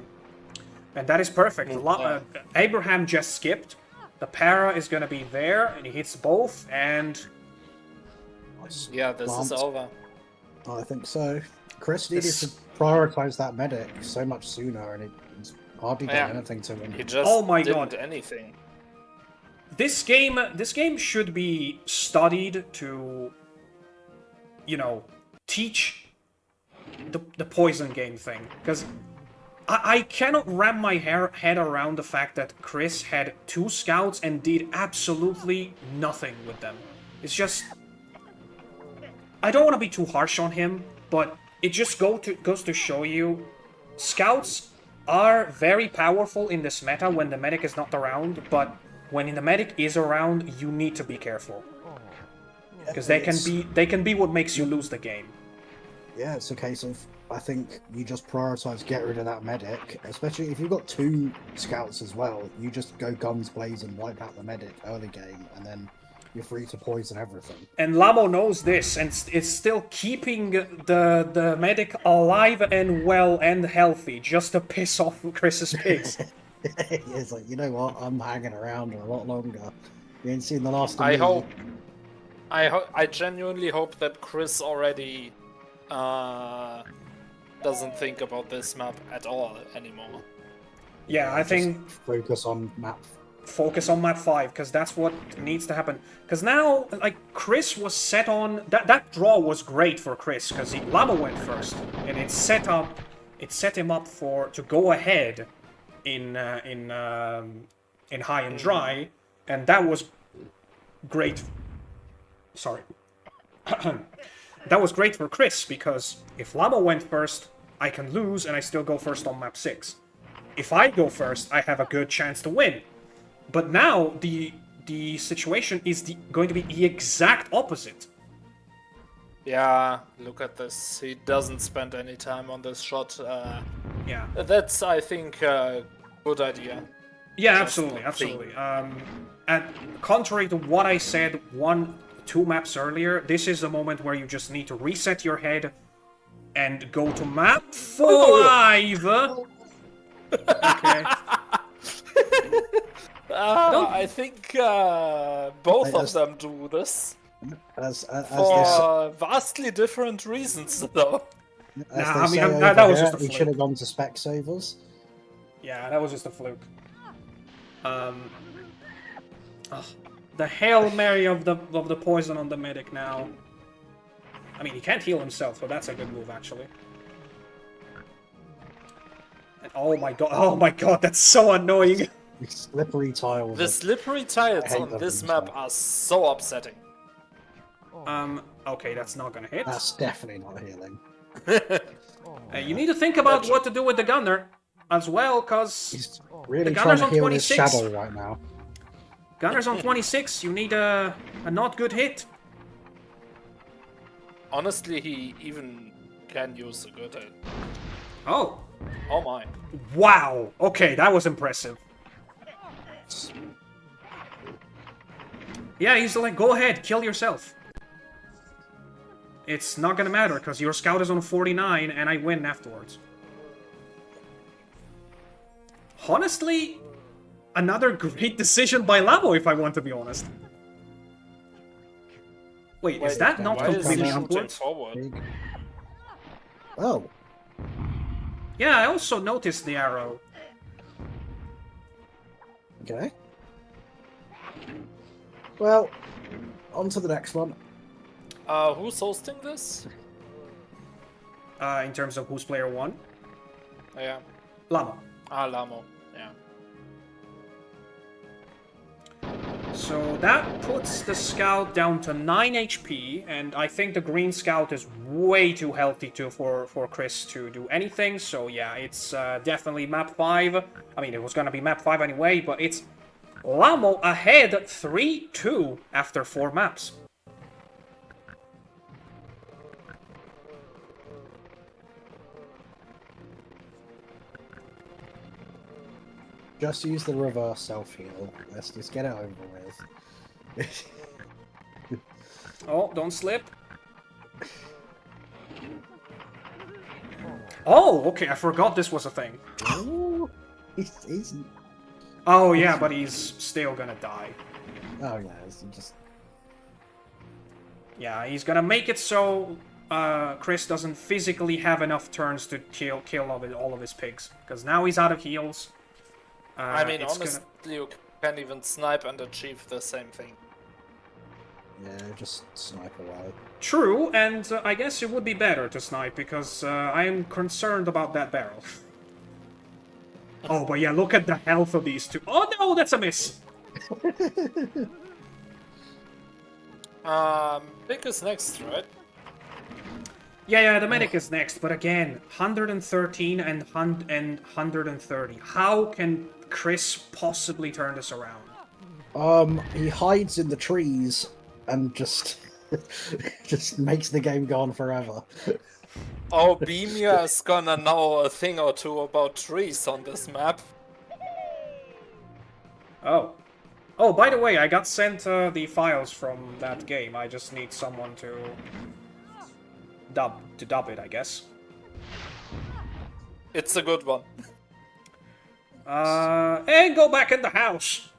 And that is perfect. Yeah. Abraham just skipped. The para is gonna be there, and he hits both, and... Yeah, this is Plant. over. I think so. Chris needed This- to prioritize that medic so much sooner, and it's hardly done Yeah. anything to him. He just Oh my didn't God. anything. This game should be studied to, you know, teach the poison game thing. Because I cannot wrap my head around the fact that Chris had 2 scouts and did absolutely nothing with them. It's just... I don't want to be too harsh on him, but it just goes to show you, scouts are very powerful in this meta when the medic is not around, but when the medic is around, you need to be careful. Because they can be what makes you lose the game. Yeah, it's a case of, I think you just prioritize get rid of that medic, especially if you've got 2 scouts as well. You just go guns blazing, wipe out the medic early game, and then you're free to poison everything. And Lamo knows this, and is still keeping the medic alive and well and healthy, just to piss off Chris's pigs. It's like, you know what, I'm hanging around a lot longer. You ain't seen the last of I me. hope. I genuinely hope that Chris already doesn't think about this map at all anymore. Yeah, I Just think focus on map. focus on map 5, because that's what needs to happen. Because now, like, Chris was set on... That draw was great for Chris, because Lamo went first, and it set him up to go ahead in high and dry, and that was great. Sorry. That was great for Chris, because if Lamo went first, I can lose, and I still go first on map 6. If I go first, I have a good chance to win. But now, the situation is going to be the exact opposite. Yeah, look at this. He doesn't spend any time on this shot. Yeah. That's, I think, a good idea. Yeah, Just absolutely, not absolutely. And contrary to what I said 2 maps earlier, this is the moment where you just need to reset your head and go to map 5. Okay. I think both of them do this As for vastly different reasons, though. As Nah, they I mean, say that over was here, just a he fluke. should have gone to Specsavers. Yeah, that was just a fluke. The Hail Mary of the poison on the medic now. I mean, he can't heal himself, so that's a good move, actually. And oh my god, that's so annoying. Slippery tiles. The slippery tiles hate on them this themselves. map are so upsetting. Okay, that's not gonna hit. That's definitely not healing. You need to think about what to do with the gunner as well, cause He's really gunner's trying to on heal his 26. shadow right now. gunner's on 26. You need a not good hit. Honestly, he even can use a good hit. Oh, Oh my. wow. Okay, that was impressive. Yeah, he's like, go ahead, kill yourself. It's not gonna matter, because your scout is on 49, and I win afterwards. Honestly, another great decision by Lamo, if I want to be honest. Wait, is that not why is he completely shooting upwards? forward? Big. Oh, Yeah, I also noticed the arrow. okay. Well, on to the next one. Who's hosting this? In terms of who's player 1. Yeah. Lamo. Lamo. Yeah. So that puts the scout down to 9 HP, and I think the green scout is way too healthy for Chris to do anything. So yeah, it's definitely map 5. I mean, it was gonna be map 5 anyway, but it's Lamo ahead 3-2 after 4 maps. Just use the reverse self-heal. Let's just get it over with. Oh, don't slip. Oh, okay, I forgot this was a thing. Ooh, he's... Oh yeah, but he's still gonna die. Oh yeah, it's just... Yeah, he's gonna make it so Chris doesn't physically have enough turns to kill all of his pigs. Because now he's out of heals. I mean, honestly, you can't even snipe and achieve the same thing. Yeah, just snipe away. True, and I guess it would be better to snipe, because I am concerned about that barrel. Oh, but yeah, look at the health of these two. Oh no, that's a miss! Pick is next, right? Yeah, the medic is next, but again, 113 and 130. How can Chris possibly turn this around? He hides in the trees and just just makes the game go on forever. Oh, Beamia is gonna know a thing or two about trees on this map. Oh. Oh, by the way, I got sent the files from that game. I just need someone to dub it, I guess. It's a good one. And go back in the house.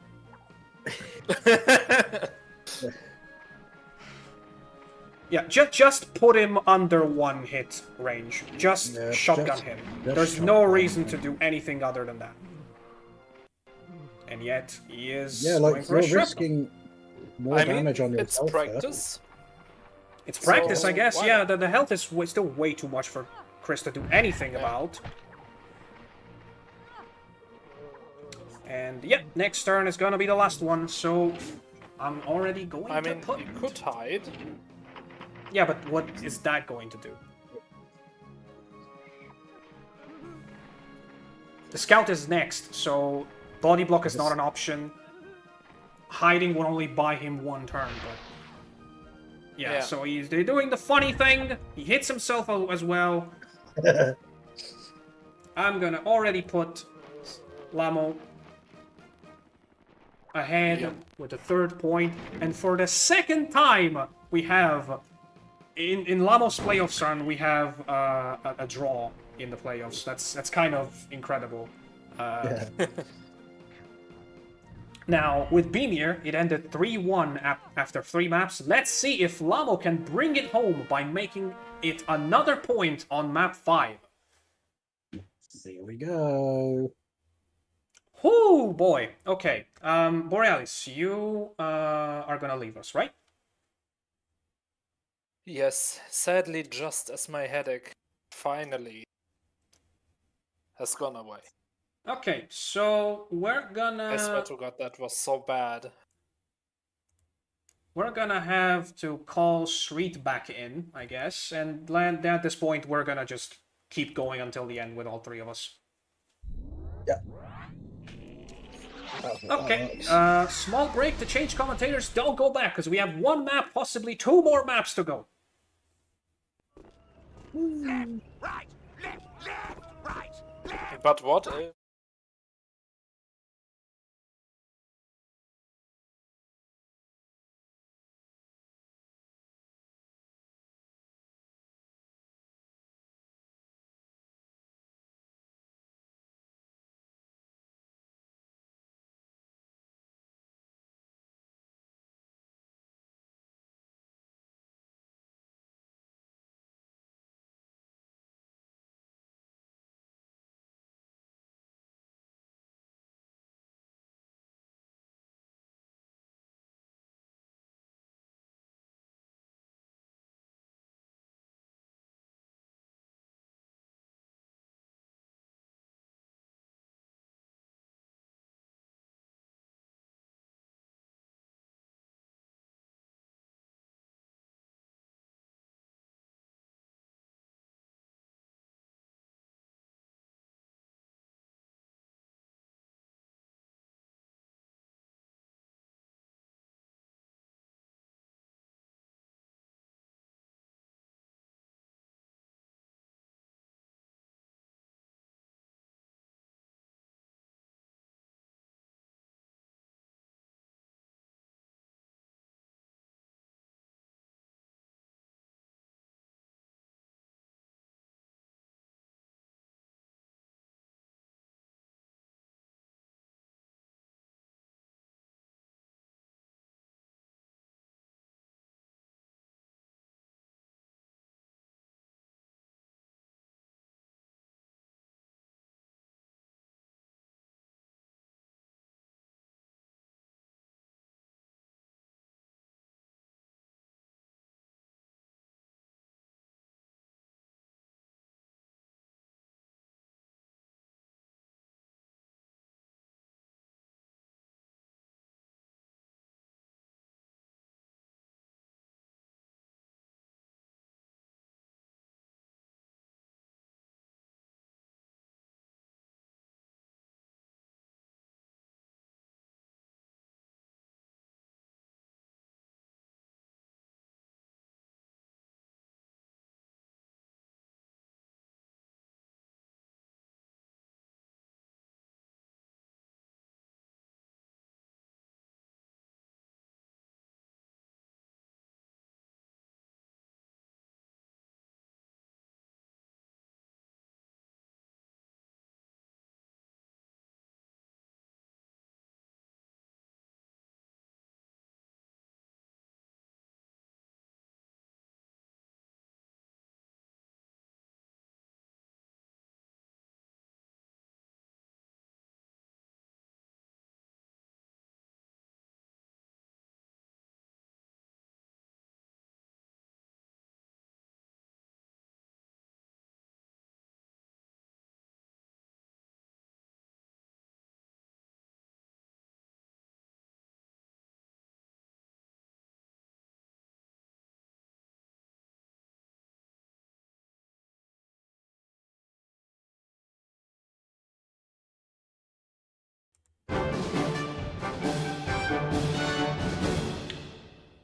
Yeah, just put him under 1 hit range. Just shotgun him. There's no reason to do anything other than that. And yet, he is going for a you're risking more damage on your it's health practice. It's practice, So, I guess. why Yeah, the health is still way too much for Chris to do anything about. And yeah, next turn is gonna be the last one, so I'm already going to put... you could hide. Yeah, but what is that going to do? The scout is next, so body block is not an option. Hiding will only buy him 1 turn, but... Yeah, so they're doing the funny thing. He hits himself as well. I'm gonna already put Lamo ahead with the 3rd point. And for the 2nd time, we have... In Lamo's playoffs run, we have a draw in the playoffs. That's kind of incredible. Now, with Beamir, it ended 3-1 after 3 maps. Let's see if Lamo can bring it home by making it another point on map 5. Here we go. Oh boy. Okay. Borealis, you are gonna leave us, right? Yes, sadly, just as my headache finally has gone away. Okay, so we're gonna... I swear to God, that was so bad. We're gonna have to call Shreet back in, I guess, and at this point we're gonna just keep going until the end with all 3 of us. Yeah. Okay, small break to change commentators. Don't go back, because we have 1 map, possibly 2 more maps to go. Right, left, right, left. But what if...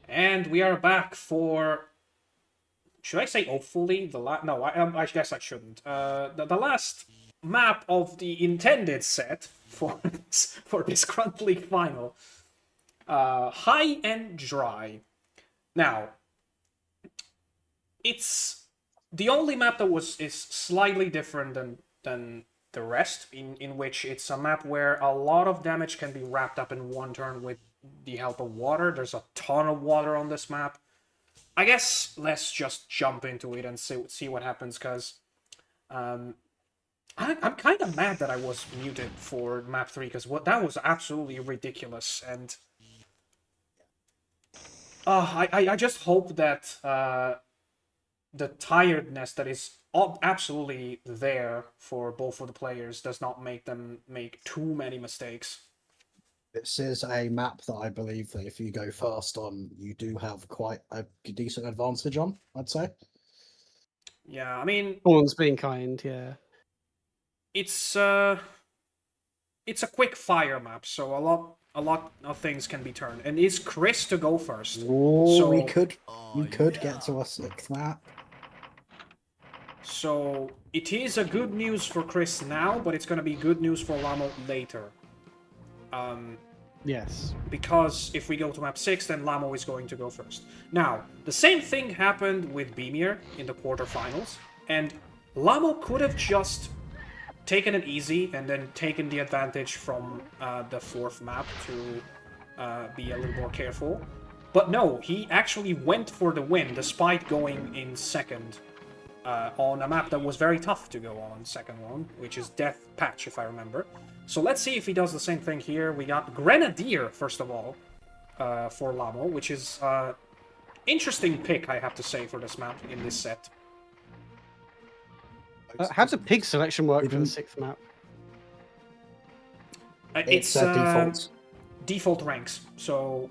And we are back for... Should I say hopefully? No, I guess I shouldn't. The last map of the intended set for this Grunt League final. High and Dry. Now, it's the only map that is slightly different than the rest, in which it's a map where a lot of damage can be wrapped up in one turn with the help of water. There's a ton of water on this map. I guess let's just jump into it and see what happens, because I'm kind of mad that I was muted for map 3, because that was absolutely ridiculous, and I just hope that the tiredness that is absolutely there for both of the players does not make them make too many mistakes. This is a map that I believe that if you go fast on, you do have quite a decent advantage on, I'd say. Yeah, I mean... Pawn's being kind, yeah. It's a quick fire map, so a lot of things can be turned. And is Chris to go first? Oh, so, we could get to a 6th map. So it is a good news for Chris now, but it's going to be good news for Lamo later. Yes. Because if we go to map 6, then Lamo is going to go first. Now, the same thing happened with Beemir in the quarterfinals, and Lamo could have just taken it easy and then taken the advantage from the 4th map to be a little more careful. But no, he actually went for the win despite going in 2nd on a map that was very tough to go on, 2nd one, which is Death Patch, if I remember. So let's see if he does the same thing here. We got Grenadier, first of all, for Lamo, which is interesting pick, I have to say, for this map in this set. How does the pig selection work for the 6th map? It's default. Default ranks. So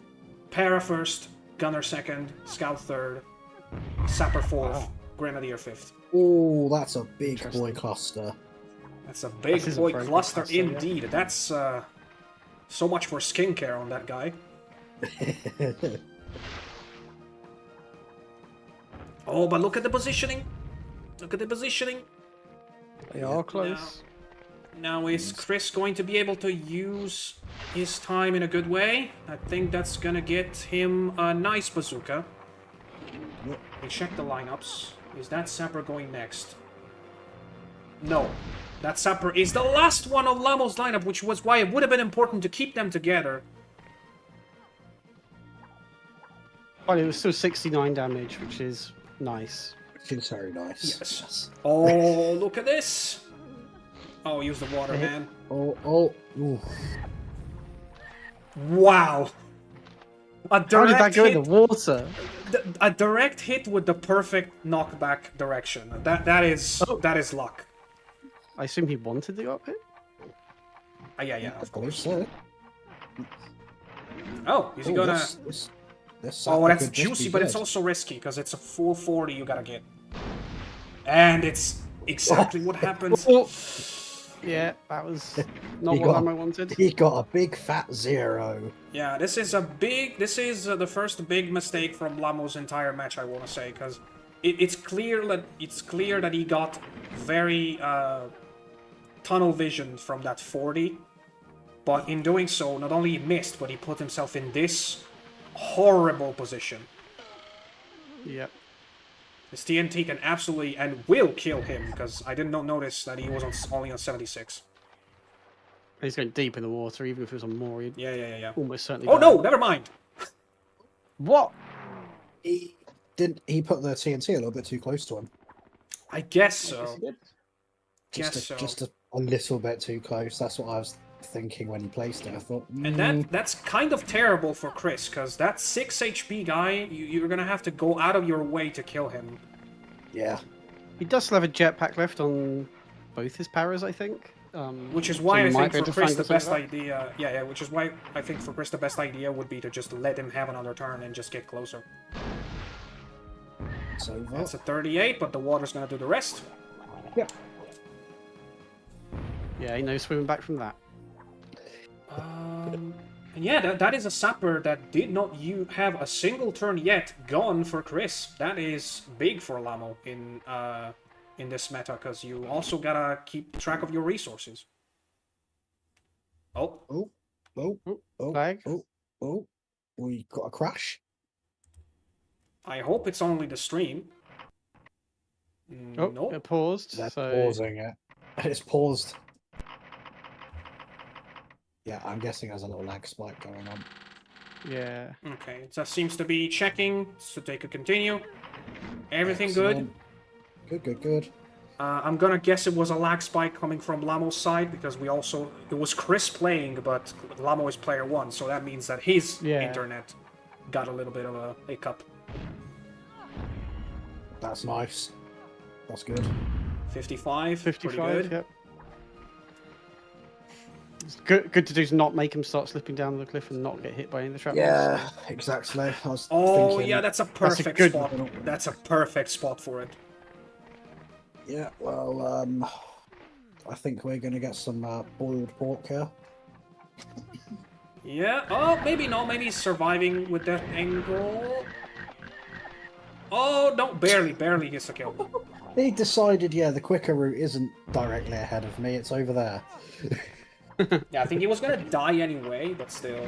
Para 1st, Gunner 2nd, Scout 3rd, Sapper 4th, Grenadier 5th. Oh, that's a big boy cluster. That's a big boy cluster indeed. Yeah. That's so much for skincare on that guy. Oh, but look at the positioning. Look at the positioning. They are close. Now is Chris going to be able to use his time in a good way? I think that's gonna get him a nice bazooka. We check the lineups. Is that Sapper going next? No. That Sapper is the last one of Lamo's lineup, which was why it would have been important to keep them together. Well, it was still 69 damage, which is nice. Which is very nice. Yes. Oh, look at this! Oh, use the water, man. Oh. Ooh. Wow! A direct How did that go hit, in the water? a direct hit with the perfect knockback direction. That is luck. I assume he wanted the up hit? Yeah, Of course, so. Oh, is he gonna... This oh, that's could just juicy, be but it's good. also risky, because it's a full 40 you gotta get. And it's exactly what happens. Oh. Yeah, that was not what I wanted. He got a big fat 0. Yeah, this is the first big mistake from Lamo's entire match, I want to say, because it's clear that he got very tunnel vision from that 40, but in doing so, not only he missed, but he put himself in this horrible position. Yep. This TNT can absolutely and will kill him, because I did not notice that he was only on 76. He's going deep in the water, even if it was on more. Yeah. Almost certainly. Oh no, never mind. What? He put the TNT a little bit too close to him. I guess so. Just a little bit too close. That's what I was thinking when he placed it. I thought, And that's kind of terrible for Chris, because that 6 HP guy, you're gonna have to go out of your way to kill him. yeah. He does still have a jetpack left on both his paras, I think. Which is why I think for Chris the best idea. idea, which is why I think for Chris the best idea would be to just let him have another turn and just get closer. So That's a 38, but the water's gonna do the rest. yeah. Yeah, ain't no swimming back from that. And yeah, that is a sapper that did not have a single turn yet gone for Chris. That is big for Lamo in this meta, because you also gotta keep track of your resources. Oh. Oh, oh, oh, Flag. oh, we got a crash. I hope it's only the stream. Oh, Nope. it paused. They're So pausing it. It's paused. Yeah, I'm guessing there's a little lag spike going on. yeah. Okay, it just seems to be checking, so they could continue. Everything good. Excellent. Good. I'm gonna guess it was a lag spike coming from Lamo's side, because it was Chris playing, but Lamo is player 1, so that means that his internet got a little bit of a hiccup. That's nice. That's good. 55, 55, pretty good. yep. It's good to do is not make him start slipping down the cliff and not get hit by any of the shrapnel. Yeah, exactly. I was Oh thinking, yeah, that's a perfect good spot. That's a perfect spot for it. Yeah, well, I think we're going to get some boiled pork here. Yeah, oh, maybe not. Maybe he's surviving with that angle. Oh, no, barely gets a kill. He decided, yeah, the quicker route isn't directly ahead of me, it's over there. Yeah, I think he was gonna die anyway, but still.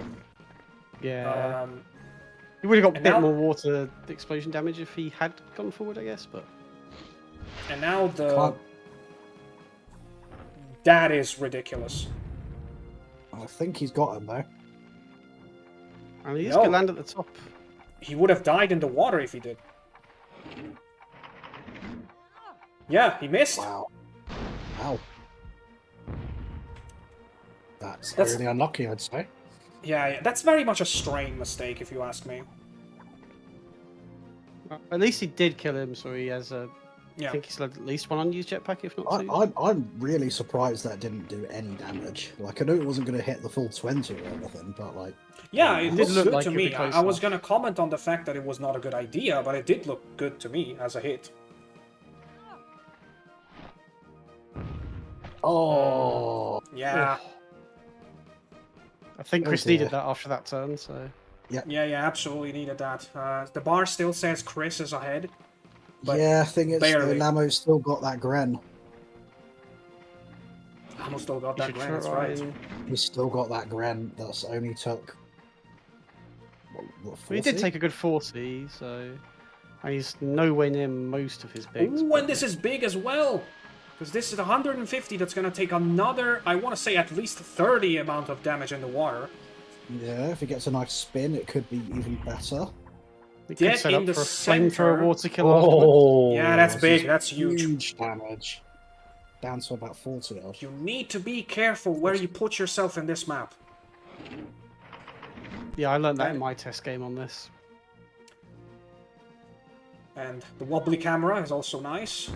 Yeah. He would have got a and bit now- more water explosion damage if he had gone forward, I guess, but... And now the... Can't- That is ridiculous. I think he's got him, though. And he is No. going to land at the top. He would have died in the water if he did. Yeah, he missed. Wow. Wow. That's That's- really unlucky, I'd say. Yeah, that's very much a strain mistake, if you ask me. At least he did kill him, so he has a... Yeah. I think he's had at least one unused jetpack, if not two. I'm really surprised that didn't do any damage. Like, I know it wasn't going to hit the full 20 or anything, but like... Yeah, it It did looked look good like to it'd be me. close I was enough. gonna comment on the fact that it was not a good idea, but it did look good to me as a hit. Oh! Yeah, I think Oh Chris dear. needed that after that turn, so... yeah, absolutely needed that. The bar still says Chris is ahead. But yeah, thing is, barely. Lamo's still got that Gren. Almost still got You that should grand, that's try right. and- He's still got that Gren that's only took... What, Well, he did 40? take a good 40, so... And he's nowhere near most of his bigs. Ooh, but- and this is big as well! Because this is 150 that's gonna take another, I want to say at least 30 amount of damage in the water. Yeah, if he gets a nice spin, it could be even better. He could Get set in up the for a center. flamethrower water kill afterwards. Yeah, that's this big, is that's huge. Huge damage. Down to about 40 odd. You need to be careful where you put yourself in this map. Yeah, I learned that in my test game on this. And the wobbly camera is also nice.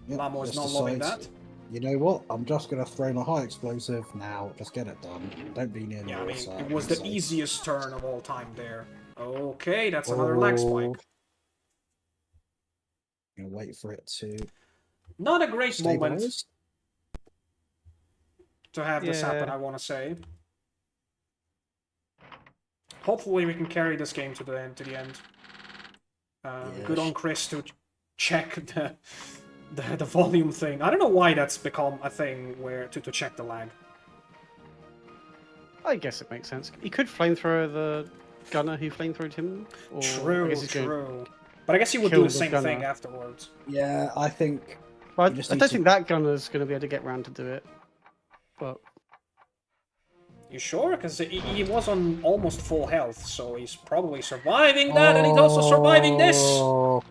Yep, Lamo is just not loving decides, that. You know what? I'm just going to throw my high explosive now. Just get it done. Don't be near the Yeah, I mean, water. it was the So- easiest turn of all time there. Okay, that's another lag spike. Gonna wait for it to Not a great moment stabilize. to have this Yeah. happen, I want to say. Hopefully we can carry this game to the end. Good on Chris to check the volume thing. I don't know why that's become a thing where to check the lag. I guess it makes sense. He could flamethrower the gunner who flamethrowed him. Or I True, guess he's gonna- true. But I guess he would kill do the the same gunner. thing afterwards. Yeah, I think. But You just I need don't to- think that gunner's going to be able to get round to do it. But You sure? Because he was on almost full health, so he's probably surviving that, and he's also surviving this! Oh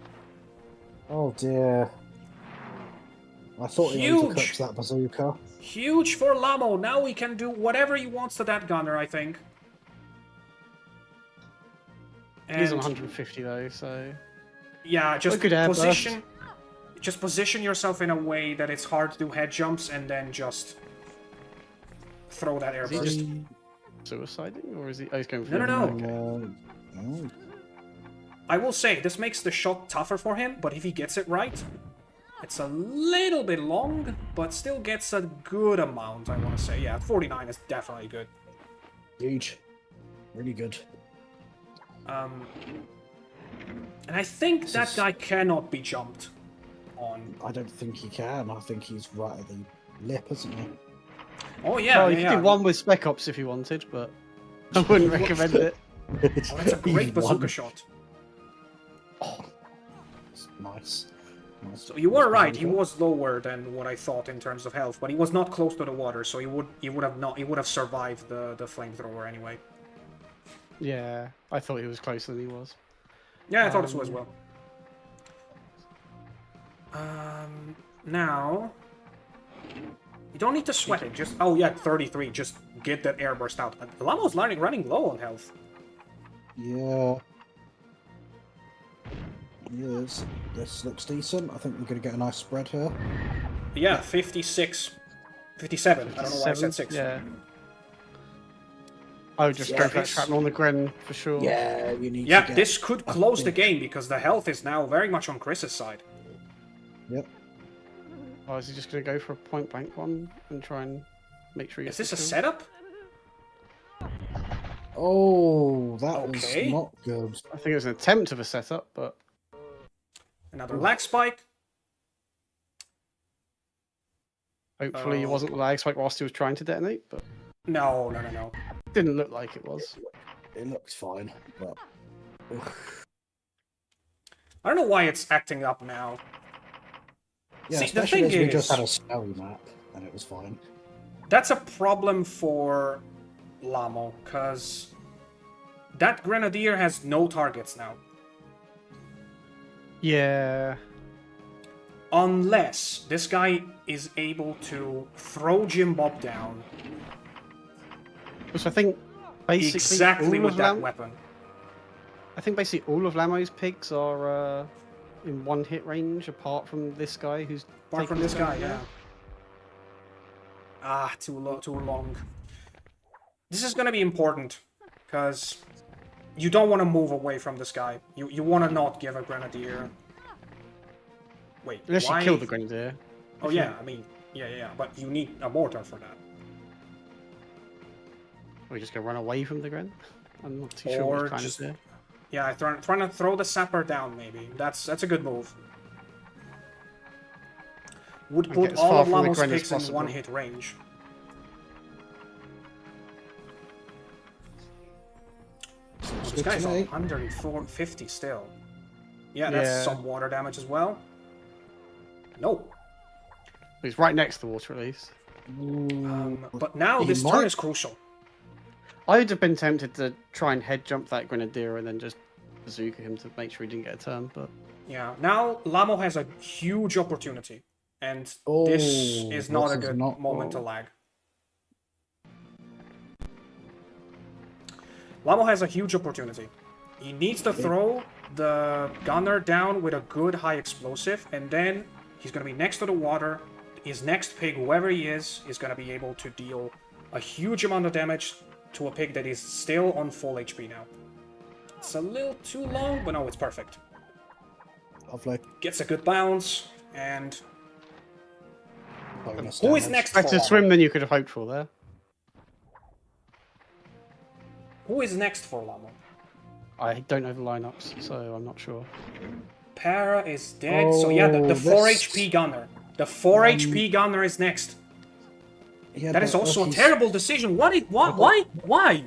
dear. I thought he Huge. overcooked that bazooka. Huge for Lamo. Now he can do whatever he wants to that gunner, I think. he's on And 150 though, so... yeah, just Look at that position yourself in a way that it's hard to do head jumps, and then just throw that Is he airburst. just suiciding? Or is he... Oh, he's going for No, no, it. no. Okay. Oh. I will say, this makes the shot tougher for him, but if he gets it right, it's a little bit long, but still gets a good amount, I want to say. Yeah, 49 is definitely good. Huge. Really good. And I think that guy cannot be jumped on. I don't think he can. I think he's right at the lip, isn't he? Oh yeah, Well, you yeah, could do one with Spec Ops if you wanted, but I wouldn't recommend it. Oh, that's a great bazooka shot. Oh, nice. So you were right. He was lower than what I thought in terms of health, but he was not close to the water, so he would have survived the flamethrower anyway. Yeah, I thought he was closer than he was. Yeah, I thought so as well. Now you don't need to sweat it. Just 33. Just get that airburst out. Lamo's running low on health. Yeah. Yes, this looks decent. I think we're going to get a nice spread here. Yeah, 56. 57. I don't know why I said 6. Yeah. I would just go for that shrapnel on the Gren for sure. Yeah, you need to Yeah, get this could close the game because the health is now very much on Chris's side. Yep. Oh, is he just going to go for a point blank one and try and make sure he Is gets this a the kill? setup? Oh, that was Okay. not good. I think it was an attempt of a setup, but Another lag spike. hopefully it wasn't a lag spike whilst he was trying to detonate, but No. didn't look like it was. It looks fine, but I don't know why it's acting up now. yeah, See, the especially thing as we just is- had a snowy map and it was fine. That's a problem for Lamo, because that Grenadier has no targets now. Yeah. Unless this guy is able to throw Jim Bob down Which I think basically exactly all with of that weapon. I think basically all of Lamo's pigs are in one hit range, apart from this guy who's. Apart taking from this the guy, gun yeah. now. Ah, too long. This is gonna be important, because you don't want to move away from this guy. You want to not give a Grenadier... Wait, Unless why? you kill the Grenadier. Oh yeah, I mean, yeah, but you need a mortar for that. Or you just gonna run away from the Gren? I'm not too sure what Or he's trying just- to do. Yeah, trying to throw the sapper down, maybe. That's a good move. Would And put get as all far of from the Lamo's Gren as picks in possible. one-hit range. Oh, this Good guy's to me. 150 still. Yeah, that's Yeah. some water damage as well. No. He's right next to the water at least. But now He this might- turn is crucial. I would have been tempted to try and head jump that Grenadier and then just bazooka him to make sure he didn't get a turn, but Yeah, now Lamo has a huge opportunity. And this Oh, is not this a is good not- moment to lag. Lamo has a huge opportunity. He needs to throw the gunner down with a good high explosive, and then he's going to be next to the water. His next pig, whoever he is going to be able to deal a huge amount of damage to a pig that is still on full HP now. It's a little too long, but no, it's perfect. Lovely. Gets a good bounce, and Bonus who is damage. next for better Lamo? swim than you could have hoped for there. Who is next for Lamo? I don't know the lineups, so I'm not sure. Para is dead, so yeah, the 4 this- HP gunner. The 4 HP gunner is next. Yeah, That is but also a he's- terrible decision. Why?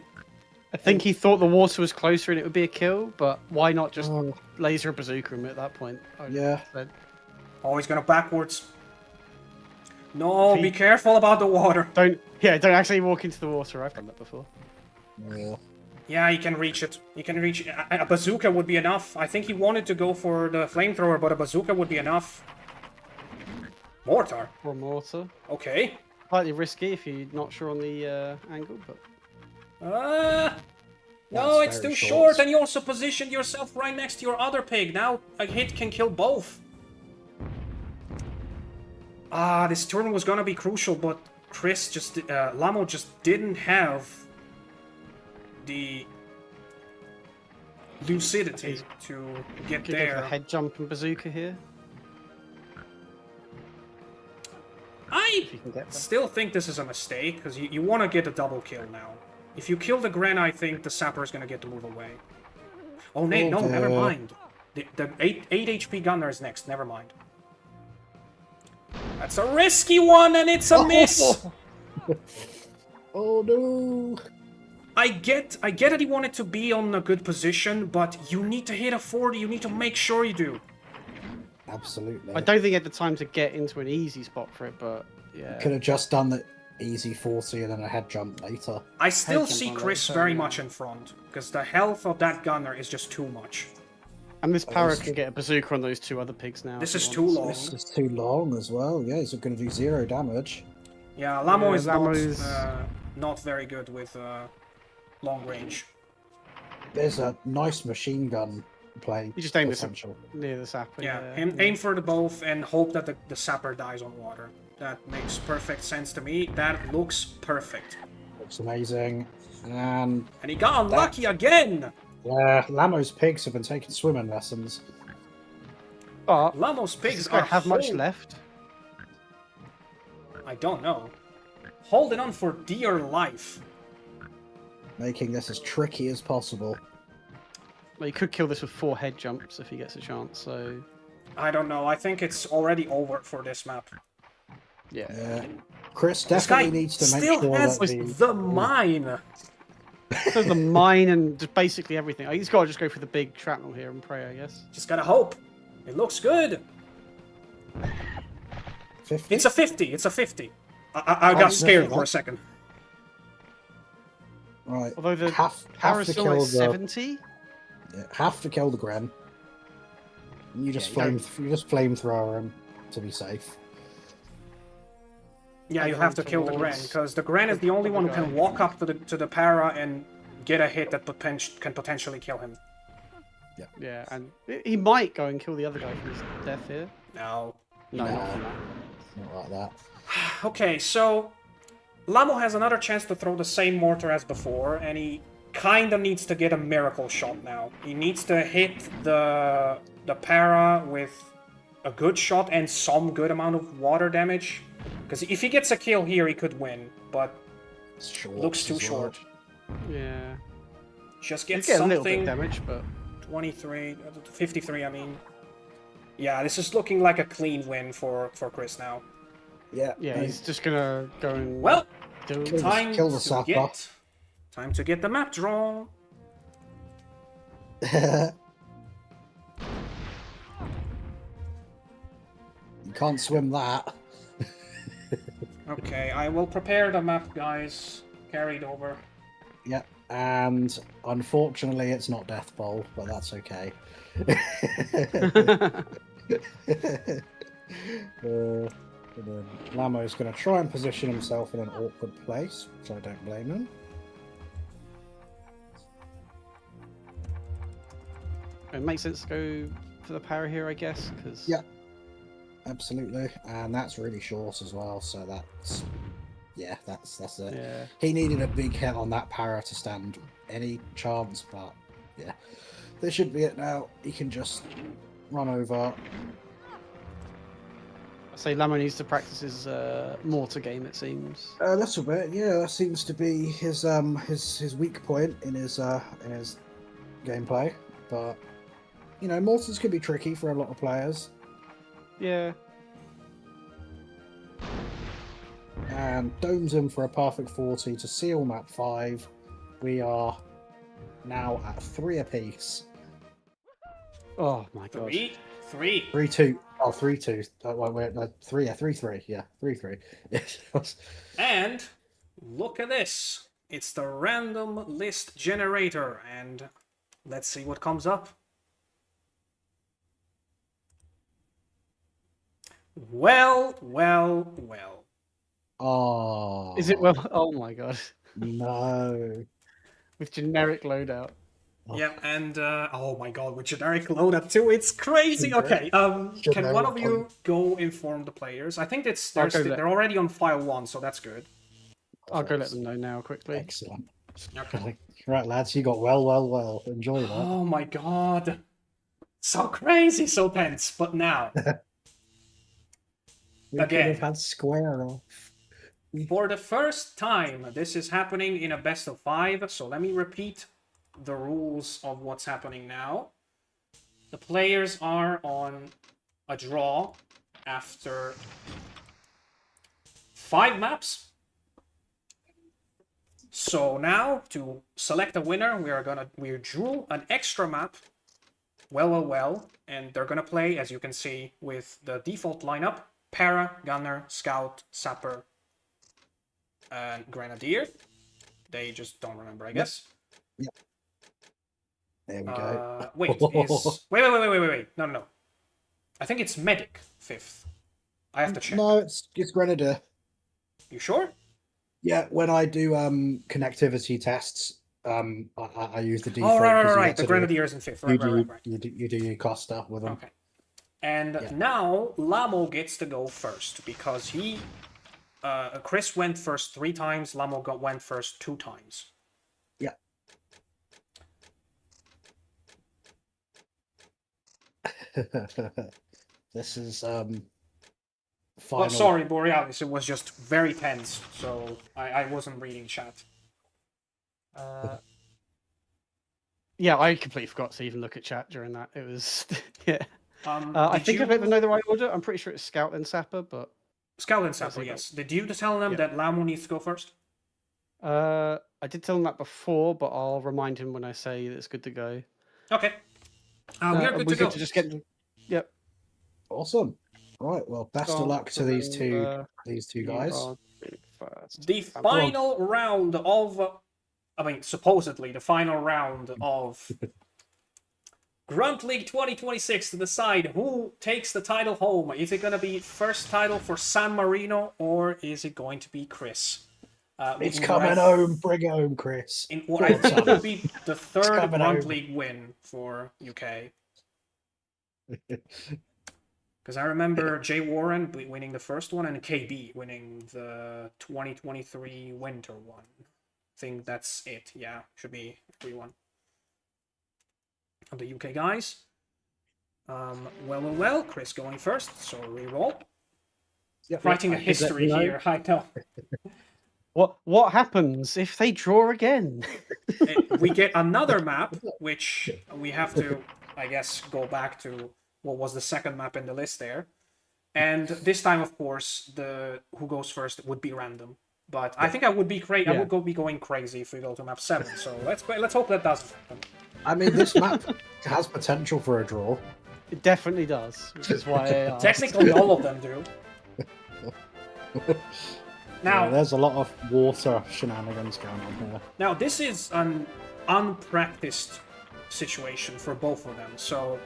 I think he thought the water was closer and it would be a kill, but why not just Oh. laser bazooka him at that point? I Yeah. said. Oh, he's gonna backwards. No, He- be careful about the water. Don't actually walk into the water. I've done that before. Yeah. Yeah, he can reach it. He can reach it. A bazooka would be enough. I think he wanted to go for the flamethrower, but a bazooka would be enough. Mortar. Or mortar. Okay. Slightly risky if you're not sure on the angle, but No, That's it's very too short. short, and you also positioned yourself right next to your other pig. Now a hit can kill both. Ah, this turn was gonna be crucial, but Lamo just didn't have the lucidity to get could go for the there. head jump and bazooka here. I If you can get there. still think this is a mistake, because you want to get a double kill now. If you kill the Gren, I think the Sapper is gonna get to move away. Oh, no, Okay. never mind. The 8 HP Gunner is next, never mind. That's a risky one, and it's a miss! Oh no! I get that he wanted to be on a good position, but you need to hit a 40, you need to make sure you do. Absolutely. I don't think he had the time to get into an easy spot for it, but yeah. Could have just done the easy 40 and then a head jump later. I still Head jump see on Chris later, very yeah. much in front, because the health of that Gunner is just too much. And this Para is- can get a bazooka on those 2 other pigs now. This if is he too wants. long. This is too long as well. Yeah, he's going to do 0 damage. Yeah, Lamo Yeah, is Lamo's- not very good with long range. There's a nice machine gun play You just aim this potential. near the sapper. Yeah, aim for the both and hope that the Sapper dies on water. That makes perfect sense to me. That looks perfect. Looks amazing. And And he got unlucky again! yeah, Lamo's pigs have been taking swimming lessons. But Lamo's does pigs this guy are have much hold- left? I don't know. Holding on for dear life. Making this as tricky as possible. Well, he could kill this with 4 head jumps if he gets a chance, so... I don't know. I think it's already over for this map. Yeah. Yeah. Chris This guy definitely needs to make still sure has that the mine. So the mine and just basically everything. He's got to just go for the big shrapnel here and pray, I guess. Just gotta hope. It looks good. 50. It's a 50. It's a 50. I got scared for a second. Right. Although the have to Parasol kill is the 70? yeah, have to kill the Gren. You just Yeah, you flamethrower him to be safe. Yeah, you I'm have to going kill the Gren, towards because the Gren is the only one who can walk up to the Para and get a hit that can potentially kill him. Yeah, and he might go and kill the other guy from his death here. No. No, No. not from that. Not like that. Okay, so Lamo has another chance to throw the same mortar as before, and he kinda needs to get a miracle shot now. He needs to hit the Para with a good shot and some good amount of water damage. Because if he gets a kill here, he could win, but It's short looks too as well. short. Yeah. Just You get get a little bit something. of damage, but 23, 53, I mean. Yeah, this is looking like a clean win for Chris now. Yeah. yeah, he's just gonna go and Well, do time kill the to Sapper. get the map draw. You can't swim that. Okay, I will prepare the map, guys. Carried over. Yeah. And unfortunately, it's not Death Bowl, but that's okay. And then Lamo's going to try and position himself in an awkward place, which I don't blame him. It makes sense to go for the Para here, I guess, because Yeah. Absolutely, and that's really short as well. So that's that's it. yeah. He needed a big hit on that Para to stand any chance, but yeah, this should be it now. He can just run over. I say Lamo needs to practice his mortar game. It seems. A little bit, yeah. That seems to be his weak point in his gameplay. But you know, mortars can be tricky for a lot of players. Yeah. And domes him for a perfect 40 to seal map 5. We are now at 3 apiece. Oh my god. 3. 3-2. Oh, 3-2. Wait, 3, yeah, 3-3. Yeah, 3-3. Yes. And look at this. It's the random list generator, and let's see what comes up. Well. Oh. Is it well? Oh my god. No. With generic loadout. Oh. Yeah, and oh my god, with generic loadout too, it's crazy. Okay, can one of you go inform the players? I think they're already on file 1, so that's good. I'll go let them know now quickly. Excellent. Okay. Right, lads, you got well. Enjoy that. Oh my god, so crazy, so tense. But now, We could again. have had square off. For the first time, this is happening in a best of 5, so let me repeat the rules of what's happening now. The players are on a draw after 5 maps. So now, to select a winner, we drew an extra map. Well, and they're gonna play, as you can see, with the default lineup: Para, Gunner, Scout, Sapper, and Grenadier. They just don't remember, I guess. Yep. There we go. Wait, wait. No. I think it's Medic 5th. I have to check. No, it's Grenadier. You sure? Yeah, when I do connectivity tests, I use the default. Oh, right. The Grenadier is in 5th. Right. You do your Costa with them. Okay. And now Lamo gets to go first because he... Chris went first 3 times, Lamo went first 2 times. Yeah. This is final. Well, sorry, Borealis, it was just very tense, so I wasn't reading chat. Yeah, I completely forgot to even look at chat during that. It was yeah. I Did think you- I don't know the right order. I'm pretty sure it's Scout and Sapper, but Scout and Sapper, yes. Did you tell them that Lamo needs to go first? I did tell him that before, but I'll remind him when I say that it's good to go. Okay. We are good to go. Just get. Yep. Awesome. Right. Well, best of luck to these two guys. The final round of... supposedly the final round of Grunt League 2026 to decide who takes the title home. Is it going to be first title for San Marino, or is it going to be Chris? It's coming home. Bring it home, Chris. In what I think will be the 3rd Grunt League win for UK. Because I remember Jay Warren winning the first one and KB winning the 2023 winter one. I think that's it. Yeah, should be everyone of the UK guys. Well. Chris going first, so reroll. Yep, Writing a history here. I know. What happens if they draw again? We get another map, which we have to, I guess, go back to what was the second map in the list there. And this time, of course, the who goes first would be random. But I think I would be crazy. I would be going crazy if we go to map 7. So let's hope that doesn't happen. I mean, this map has potential for a draw. It definitely does, which is why I asked. Technically, all of them do. Now, there's a lot of water shenanigans going on here. Now, this is an unpracticed situation for both of them. So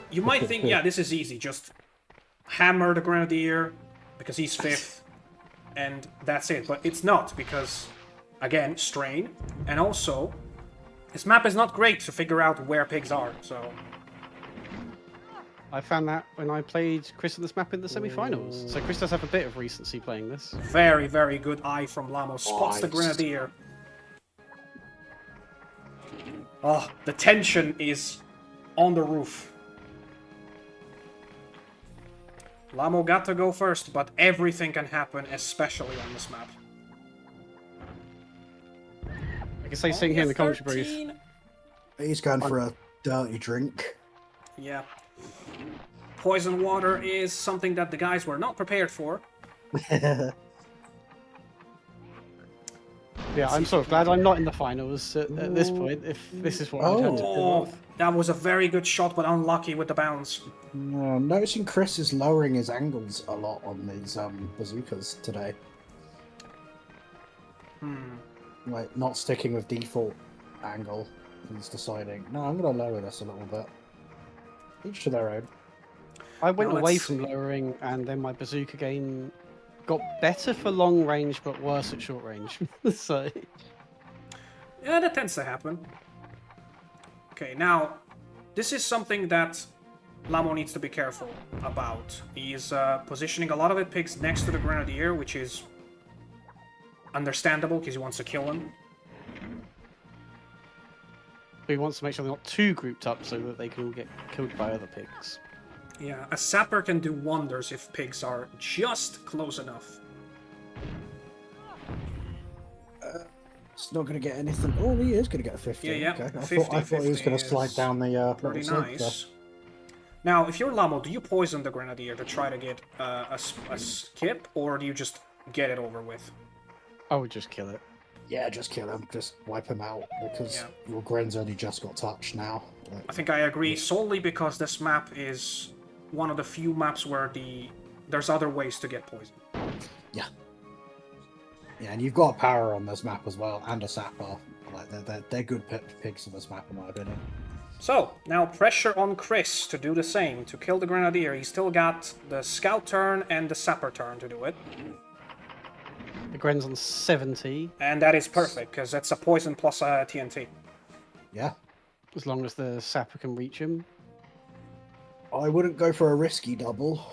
you might think, yeah, this is easy. Just hammer the Grenadier because he's 5th. And that's it. But it's not, because, again, strain. And also, this map is not great to figure out where pigs are, so... I found that when I played Chris on this map in the semi-finals. So Chris does have a bit of recency playing this. Very, very good eye from Lamo. Spots the Grenadier. Oh, the tension is on the roof. Lamo got to go first, but everything can happen, especially on this map. I guess he's sitting here in the commentary booth. He's going for a dirty drink. Yeah. Poison water is something that the guys were not prepared for. Yeah, I'm sort of glad I'm not in the finals at this point, if this is what I'd had to pull off. That was a very good shot, but unlucky with the bounce. I'm noticing Chris is lowering his angles a lot on these bazookas today. Like, not sticking with default angle. He's deciding, no, I'm going to lower this a little bit. Each to their own. I went away from lowering, and then my bazooka game got better for long range, but worse at short range. So, yeah, that tends to happen. Okay, now, this is something that Lamo needs to be careful about. He's positioning a lot of it pigs next to the Grenadier, which is understandable because he wants to kill him. he wants to make sure they're not too grouped up so that they can all get killed by other pigs. Yeah, a sapper can do wonders if pigs are just close enough. It's not going to get anything. Oh, he is going to get a 50. Yeah, yeah. Okay. 50, I thought he was going to 50 slide is down the pretty little slope nice. Now, if you're Lamo, do you poison the Grenadier to try to get a skip, or do you just get it over with? I would just kill it. Yeah, just kill him. Just wipe him out because Yeah. your Gren's only just got touched now. Like, I think I agree solely because this map is one of the few maps where there's other ways to get poison. yeah. Yeah, and you've got power on this map as well, and a sapper. Like they're good picks on this map, in my opinion. So, now pressure on Chris to do the same, to kill the Grenadier. He's still got the Scout turn and the Sapper turn to do it. The Gren's on 70, And that is perfect, because that's a poison plus a TNT. Yeah. as long as the sapper can reach him. I wouldn't go for a risky double.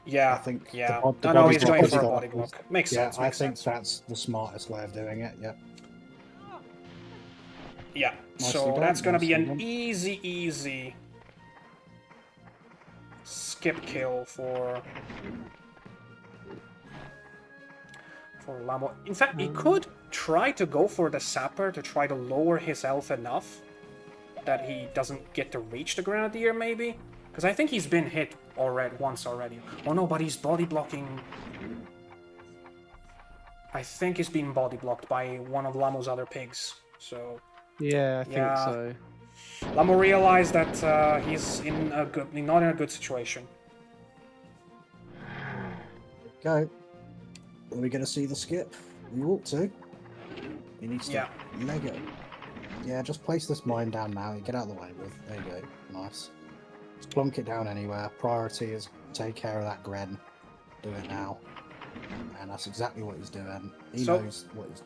Yeah, I think yeah. the No, body he's block going is for a the- body block. Makes Yeah, sense, I makes think sense. that's the smartest way of doing it, yeah. Yeah, Nicely so done, that's gonna be nicely an done. easy skip kill for Lamo. In fact, he could try to go for the Sapper to try to lower his health enough that he doesn't get to reach the Grenadier, maybe? Because I think he's been hit once already. Oh no, but he's body blocking. I think he's being body blocked by one of Lamo's other pigs. So Yeah, I think Yeah. so. Lamo realized that he's not in a good situation. Go. Are we going to see the skip? We ought to. He needs to Yeah. leg it. Yeah, just place this mine down now. You get out of the way with. There you go. Nice. Just plonk it down anywhere. Priority is take care of that Gren. Do it now. And that's exactly what he's doing. He So- knows what he's.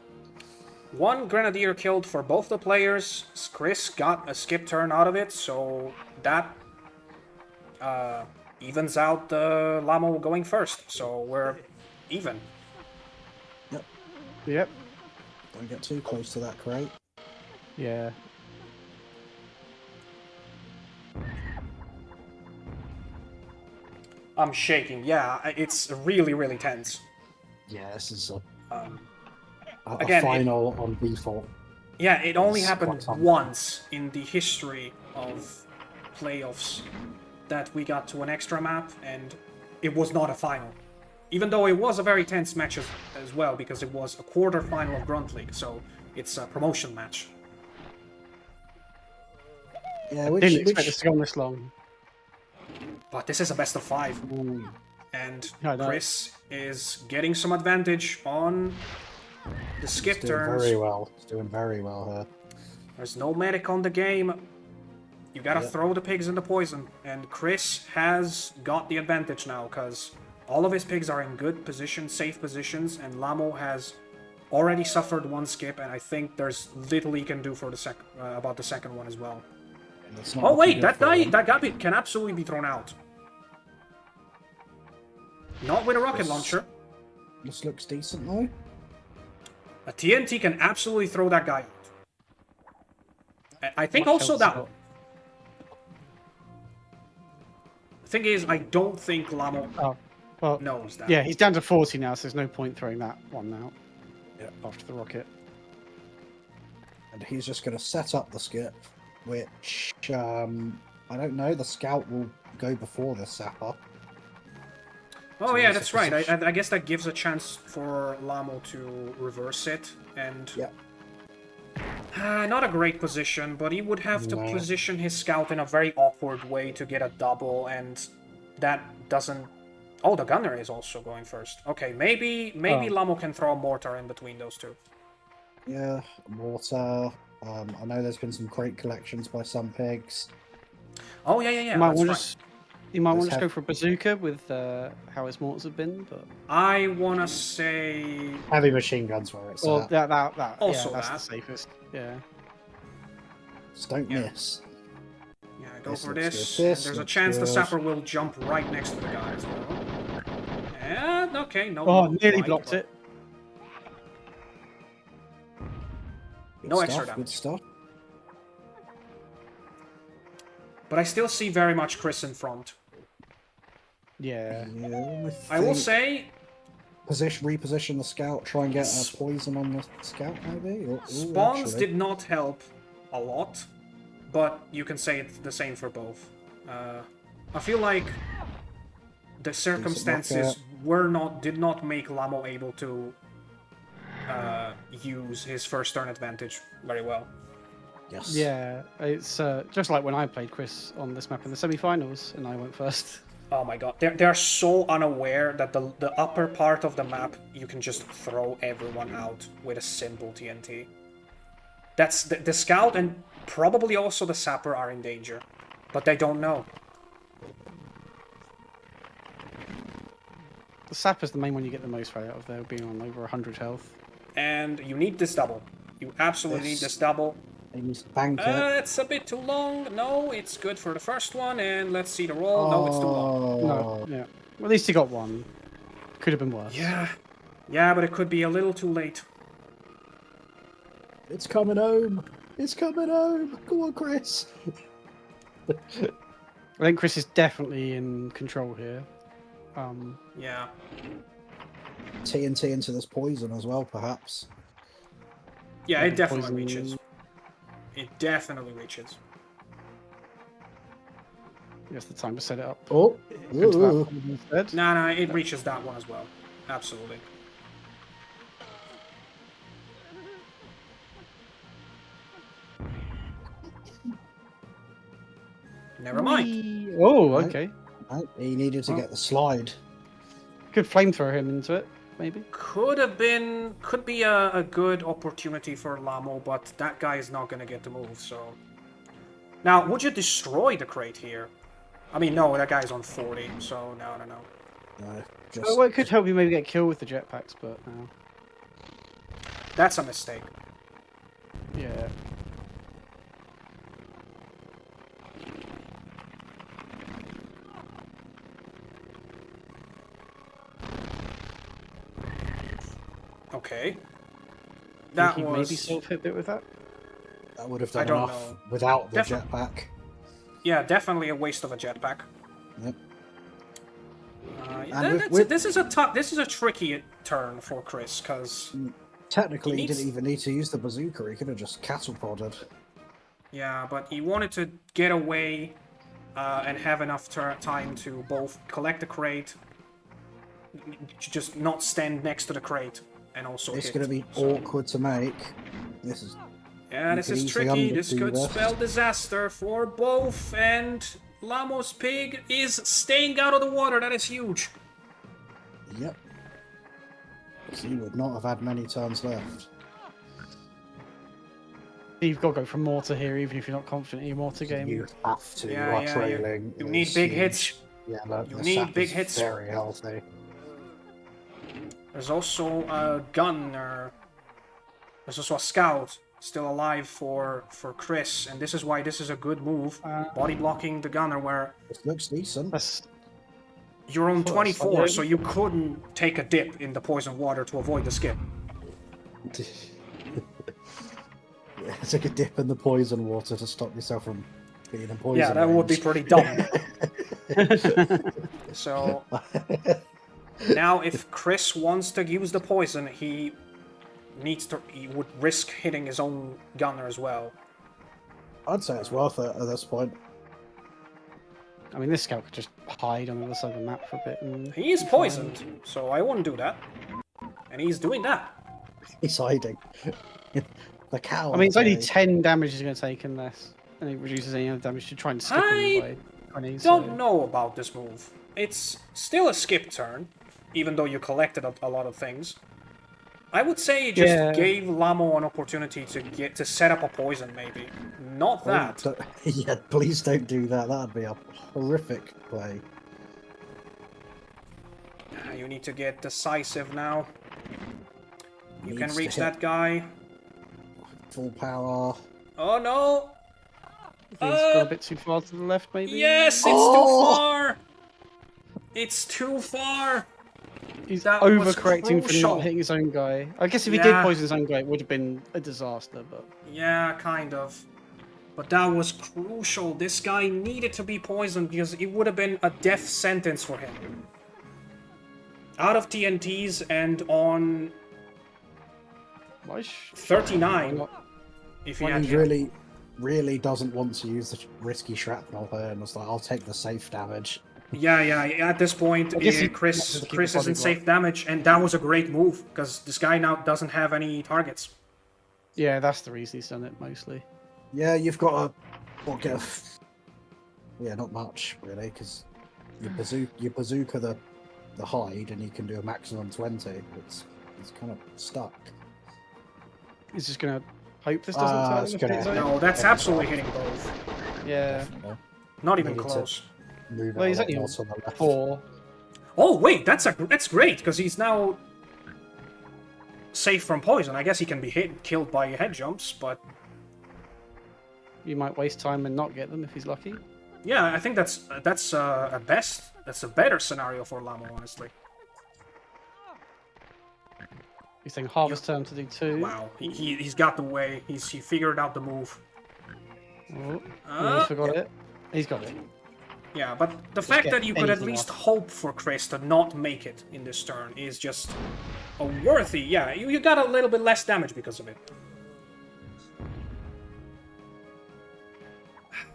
One Grenadier killed for both the players. Chris got a skip turn out of it, so that evens out the Lamo going first. So we're even. Yep. Don't get too close to that crate. Yeah. I'm shaking. Yeah, it's really, really tense. Yeah, this is Um, a Again, final on default. yeah, it only It's happened quite something. once in the history of playoffs that we got to an extra map, and it was not a final. Even though it was a very tense match as well, because it was a quarter-final of Grunt League, so it's a promotion match. Yeah, Didn't expect this to go on this long. But this is a best of 5, Ooh, and I know. Chris is getting some advantage on the skip he's doing turns. very well. He's doing very well here. There's no medic on the game. You gotta Yep. throw the pigs in the poison. And Chris has got the advantage now, because all of his pigs are in good positions, safe positions, and Lamo has already suffered one skip, and I think there's little he can do for the about the second one as well. And it's not Oh looking wait, good that for him. guy can absolutely be thrown out. Not with a rocket This- launcher. This looks decent though. A TNT can absolutely throw that guy out. I think What also else that. got? The thing is, I don't think Lamo Oh, well, knows that. yeah, he's down to 40 now, so there's no point throwing that one out. Yeah. After the rocket. And he's just going to set up the skip, which I don't know. The scout will go before the sapper. Oh So yeah, it's a that's right. position- I guess that gives a chance for Lamo to reverse it, and Yeah. not a great position, but he would have to No. position his scout in a very awkward way to get a double, and that doesn't. Oh, the gunner is also going first. Okay, maybe Oh. Lamo can throw a mortar in between those two. Yeah, mortar. I know there's been some crate collections by some pigs. Oh yeah, you might that's want right. to just, you might want Let's to just go have- for a bazooka with how his mortars have been, but I wanna say Heavy machine guns where it's well, at. that Also yeah, that's that. the safest. Yeah. Just don't Yeah. miss. yeah, go This for looks this. good. And This there's a looks chance the good. sapper will jump right next to the guy as well. And okay, no. Oh, not nearly quite, blocked but- it. Good No stuff, extra Good damage. stuff. But I still see very much Chris in front. Yeah. Yeah, I will think- say, reposition the scout, try and get a poison on the scout, maybe? Spawns Actually, did not help a lot, but you can say it's the same for both. I feel like the circumstances did not make Lamo able to use his first turn advantage very well. Yes. Yeah, it's just like when I played Chris on this map in the semi-finals, and I went first. Oh my god, they're so unaware that the upper part of the map you can just throw everyone out with a simple TNT. That's the scout and probably also the sapper are in danger, but they don't know. The sapper's the main one you get the most value out of there, being on over 100 health. And you need this double. You absolutely need this double. He needs to bank it. It's a bit too long. No, it's good for the first one, and let's see the roll. No, it's too long. No, yeah. Well, at least he got one. Could have been worse. Yeah, but it could be a little too late. It's coming home. It's coming home. Come on, Chris. I think Chris is definitely in control here. Yeah. TNT into this poison as well, perhaps. Yeah, it definitely Poison. reaches. It definitely reaches. Yes, the time to set it up. Oh, Go to that ooh. one instead. No, it reaches that one as well. Absolutely. Never mind. Oh, Right. okay. He needed to get the slide. Could flamethrower him into it, maybe. Could be a good opportunity for Lamo, but that guy is not gonna get the move, so. Now, would you destroy the crate here? I mean, no, that guy's on 40, so no. No, just Well, it could help you maybe get killed with the jetpacks, but no. That's a mistake. Yeah. Okay. Think That he was... maybe self-hit it with that. that would have I done don't enough know. without the Defi- jetpack. Yeah, definitely a waste of a jetpack. Yep. This is a tricky turn for Chris, because... Technically, he needs- didn't even need to use the bazooka. He could have just cattle prodded. Yeah, but he wanted to get away and have enough time to both collect the crate, just not stand next to the crate, and also It's hit. going to be So- awkward to make. This is Yeah, you this could is easily tricky. This undo could this. spell disaster for both, and Lamo's pig is staying out of the water. That is huge. Yep. So you would not have had many turns left. You've got to go for mortar here, even if you're not confident in your mortar game. You have to. Yeah, you are yeah, trailing. you It need is big huge. hits. Yeah, look, You the need sap big is hits. Very healthy. There's also a gunner. There's also a scout still alive for Chris, and this is why this is a good move. Body blocking the gunner, where This looks decent. That's you're on Of course, 24, yeah. so you couldn't take a dip in the poison water to avoid the skip. Yeah, take a dip in the poison water to stop yourself from being in poison. Yeah, that would be range. pretty dumb. So now, if Chris wants to use the poison, he would risk hitting his own gunner as well. I'd say it's worth it at this point. I mean, this scout could just hide on the other side of the map for a bit. And He is poisoned, so I wouldn't do that. And he's doing that. He's hiding. The cow. I mean, it's only okay. 10 damage he's going to take unless and it reduces any other damage to try and skip him by 20. Don't know about this move. It's still a skip turn, even though you collected a lot of things. I would say you just Yeah. gave Lamo an opportunity to set up a poison, maybe. Not Oh, that. yeah, please don't do that. That'd be a horrific play. You need to get decisive now. You can Needs to reach hit that guy. full power. Oh no! He's gone a bit too far to the left, maybe? Yes, it's Oh! too far! It's too far! He's That was overcorrecting for crucial. not hitting his own guy. I guess if he Yeah. did poison his own guy, it would have been a disaster, but... Yeah, kind of. But that was crucial. This guy needed to be poisoned because it would have been a death sentence for him. Out of TNTs and on Why 39. Why If he When had he really doesn't want to use the risky shrapnel here, and it's like, I'll take the safe damage. yeah. At this point, I guess he Chris wanted to keep Chris the is in body safe damage, and that was a great move because this guy now doesn't have any targets. Yeah, that's the reason he's done it mostly. Yeah, you've got to yeah, not much really, because you bazooka the hide, and you can do a maximum 20. It's kind of stuck. He's just gonna hope this doesn't turn it's into gonna- hit zone. No, that's Yeah, absolutely sorry. hitting both. Yeah. Definitely. Not even Needed to- close. Move Well, it he's a lot only more to the left. 4. Oh wait, that's great because he's now safe from poison. I guess he can be killed by head jumps, but You might waste time and not get them if he's lucky. yeah, I think that's a better scenario for Lamo, honestly. He's saying harvest term to do 2. Wow, he's got the way. He figured out the move. Oh, no, he forgot it. He's got it. Yeah, but the fact get that you could at anything least off. hope for Chris to not make it in this turn is just a worthy. Yeah, you got a little bit less damage because of it.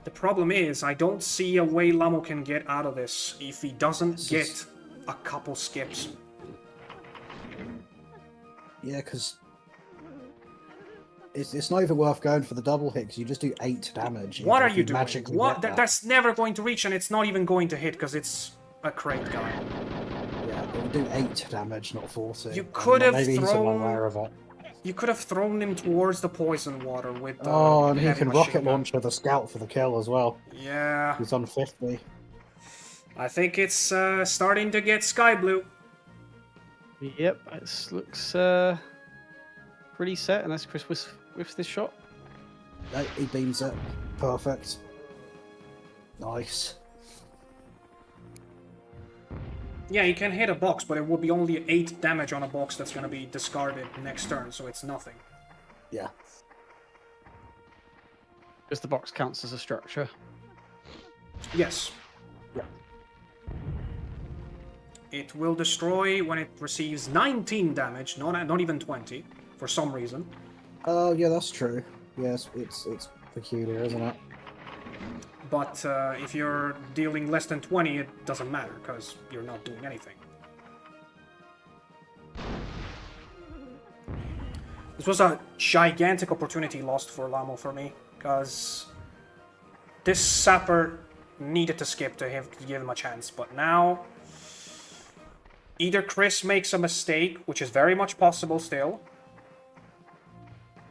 The problem is, I don't see a way Lamo can get out of this if he doesn't get a couple skips. Yeah, because it's not even worth going for the double hit, because you just do 8 damage. What even are if you doing? magically What? get that. That's never going to reach, and it's not even going to hit because it's a crate guy. Yeah, it would do 8 damage, not 40. You And could have maybe he's thrown- unaware of it. You could have thrown him towards the poison water with the Oh, and he heavy can machine rocket gun. launch with a scout for the kill as well. Yeah, He's on 50. I think it's starting to get sky blue. Yep, it looks pretty set unless Chris whiffs this shot. No, he beams it. Perfect. Nice. Yeah, he can hit a box, but it will be only 8 damage on a box that's going to be discarded next turn, so it's nothing. Yeah. Because the box counts as a structure. Yes. Yeah. It will destroy when it receives 19 damage, not even 20, for some reason. Oh, yeah, that's true. Yes, it's peculiar, isn't it? But if you're dealing less than 20, it doesn't matter, because you're not doing anything. This was a gigantic opportunity lost for Lamo for me, because this Sapper needed to skip to give him a chance, but now either Chris makes a mistake, which is very much possible still.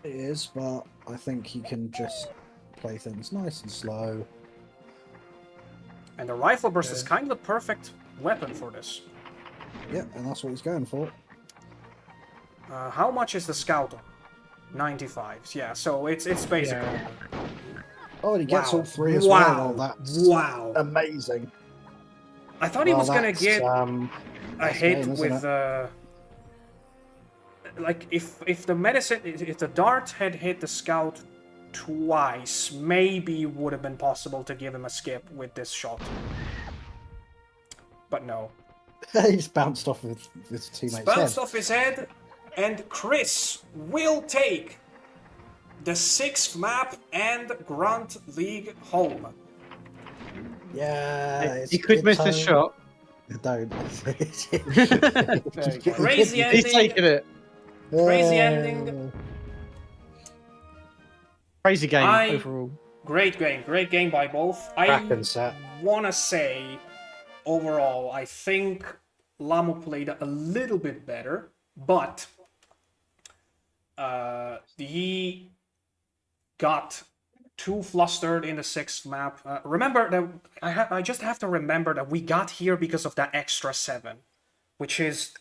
It is, but I think he can just play things nice and slow. And the rifle burst is kind of the perfect weapon for this. Yep, and that's what he's going for. How much is the scout on? 95s, yeah, so it's basically... Yeah. Oh, and he gets Wow. all 3 as Wow. well. That's Wow. amazing. I thought he was gonna get a that's hit game, isn't with it? like if the medicine, if the dart had hit the scout twice, maybe it would have been possible to give him a skip with this shot. But no. He's bounced off with his teammates. Bounced off his head, and Chris will take the 6th map and Grunt League home. Yeah, He could miss this shot. Don't. Crazy He's ending. taking it. Crazy ending. Crazy game I- overall. Great game by both. Cracking set. Wanna say, overall, I think Lamo played a little bit better, but he got too flustered in the 6th map. Remember that I just have to remember that we got here because of that extra 7, which is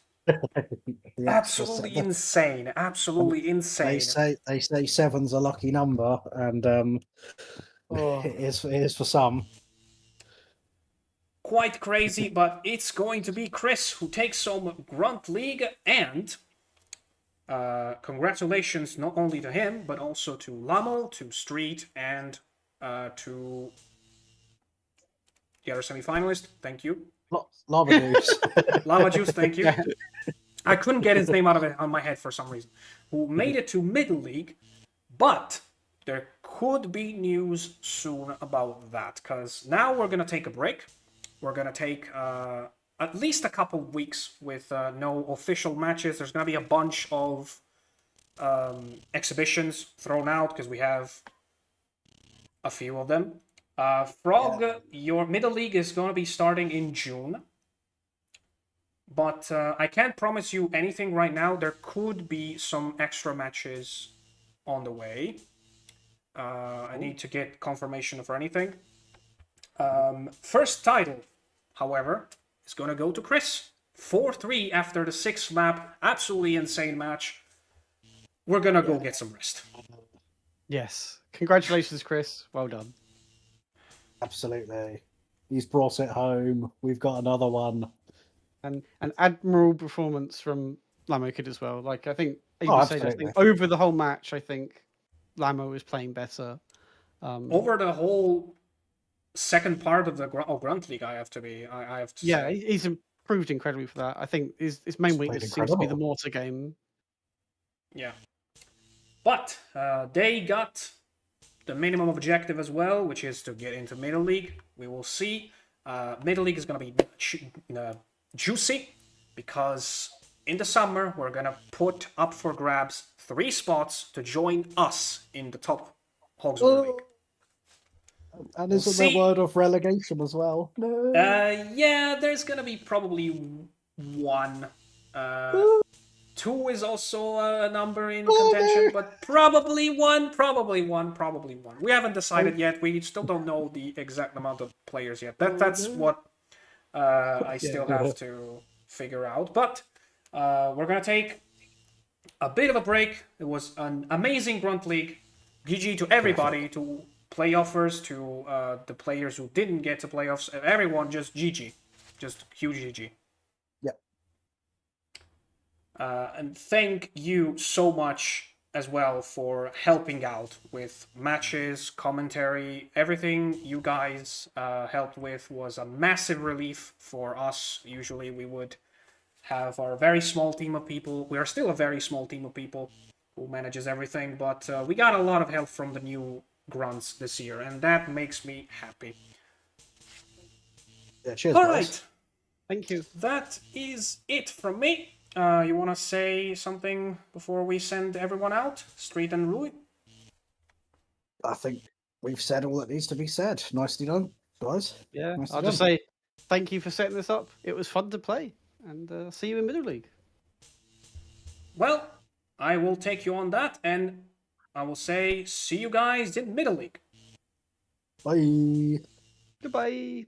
absolutely insane. Absolutely insane. They say 7's a lucky number, and it is for some. Quite crazy, but it's going to be Chris who takes home Grunt League, and congratulations not only to him, but also to Lamo, to Street, and to the other semi-finalist. Thank you. Lava Juice. Lama Juice, thank you. Yeah. I couldn't get his name out of it on my head for some reason. Who made it to Middle League, but there could be news soon about that, because now we're gonna take a break. We're gonna take at least a couple weeks with no official matches. There's gonna be a bunch of exhibitions thrown out because we have a few of them. Frog, your Middle League is gonna be starting in June. But I can't promise you anything right now. There could be some extra matches on the way. I need to get confirmation for anything. First title, however, is going to go to Chris. 4-3 after the 6th lap. Absolutely insane match. We're going to go get some rest. Yes. Congratulations, Chris. Well done. Absolutely. He's brought it home. We've got another one. And an admirable performance from Lamo Kid as well. Like I think, even Oh, said, I think absolutely. over the whole match, I think Lamo was playing better. Over the whole second part of the Grunt League, I have to Yeah, say. he's improved incredibly for that. I think his main He's weakness played seems to be the incredible. mortar game. Yeah. But they got the minimum objective as well, which is to get into Middle League. We will see. Middle League is going to be juicy because in the summer we're going to put up for grabs 3 spots to join us in the top Hogs League. And isn't there word of relegation as well? No. Yeah, there's going to be probably 1. 2 is also a number in contention, but probably one. We haven't decided yet. We still don't know the exact amount of players yet. That's what I still have to figure out. But we're going to take a bit of a break. It was an amazing Grunt League. GG to everybody, to playoffers, to the players who didn't get to playoffs. Everyone, just GG. Just huge GG. And thank you so much as well for helping out with matches, commentary. Everything you guys helped with was a massive relief for us. Usually we would have our very small team of people. We are still a very small team of people who manages everything, but we got a lot of help from the new grunts this year, and that makes me happy. Yeah, cheers, All guys. right. Thank you. That is it from me. You want to say something before we send everyone out? Street and Rui? I think we've said all that needs to be said. Nicely done, guys. Yeah, Nicely I'll just done. say thank you for setting this up. It was fun to play, and see you in Middle League. Well, I will take you on that, and I will say see you guys in Middle League. Bye. Goodbye.